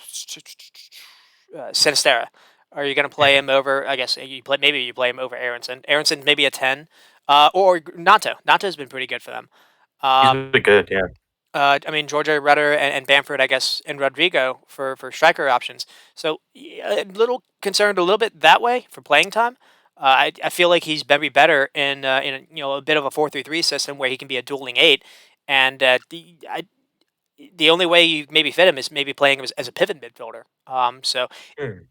Are you going to play him over? I guess you play him over Aronson. Aronson maybe a 10, or Nato. Nato's been pretty good for them. He's really good. Yeah. I mean, Georgia Rutter and Bamford, I guess, and Rodrigo for striker options. So a little concerned a little bit that way for playing time. I feel like he's maybe better in a bit of a 4-3-3 system where he can be a dueling 8, and the only way you maybe fit him is maybe playing him as a pivot midfielder. So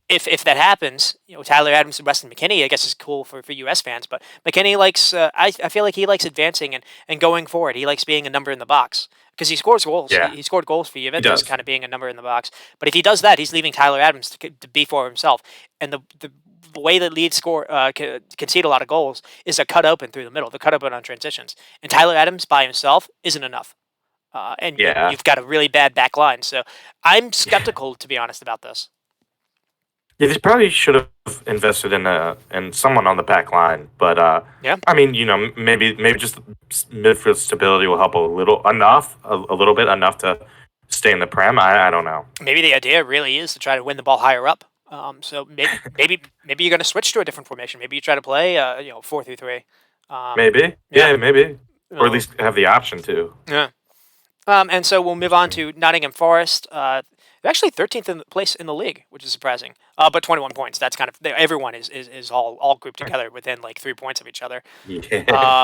if that happens, Tyler Adams and Weston McKennie, I guess, is cool for US fans. But McKennie likes, I feel like he likes advancing and going forward. He likes being a number in the box because he scores goals. Yeah. He scored goals for Juventus, kind of being a number in the box. But if he does that, he's leaving Tyler Adams to be for himself. And the way that Leeds concede a lot of goals is a cut open through the middle, the cut open on transitions. And Tyler Adams by himself isn't enough. And you've got a really bad back line. So I'm skeptical, to be honest, about this. Yeah, they probably should have invested in someone on the back line. But I mean, maybe just midfield stability will help a little bit enough to stay in the Prem. I don't know. Maybe the idea really is to try to win the ball higher up. So maybe you're going to switch to a different formation. Maybe you try to play 4-3-3. Maybe. Yeah, maybe. Or at least have the option to. Yeah. And so we'll move on to Nottingham Forest. They're actually 13th in the place in the league, which is surprising. But 21 points. That's kind of everyone is all grouped together within like 3 points of each other. Yeah.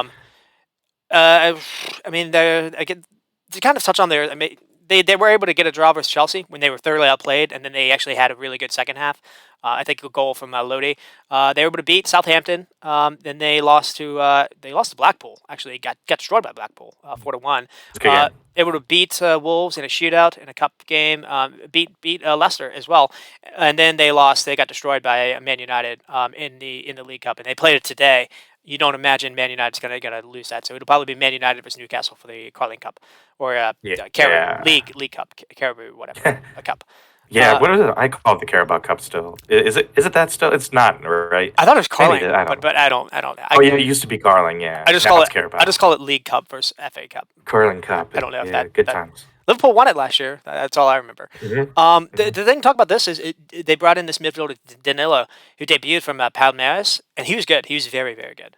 Um, I mean, again, to kind of touch on there, I mean, they were able to get a draw versus Chelsea when they were thoroughly outplayed, and then they actually had a really good second half. I think a goal from Lodi. They were able to beat Southampton. Then they lost to Blackpool. Actually, got destroyed by Blackpool, 4-1. It's a good game. Able to beat Wolves in a shootout in a cup game. Beat Leicester as well, and then they lost. They got destroyed by Man United in the League Cup, and they played it today. You don't imagine Man United's gonna lose that, so it'll probably be Man United versus Newcastle for the Carling Cup or Yeah. League Cup, Caribou, whatever, a cup. Yeah, what is it? I call it the Carabao Cup still. Is it that still? It's not, right? I thought it was Maybe Carling, I don't know. but I don't. Oh yeah, it used to be Carling. Yeah, I just now call it's it Carabao. I just call it League Cup versus FA Cup. Carling Cup. I don't know if Yeah, that good that times. Liverpool won it last year. That's all I remember. Mm-hmm. The thing to talk about this is they brought in this midfielder Danilo, who debuted from Palmeiras, and he was good. He was very, very good.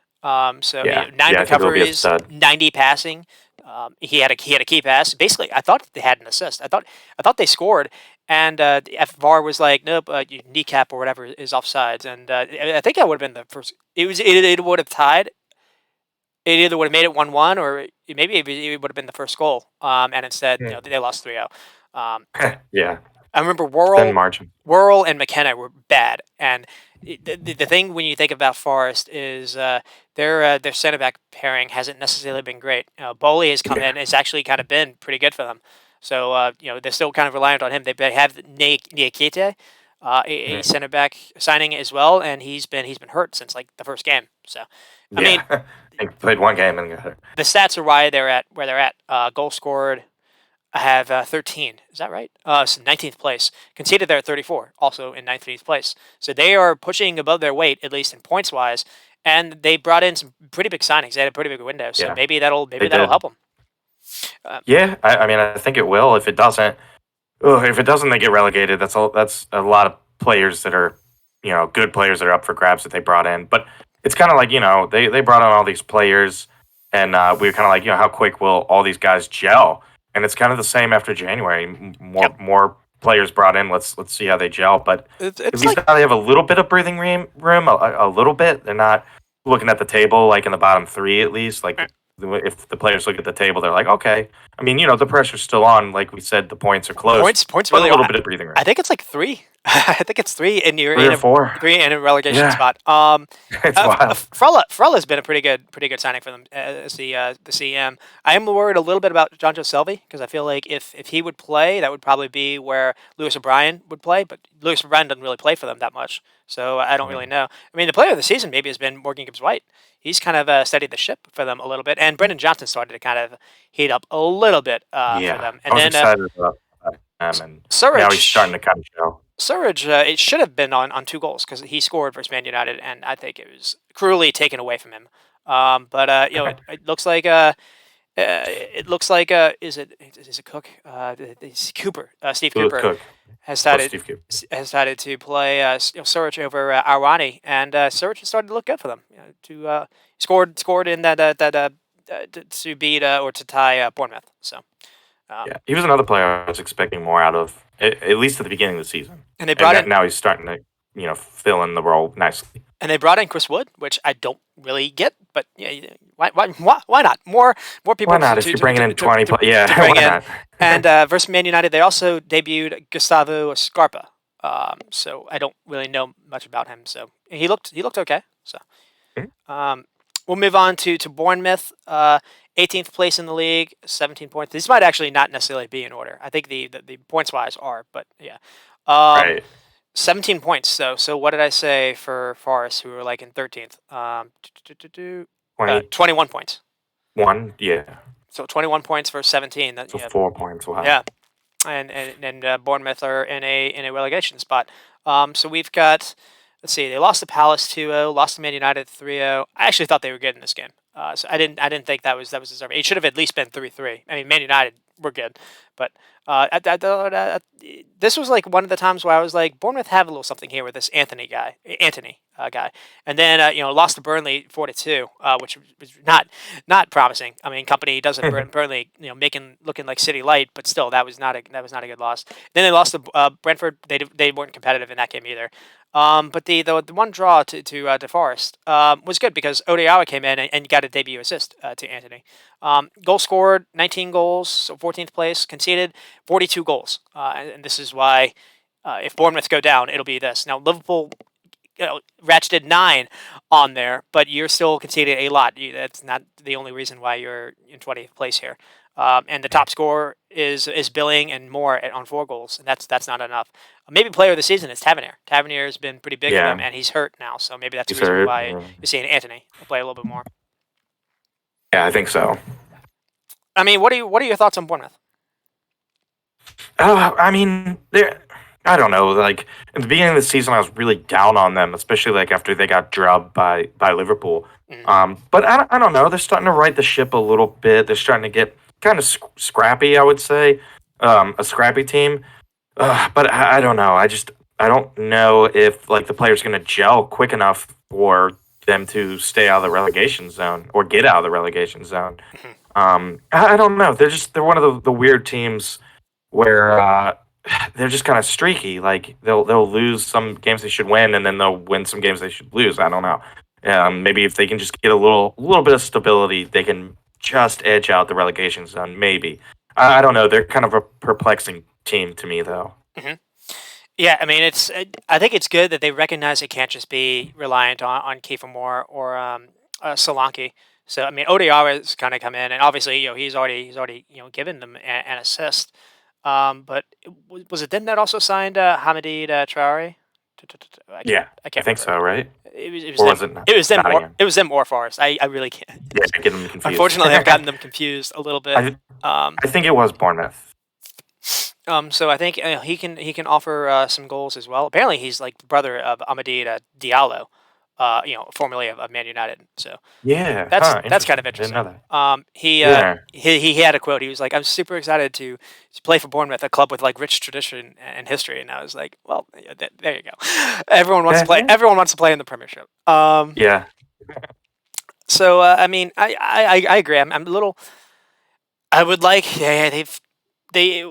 So Yeah, 9 yeah, I think it'll be a recoveries, stud. 90 passing. He had a key pass. Basically, I thought they had an assist. I thought they scored, and the VAR was like, nope, your kneecap or whatever is offsides. And I think that would have been the first. It would have tied. It either would have made it 1-1 or maybe it would have been the first goal. And instead, Yeah. they lost 3-0. Yeah, I remember thin margin. Worrell and McKenna were bad, and the thing when you think about Forest is their center back pairing hasn't necessarily been great. Bowley has come Yeah. in; it's actually kind of been pretty good for them. So they're still kind of reliant on him. They have Niakite, a Mhm. center back signing as well, and he's been hurt since like the first game. So I mean, Yeah, I played one game and got it. the stats are why they're at where they're at. Goal scored. I have 13. Is that right? So 19th place. Conceded they're at 34, also in 19th place. So they are pushing above their weight, at least in points wise. And they brought in some pretty big signings. They had a pretty big window, so Yeah, maybe they that'll did. help them. Yeah, I mean, I think it will. If it doesn't, they get relegated. That's a lot of players that are, good players that are up for grabs that they brought in. But it's kind of like, they brought on all these players, and we were kind of like, how quick will all these guys gel? And it's kind of the same after January. More players brought in. Let's see how they gel. But It's, at it's least like now they have a little bit of breathing room, a little bit. They're not looking at the table like in the bottom three at least. Like if the players look at the table, they're like, okay. I mean, the pressure's still on. Like we said, the points are close, points but a really. little bit of breathing room. I think it's like 3. I think it's 3, and you're 3 or 4. 3 in a relegation Yeah, spot. it's wild. Frella's been a pretty good signing for them as the CM. I am worried a little bit about Jonjo Selvi because I feel like if he would play, that would probably be where Lewis O'Brien would play. But Lewis O'Brien doesn't really play for them that much, so I don't really Mhm. know. I mean, the player of the season maybe has been Morgan Gibbs-White. He's kind of steadied the ship for them a little bit, and Brendan Johnson started to kind of heat up a little bit for Yeah, them. I And was then excited about him, and now he's starting Surridge. to kind of show. Surridge, it should have been on 2 goals because he scored versus Man United, and I think it was cruelly taken away from him. But it looks like is it Cook? It's Cooper, Steve Cooper Cook. has Oh, started Steve Cooper. to play Surridge over Arwani, and Surridge has started to look good for them. Scored in that to beat or to tie Bournemouth. So. Um, Yeah, he was another player I was expecting more out of, at least at the beginning of the season. and they And brought in now he's starting to, fill in the role nicely. Chris Wood, which I don't really get, but yeah, why not? More people Why not? If you're bringing in 20, to why bring in. not? And versus Man United, they also debuted Gustavo Scarpa. So I don't really know much about him. So he looked okay. So Mhm. we'll move on to Bournemouth. 18th place in the league, 17 points. These might actually not necessarily be in order. I think the points wise are, but yeah. Um, Right. 17 points. So what did I say for Forest, who were like in 13th? 21, 21 points. yeah. So 21 points for 17. So 4 points. Wow. Yeah. And Bournemouth are in a relegation spot. So we've got, let's see, they lost to Palace 2-0, lost to Man United 3-0. I actually thought they were good in this game. So I didn't think that was deserving. It should have at least been 3-3. I mean, Man United we're good. But this was like one of the times where I was like, Bournemouth have a little something here with this Anthony guy, and then lost to Burnley 4-2, which was not promising. I mean, company does have Burnley making looking like City Light, but still that was not a good loss. Then they lost to Brentford. They weren't competitive in that game either. But the one draw to Forest was good because Odeawa came in and got a debut assist to Anthony. Goal scored, 19 goals, so 14th place. Conceded 42 goals, and this is why if Bournemouth go down, it'll be this. Now Liverpool ratcheted 9 on there, but you're still conceding a lot. That's not the only reason why you're in 20th place here. And the top scorer is Billing and Moore on 4 goals, and that's not enough. Maybe player of the season is Tavernier. Tavernier has been pretty big for them, Yeah, and he's hurt now, so maybe that's the he's reason hurt. why you're seeing Anthony play a little bit more. Yeah, I think so. I mean, what are your thoughts on Bournemouth? I mean, I don't know. Like at the beginning of the season, I was really down on them, especially like after they got drubbed by Liverpool. But I don't know. They're starting to right the ship a little bit. They're starting to get kind of scrappy, I would say, a scrappy team. But I don't know. I don't know if like the players going to gel quick enough for them to stay out of the relegation zone or get out of the relegation zone. I don't know. They're one of the weird teams where they're just kind of streaky. Like they'll lose some games they should win, and then they'll win some games they should lose. I don't know. Maybe if they can just get a little bit of stability, they can just edge out the relegation zone. Maybe I don't know. They're kind of a perplexing team to me, though. Mm-hmm. Yeah, I mean, I think it's good that they recognize it can't just be reliant on Kiefer Moore or Solanke. So I mean, Odegaard has kind of come in, and obviously, he's already given them an assist. But was it them that also signed Hamid Traore? Yeah, I I can't think remember. so, right? It was Or them. was it It was them. Nottingham? It was them or Forest. I really can't. Yeah, I get them confused. Unfortunately, I've gotten them confused a little bit. I think it was Bournemouth. So I think he can offer some goals as well. Apparently, he's like the brother of Amadi Diallo, formerly of Man United. So Yeah, that's kind of interesting. Didn't know interesting. that. Yeah, He had a quote. He was like, "I'm super excited to play for Bournemouth, a club with like rich tradition and history." And I was like, "Well, yeah, there you go. Everyone wants to play. Everyone wants to play in the Premiership." yeah. So I mean, I agree. I'm a little. I would like. Yeah, they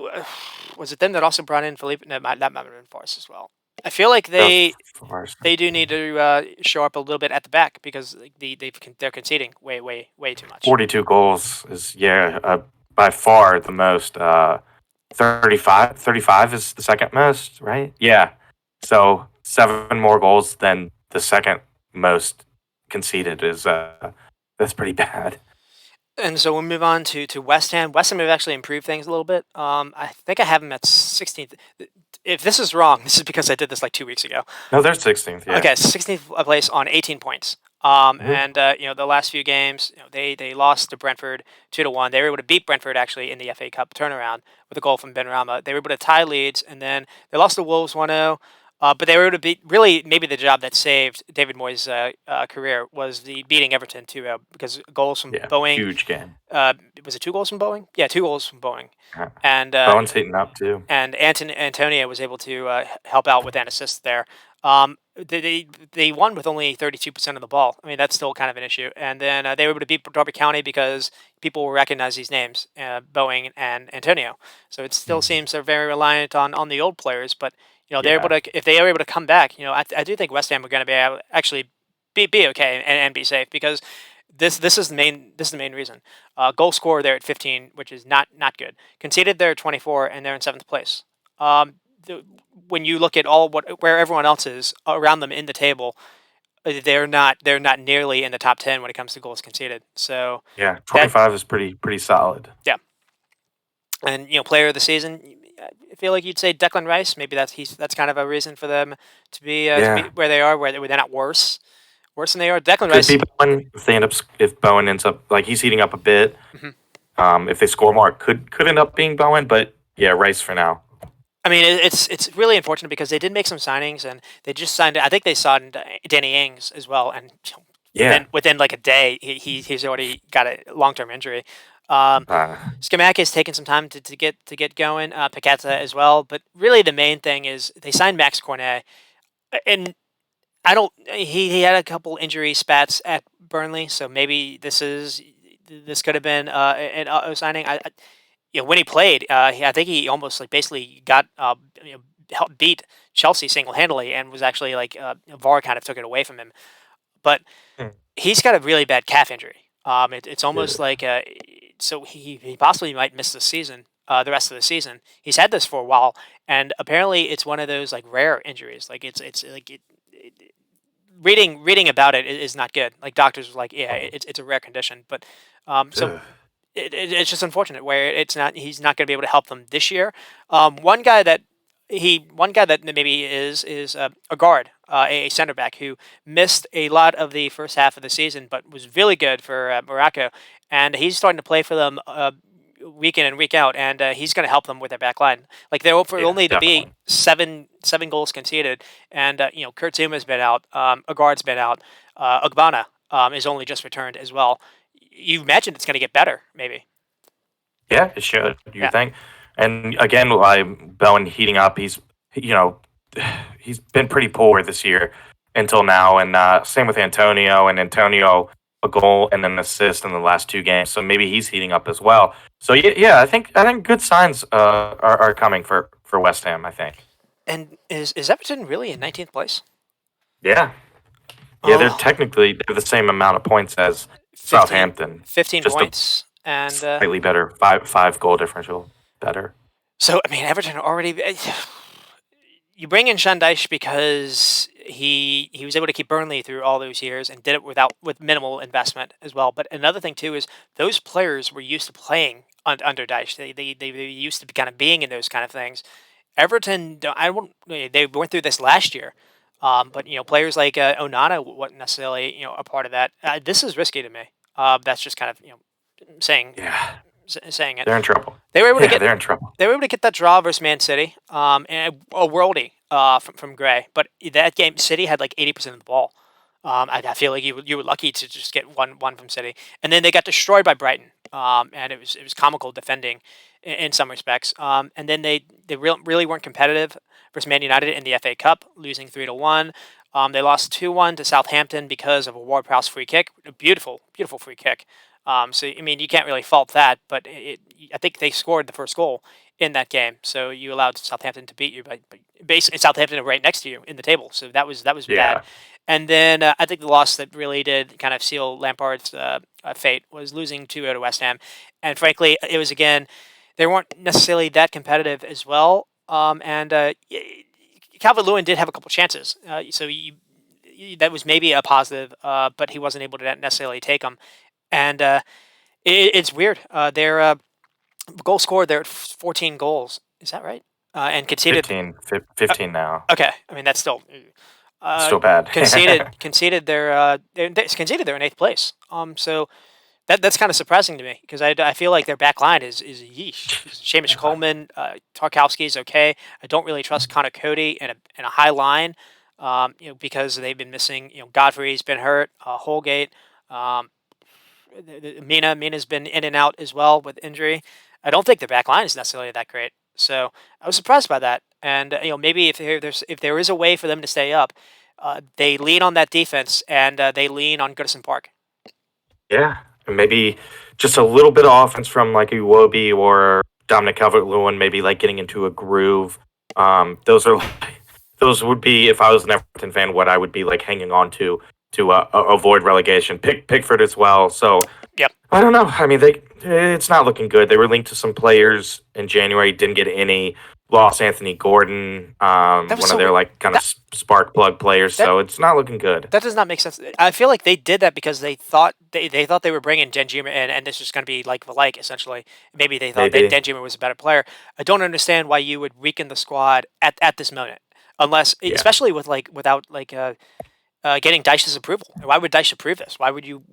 was it them that also brought in Felipe? No, that might have been Forest as well. I feel like That was Forest. they do need to show up a little bit at the back because like, they're conceding way too much. 42 goals is by far the most. 35 is the second most, right? Yeah. So 7 more goals than the second most conceded is that's pretty bad. And so we'll move on to West Ham. West Ham have actually improved things a little bit. I think I have them at 16th. If this is wrong, this is because I did this like 2 weeks ago. No, they're 16th. Yeah. Okay, 16th place on 18 points. And the last few games, they lost to Brentford 2-1. They were able to beat Brentford actually in the FA Cup turnaround with a goal from Benrahma. They were able to tie Leeds, and then they lost to Wolves 1-0. But they were able to beat, really, maybe the job that saved David Moyes' career was the beating Everton 2-0 because goals from Boeing. Huge game. Was it 2 goals from Boeing? Yeah, 2 goals from Boeing. Yeah. And Bowen's heating up too. And Antonio was able to help out with an assist there. They won with only 32% of the ball. I mean, that's still kind of an issue. And then they were able to beat Derby County because people will recognize these names, Boeing and Antonio. So it still seems they're very reliant on the old players, but they're able to, if they are able to come back, I do think West Ham are going to be able to actually be okay and be safe because this is the main reason. Goal scorer there at 15, which is not good. Conceded there at 24, and they're in 7th place. When you look at where everyone else is around them in the table, they're not nearly in the top 10 when it comes to goals conceded. So yeah, 25 is pretty solid. Yeah, and player of the season, I feel like you'd say Declan Rice. Maybe that's kind of a reason for them to be where they are, where they're not worse than they are. Declan Rice. Could be Bowen if Bowen ends up like he's heating up a bit. If they score more, it could end up being Bowen, but yeah, Rice for now. I mean, it's really unfortunate because they did make some signings and they just signed. I think they signed Danny Ings as well, and Yeah. Within like a day, he's already got a long-term injury. Um, Uh, Schemack has taken some time to get going. Paqueta as well, but really the main thing is they signed Max Cornet, and I don't. He had a couple injury spats at Burnley, so maybe this could have been an signing. When he played, I think he almost like basically got helped beat Chelsea single handedly, and was actually like VAR kind of took it away from him. But hmm. he's got a really bad calf injury. It's almost Yeah. like so he possibly might miss the season, the rest of the season. He's had this for a while, and apparently it's one of those like rare injuries. Like it's like reading about it is not good. Like doctors were like, yeah, Oh, it's a rare condition, but so ugh. it's just unfortunate where he's not going to be able to help them this year. One guy that maybe is a guard, a center back who missed a lot of the first half of the season, but was really good for Morocco, and he's starting to play for them week in and week out, and he's going to help them with their back line. Like they're for Yeah, only to be definitely. seven goals conceded, and Kurt Zuma's been out, Agard's been out, Ogbonna is only just returned as well. You imagine it's going to get better, maybe. Yeah, it should. You Yeah. think? And again, Bowen heating up. You know, he's been pretty poor this year until now, and same with Antonio. And Antonio a goal and an assist in the last two games, so maybe he's heating up as well. So yeah, I think good signs are coming for West Ham. I think. And is Everton really in 19th place? Yeah, yeah, they're Oh, technically they have the same amount of points as 15, Southampton, 15 just a points. And slightly better five goal differential better. so, I mean, Everton already. You bring in Shandesh because he was able to keep Burnley through all those years and did it with minimal investment as well. But another thing too is those players were used to playing under Dyche. They used to be kind of being in those kind of things. Everton, I won't. They went through this last year, but players like Onana wasn't necessarily a part of that. This is risky to me. That's just kind of saying Yeah, saying it. they're in trouble. They were able to Yeah, get they're in trouble. they were able to get that draw versus Man City, and a worldie from Gray. But that game, City had like 80% of the ball. I feel like you were lucky to just get one from City, and then they got destroyed by Brighton. And it was comical defending in some respects. And then they really weren't competitive versus Man United in the FA Cup, losing 3-1. They lost 2-1 to Southampton because of a Ward-Prowse free kick, a beautiful free kick. So I mean, you can't really fault that, but I think they scored the first goal in that game, so you allowed Southampton to beat you. But basically, Southampton are right next to you in the table, so that was bad. Yeah, And then I think the loss that really did kind of seal Lampard's fate was losing 2-0 to West Ham, and frankly, it was again they weren't necessarily that competitive as well. And Calvert-Lewin did have a couple chances, so that was maybe a positive, but he wasn't able to necessarily take them. And it's weird. Their goal scored, they're at 14 goals. Is that right? And conceded. 15 now. Okay, I mean that's still Still bad. conceded. They conceded. They're in eighth place. So that's kind of surprising to me because I feel like their back line is yeesh. Seamus Coleman, Tarkowski's okay. I don't really trust Connor Cody in a high line, because they've been missing. Godfrey's been hurt. Holgate. Um, Mina's been in and out as well with injury. I don't think their back line is necessarily that great. So I was surprised by that. And maybe if there is a way for them to stay up, they lean on that defense and they lean on Goodison Park. Yeah, and maybe just a little bit of offense from like Iwobi or Dominic Calvert-Lewin, maybe like getting into a groove. Those are those would be if I was an Everton fan, what I would be like hanging on to avoid relegation. Pickford as well. So Yep, I don't know. I mean, it's not looking good. They were linked to some players in January, didn't get any. Lost Anthony Gordon, that was one of their so like kind of that spark plug players. that So it's not looking good. that does not make sense. I feel like they did that because they thought they were bringing Denjima in, and this was going to be like for like essentially. Maybe they thought that Maybe, Denjima was a better player. I don't understand why you would weaken the squad at this moment, unless yeah, especially without getting Dyche's approval. Why would Dyche approve this? Why I would you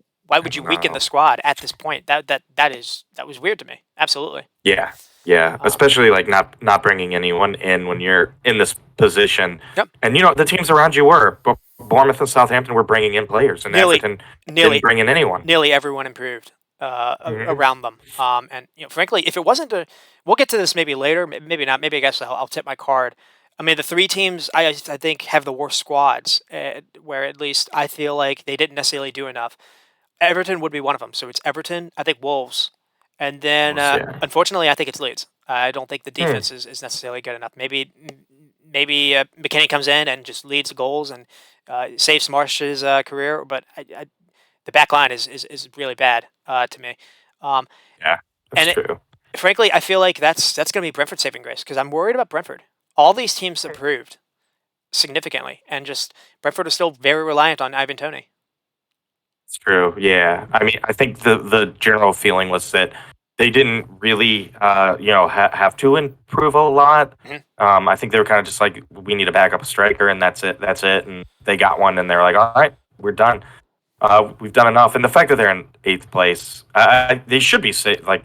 don't weaken the know. squad at this point? That was weird to me. Absolutely. Yeah, yeah, Um, especially like not bringing anyone in when you're in this position, yep. and the teams around you were Bournemouth and Southampton were bringing in players, and nearly, Everton didn't nearly, bring in anyone. nearly everyone improved Hmm. around them. And frankly, if it wasn't we'll get to this maybe later, maybe not. Maybe I guess I'll tip my card. I mean, the three teams I think have the worst squads, where at least I feel like they didn't necessarily do enough. Everton would be one of them. So it's Everton, I think Wolves, and then Yeah. unfortunately I think it's Leeds. I don't think the Hmm. defense is necessarily good enough. Maybe McKennie comes in and just leads the goals and saves Marsh's career, but the back line is really bad to me. Um, Yeah, that's and true. frankly, I feel like that's going to be Brentford's saving grace because I'm worried about Brentford. All these teams improved significantly, and just Brentford is still very reliant on Ivan Toney. It's true. Yeah. I mean, I think the general feeling was that they didn't really, have to improve a lot. Mhm. I think they were kind of just like, we need a backup striker, and that's it. That's it. And they got one, and they're like, all right, we're done. We've done enough. And the fact that they're in eighth place, they should be safe. Like,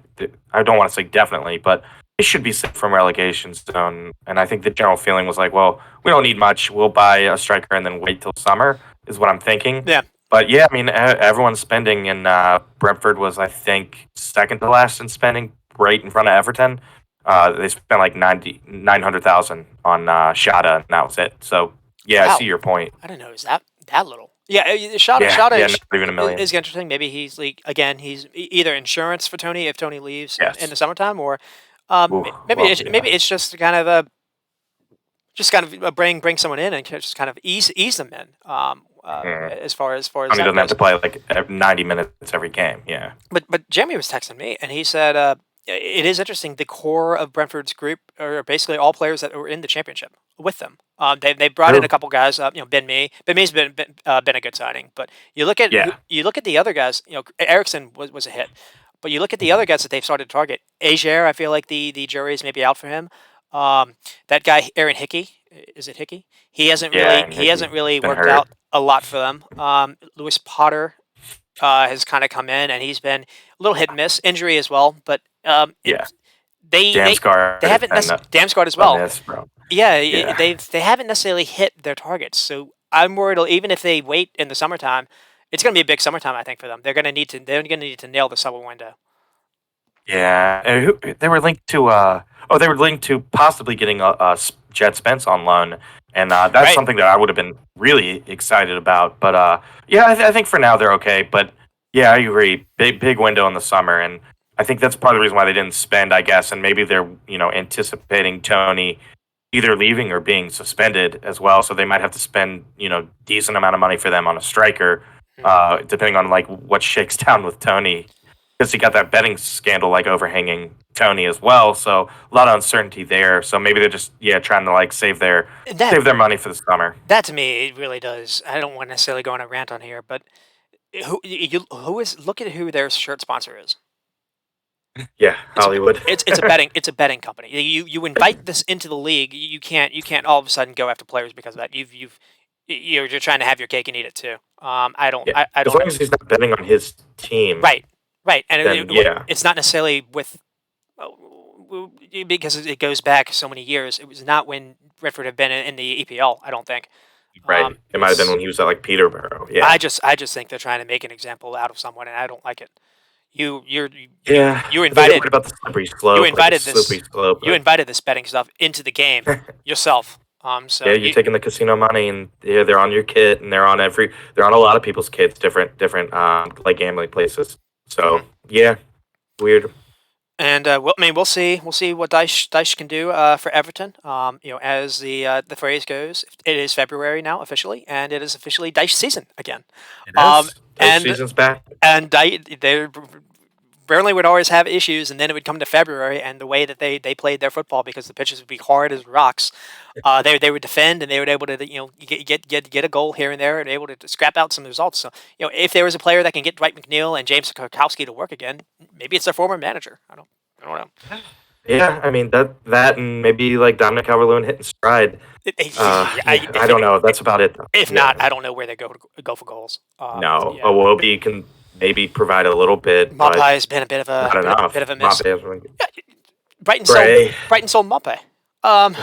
I don't want to say definitely, but they should be safe from relegation zone. And I think the general feeling was like, well, we don't need much. We'll buy a striker and then wait till summer, is what I'm thinking. Yeah. But yeah, I mean, everyone's spending, and Brentford was, I think, second to last in spending, right in front of Everton. They spent like 900,000 on Shada, and that was it. So yeah, I see Wow. your point. I didn't know it was that little. Yeah, Shada Yeah, Shada yeah, not even a million. is interesting. Maybe he's like again, he's either insurance for Tony if Tony leaves in Yes. the summertime, or Ooh, maybe well, yeah. maybe it's just kind of a just kind of bring someone in and just kind of ease them in. Mhm. As far as Tony that doesn't have goes. to play like 90 minutes every game. Yeah. But Jeremy was texting me, and he said it is interesting. The core of Brentford's group are basically all players that were in the championship with them. They brought in a True. couple guys. Ben Mee. Ben Mee's been a good signing. But you look at Yeah. you look at the other guys. Ericsson was a hit. But you look at the other guys that they've started to target. Ajer, I feel like the jury is maybe out for him. That guy Aaron Hickey, is it Hickey? Yeah, and He Hickey. hasn't really He's been worked hurt. out a lot for them. Lewis Potter has kind of come in, and he's been a little hit and miss, injury as well. But Yeah. they they Damsgaard they has haven't been Damsgaard as a well. miss, bro. Yeah, Yeah. they haven't necessarily hit their targets. So I'm worried even if they wait in the summertime, it's going to be a big summertime. I think for them, they're going to need to nail the summer window. Yeah. And they were linked to they were linked to possibly getting Jet Spence on loan, and that's Right. something that I would have been really excited about. But yeah, I think for now they're okay. But yeah, I agree. Big window in the summer, and I think that's part of the reason why they didn't spend, I guess, and maybe they're anticipating Tony either leaving or being suspended as well. So they might have to spend decent amount of money for them on a striker, Mhm. depending on like what shakes down with Tony, because he got that betting scandal like overhanging Tony as well. So a lot of uncertainty there. So maybe they're just trying to like And that save their money for the summer. that to me it really does. I don't want to necessarily go on a rant on here, but who is look at who their shirt sponsor is. Yeah, It's a Hollywood. it's a betting company. You invite this into the league. You can't all of a sudden go after players because of that. You're trying to have your cake and eat it too. Yeah, I as don't long as he's not betting on his team, right right, and then yeah, it's not necessarily with because it goes back so many years. It was not when Redford had been in the EPL. I don't think. right. It might have been It's when he was at like Peterborough. Yeah, I just think they're trying to make an example out of someone, and I don't like it. You you're yeah. you They get invited worried about the slippery you slope, like a invited slippery this slope. you invited this betting stuff into the game yourself. Yeah, So you're taking the casino money, and yeah, they're on your kit, and they're on a lot of people's kits, different like gambling places. mhm. So yeah, weird. And we'll see what Dyche can do for Everton. As the phrase goes, it is February now officially, and it is officially Dyche season again. It Um, is. Dice and season's back. and they Burnley would always have issues, and then it would come to February, and the way that they played their football because the pitches would be hard as rocks, they would defend and they were able to get a goal here and there and able to scrap out some results. So if there was a player that can get Dwight McNeil and James Krakowski to work again, maybe it's their former manager. I don't know. Yeah, I mean that and maybe like Dominic Calvert-Lewin hitting stride. Yeah, I don't know. That's about it though. If not, Yeah. I don't know where they go for goals. No, Yeah, Awobi can maybe provide a little bit, but Maupay has been a not bit enough. of a miss. Mape has been Yeah, Brighton sold Gray. Brighton sold Maupay. Um,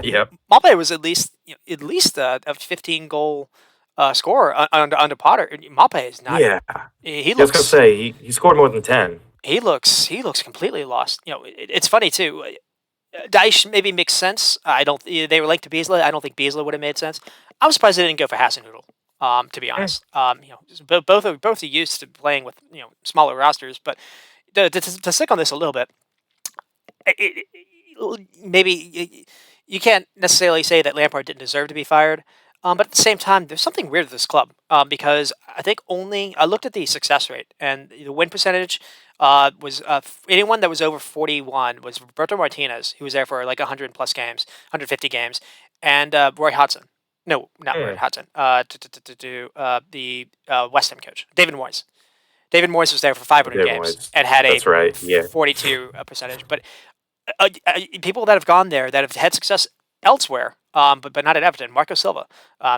Yep. Maupay was at least at least a 15 goal scorer under Potter. Mape is not. Yeah. He I was gonna looks say he scored more than 10. he looks completely lost. It's funny too. Dyche maybe makes sense. I don't. They were linked to Beasley. I don't think Beasley would have made sense. I'm surprised they didn't go for Hasenhüttl. To be Eh, honest, both are used to playing with smaller rosters. But to stick on this a little bit, maybe you can't necessarily say that Lampard didn't deserve to be fired. But at the same time, there's something weird with this club because I think only I looked at the success rate and the win percentage was anyone that was over 41 was Roberto Martinez, who was there for like 100 plus games, 150 games, and Roy Hodgson. No, not Roy hmm. Hodgson. The West Ham coach, David Moyes. David Moyes was there for 500 David games Moyes. and had a That's right. Yeah. 42 percentage. But people that have gone there that have had success elsewhere, but not at Everton. Marco Silva,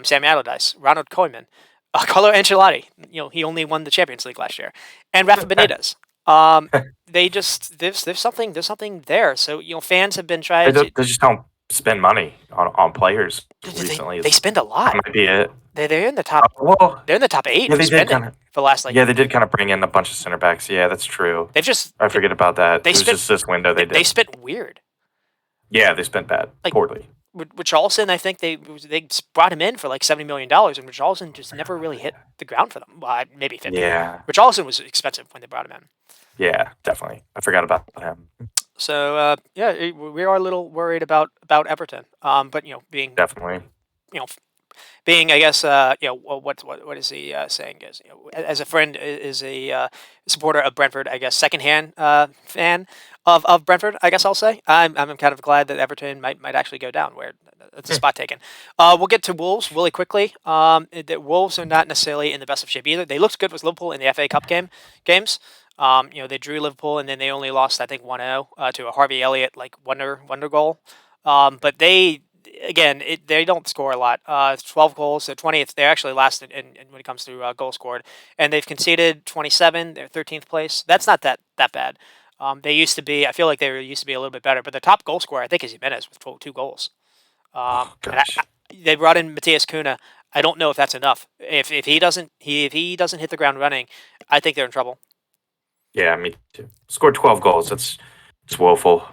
Sammy Allardyce, Ronald Koeman, Carlo Ancelotti. He only won the Champions League last year, and Rafa Benitez. They just there's something there. So fans have been trying to. They just don't spend money on players They, recently. they spend a That lot. might be it. They're in the top. Well, They're in the top eight yeah, for they did spending kind of. for the last like. Yeah, they did kind of bring in a bunch of center backs. Yeah, that's true. They've just I forget about that. they It was spent just this window they they did. spent weird. Yeah, they spent bad, Like poorly. Richarlison, I think they brought him in for like $70 million, and Richarlison just never really hit the ground for them. Well, maybe 50. Yeah, Richarlison was expensive when they brought him in. yeah, definitely. I forgot about him. So we are a little worried about Everton. But Definitely. you know being I guess what is he saying is as a friend is a supporter of Brentford, I guess secondhand fan of Brentford, I guess I'll say I'm kind of glad that Everton might actually go down where that's a spot taken. We'll get to Wolves really quickly. The Wolves are not necessarily in the best of shape either. They looked good with Liverpool in the FA Cup games. They drew Liverpool and then they only lost I think 1-0 to a Harvey Elliott like wonder goal. But they don't score a lot. 12 goals, so 20th. They're actually last in when it comes to goals scored, and they've conceded 27. They're 13th place. That's not that bad. They used to be. I feel like they used to be a little bit better. But the top goal scorer, I think, is Jimenez with two goals. Oh And gosh. they brought in Matthias Cunha. I don't know if that's enough. If he doesn't hit the ground running, I think they're in trouble. Yeah, me too. Scored 12 goals. That's it's woeful.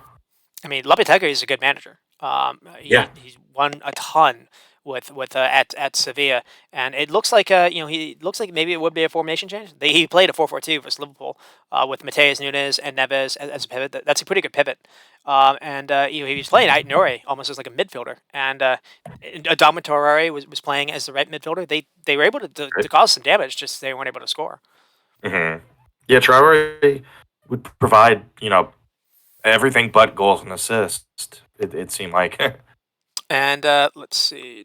I mean, Lopetegui is a good manager. Yeah. He's won a ton with at Sevilla, and it looks like he looks like maybe it would be a formation change. He played a 4-4-2 versus Liverpool with Mateus Nunes and Neves as a pivot. That's a pretty good pivot. And he was playing Ait Nouri almost as like a midfielder, and Adama Traore was playing as the right midfielder. They were able to cause some damage, just they weren't able to score. Hmm. Yeah, Traore would provide everything but goals and assists. It seemed like. And let's see.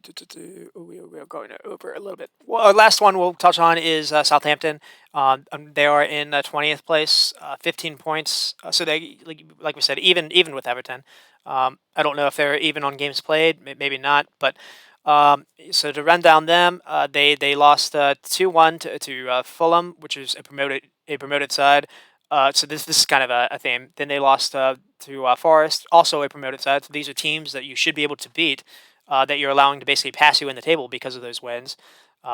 We're going over a little bit. Well, our last one we'll touch on is Southampton. They are in 20th place, 15 points. So they, like we said, even with Everton. I don't know if they're even on games played. Maybe not. But so to run down them, they lost 2-1 to Fulham, which is a promoted side. So this is kind of a theme. Then they lost to Forest, also a promoted side. So these are teams that you should be able to beat, that you're allowing to basically pass you in the table because of those wins.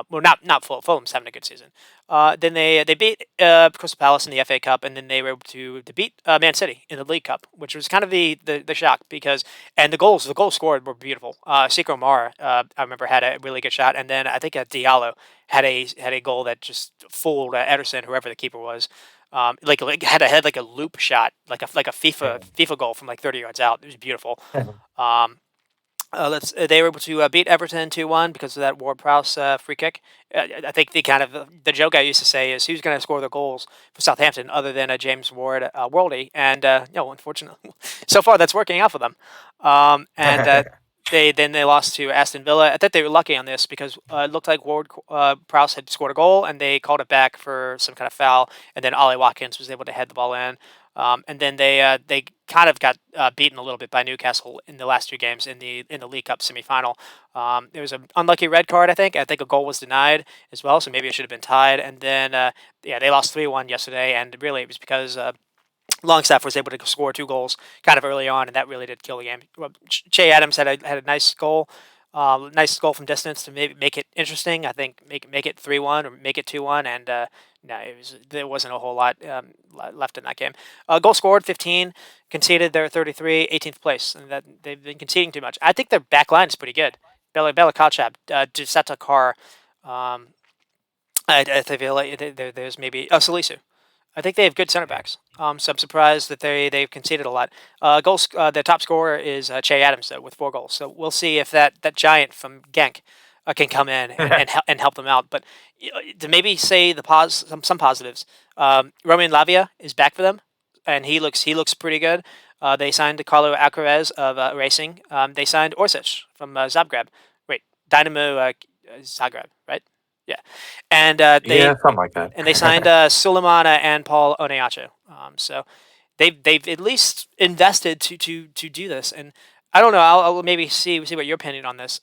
Well, not Fulham's having a good season. Then they beat Crystal Palace in the FA Cup, and then they were able to beat Man City in the League Cup, which was kind of the shock because the goals scored were beautiful. Sikro Mara, I remember had a really good shot, and then I think Diallo had a goal that just fooled Ederson, whoever the keeper was. Had like a loop shot, like a FIFA goal from like 30 yards out. It was beautiful. Um, they were able to beat Everton 2-1 because of that Ward-Prowse free kick. I think the joke I used to say is who's going to score the goals for Southampton other than James Worldy, and unfortunately, so far that's working out for them. And they lost to Aston Villa. I think they were lucky on this because it looked like Prowse had scored a goal and they called it back for some kind of foul, and then Ollie Watkins was able to head the ball in. And then they kind of got beaten a little bit by Newcastle in the last two games in the League Cup semifinal. There was an unlucky red card, I think. I think a goal was denied as well, so maybe it should have been tied. And then they lost 3-1 yesterday, and really it was because Longstaff was able to score two goals kind of early on, and that really did kill the game. Well, Che Adams had a nice goal. Nice goal from distance to maybe make it interesting. I think make it 3-1 or make it 2-1, and no, there wasn't a whole lot left in that game. Goal scored 15, conceded they're 33, 18th place, and that they've been conceding too much. I think their back line is pretty good. Bela Kotchab, Giuseppe Carr, um, I feel like there's maybe Salisu. I think they have good center backs. So I'm surprised that they've conceded a lot. Their top scorer is Che Adams though with 4 goals. So we'll see if that giant from Genk can come in and help them out. But to maybe say some positives, Roman Lavia is back for them, and he looks pretty good. They signed Carlo Alcaraz of Racing. They signed Orsic from Zagreb. Wait, Dynamo Zagreb, right? Yeah, and Yeah, something like that. they signed Sulemana and Paul Oneachu. So they've at least invested to do this. And I don't know. I'll maybe see what your opinion on this.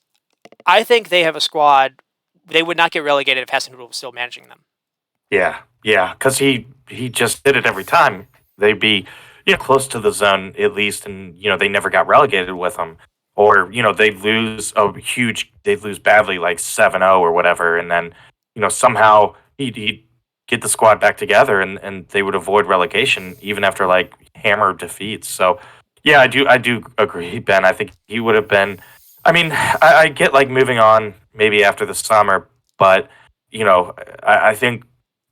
I think they have a squad. They would not get relegated if Hassan was still managing them. Yeah, yeah, because he just did it every time. They'd be close to the zone at least, and they never got relegated with them. Or they'd lose badly like 7-0 or whatever, and then somehow he'd get the squad back together, and they would avoid relegation even after like hammer defeats. So yeah, I do agree, Ben. I think he would have been. I mean, I get like moving on maybe after the summer, but I think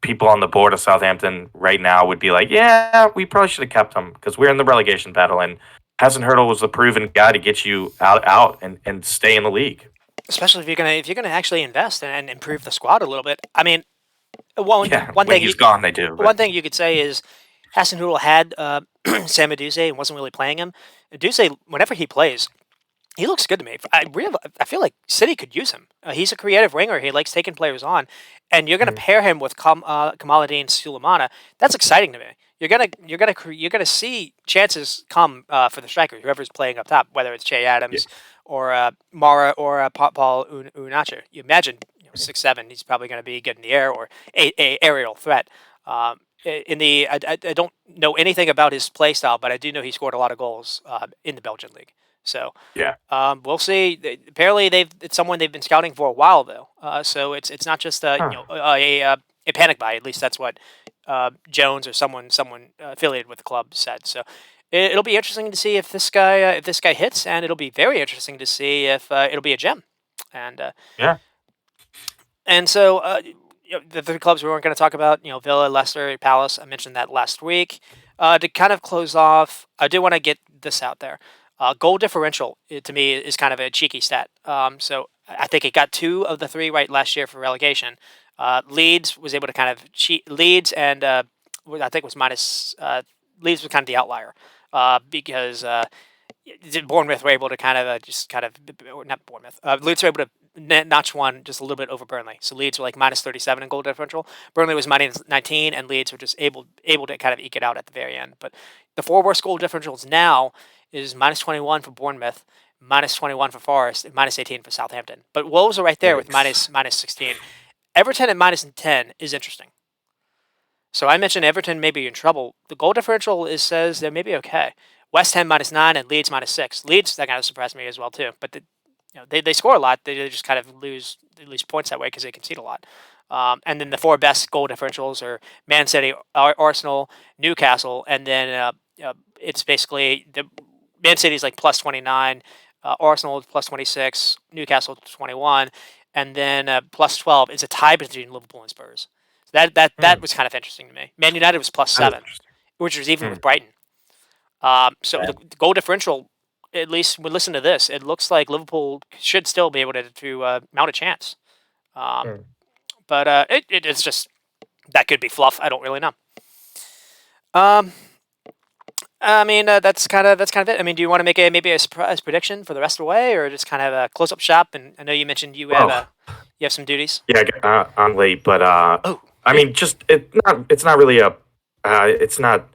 people on the board of Southampton right now would be like, yeah, we probably should have kept him because we're in the relegation battle, and Hassan Hurdle was the proven guy to get you out and stay in the league. Especially if you're gonna actually invest and improve the squad a little bit. I mean, one Yeah, one when thing he's gone, they do. But one thing you could say is Hassan Hoodle had Sam Aduse and wasn't really playing him. Aduse, whenever he plays, he looks good to me. I feel like City could use him. He's a creative winger. He likes taking players on, and you're going to mm, pair him with Kamaluddin Sulemana. That's exciting to me. You're gonna see chances come for the strikers, whoever's playing up top, whether it's Che yeah, Adams or Mara or Paul Unacher. You imagine 6'7", he's probably going to be good in the air or a aerial threat. I don't know anything about his play style, but I do know he scored a lot of goals in the Belgian league. So yeah. we'll see. Apparently, it's someone they've been scouting for a while, though. So it's not just Huh. a panic buy. At least that's what Jones or someone affiliated with the club said. So it'll be interesting to see if this guy hits, and it'll be very interesting to see if it'll be a gem. And Yeah. so the 3 clubs we weren't going to talk about, Villa, Leicester, Palace. I mentioned that last week. To kind of close off, I do want to get this out there. Goal differential to me is kind of a cheeky stat. So I think it got 2 of the 3 right last year for relegation. Leeds was able to kind of cheat. Leeds and I think was minus. Leeds was kind of the outlier because Bournemouth were able to kind of not Bournemouth. Leeds were able to notch one just a little bit over Burnley. So Leeds were like minus 37 in goal differential. Burnley was minus 19, and Leeds were just able to kind of eke it out at the very end. But the 4 worst goal differentials now is minus 21 for Bournemouth, minus 21 for Forest, and minus 18 for Southampton. But Wolves are right there with Yikes. minus 16. Everton at minus 10 is interesting. So I mentioned Everton may be in trouble. The goal differential says they may be okay. West Ham minus 9 and Leeds minus 6. Leeds, that kind of surprised me as well too. But they score a lot. They just kind of lose points that way because they concede a lot. And then the 4 best goal differentials are Man City, Arsenal, Newcastle, and then it's basically the Man City's like plus 29, Arsenal is plus 26, Newcastle 21, and then plus 12. It's a tie between Liverpool and Spurs. So that Hmm. was kind of interesting to me. Man United was plus That is 7, interesting. which was even Hmm. with Brighton. So Yeah. the goal differential, at least when listen to this, it looks like Liverpool should still be able to mount a chance. Um, Hmm. but it's just that could be fluff. I don't really know. Um, I mean that's kind of it. I mean, do you want to make maybe a surprise prediction for the rest of the way, or just kind of close up shop? And I know you mentioned Well, you have some duties. yeah, I'm late, but Oh, I yeah. mean, just it's not really it's not.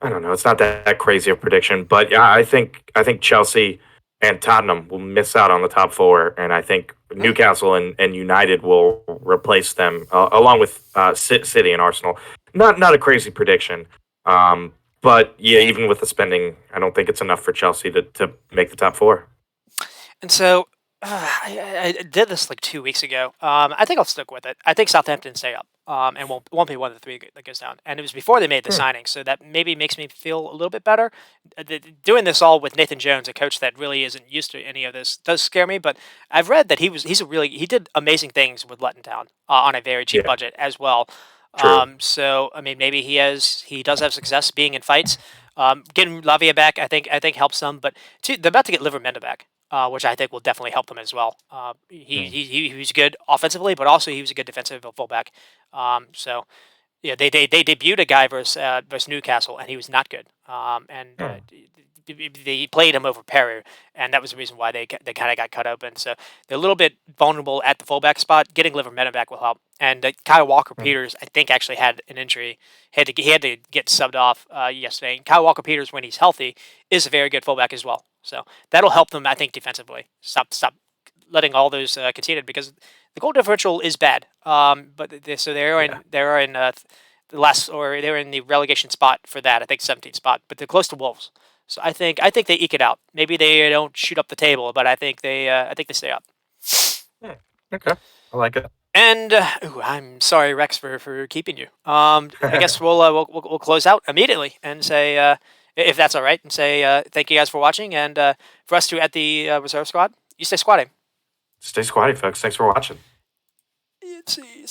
I don't know. It's not that crazy a prediction, but yeah, I think Chelsea and Tottenham will miss out on the top 4, and I think Mm. Newcastle and United will replace them along with City and Arsenal. Not a crazy prediction, but yeah, even with the spending, I don't think it's enough for Chelsea to make the top 4. And so I did this like 2 weeks ago. I think I'll stick with it. I think Southampton stay up, and won't be one of the three that goes down. And it was before they made the Hmm. signing, so that maybe makes me feel a little bit better. Doing this all with Nathan Jones, a coach that really isn't used to any of this, does scare me. But I've read that he did amazing things with Luton Town on a very cheap Yeah, budget as well. true. So I mean, maybe he does have success being in fights. Getting Lavia back, I think helps them. But they're about to get Livermenda back, which I think will definitely help them as well. Hmm. He was good offensively, but also he was a good defensive fullback. So yeah, they debuted a guy versus Newcastle, and he was not good. And Hmm. they played him over Perry, and that was the reason why they kind of got cut open. So they're a little bit vulnerable at the fullback spot. Getting Livermore back will help. And Kyle Walker Hmm. Peters, I think, actually had an injury. He had to get subbed off yesterday. And Kyle Walker Peters, when he's healthy, is a very good fullback as well. So that'll help them, I think, defensively. Stop letting all those conceded, because the goal differential is bad. So Yeah. they're in the last, or they're in the relegation spot for that. I think 17th spot, but they're close to Wolves. So I think they eke it out. Maybe they don't shoot up the table, but I think they stay up. Hmm. Okay. I like it. And I'm sorry, Rex, for keeping you. I guess we'll close out immediately and say, if that's all right, and say thank you guys for watching, and for us two at the reserve squad, you stay squatting. Stay squatty, folks. Thanks for watching. Let's see.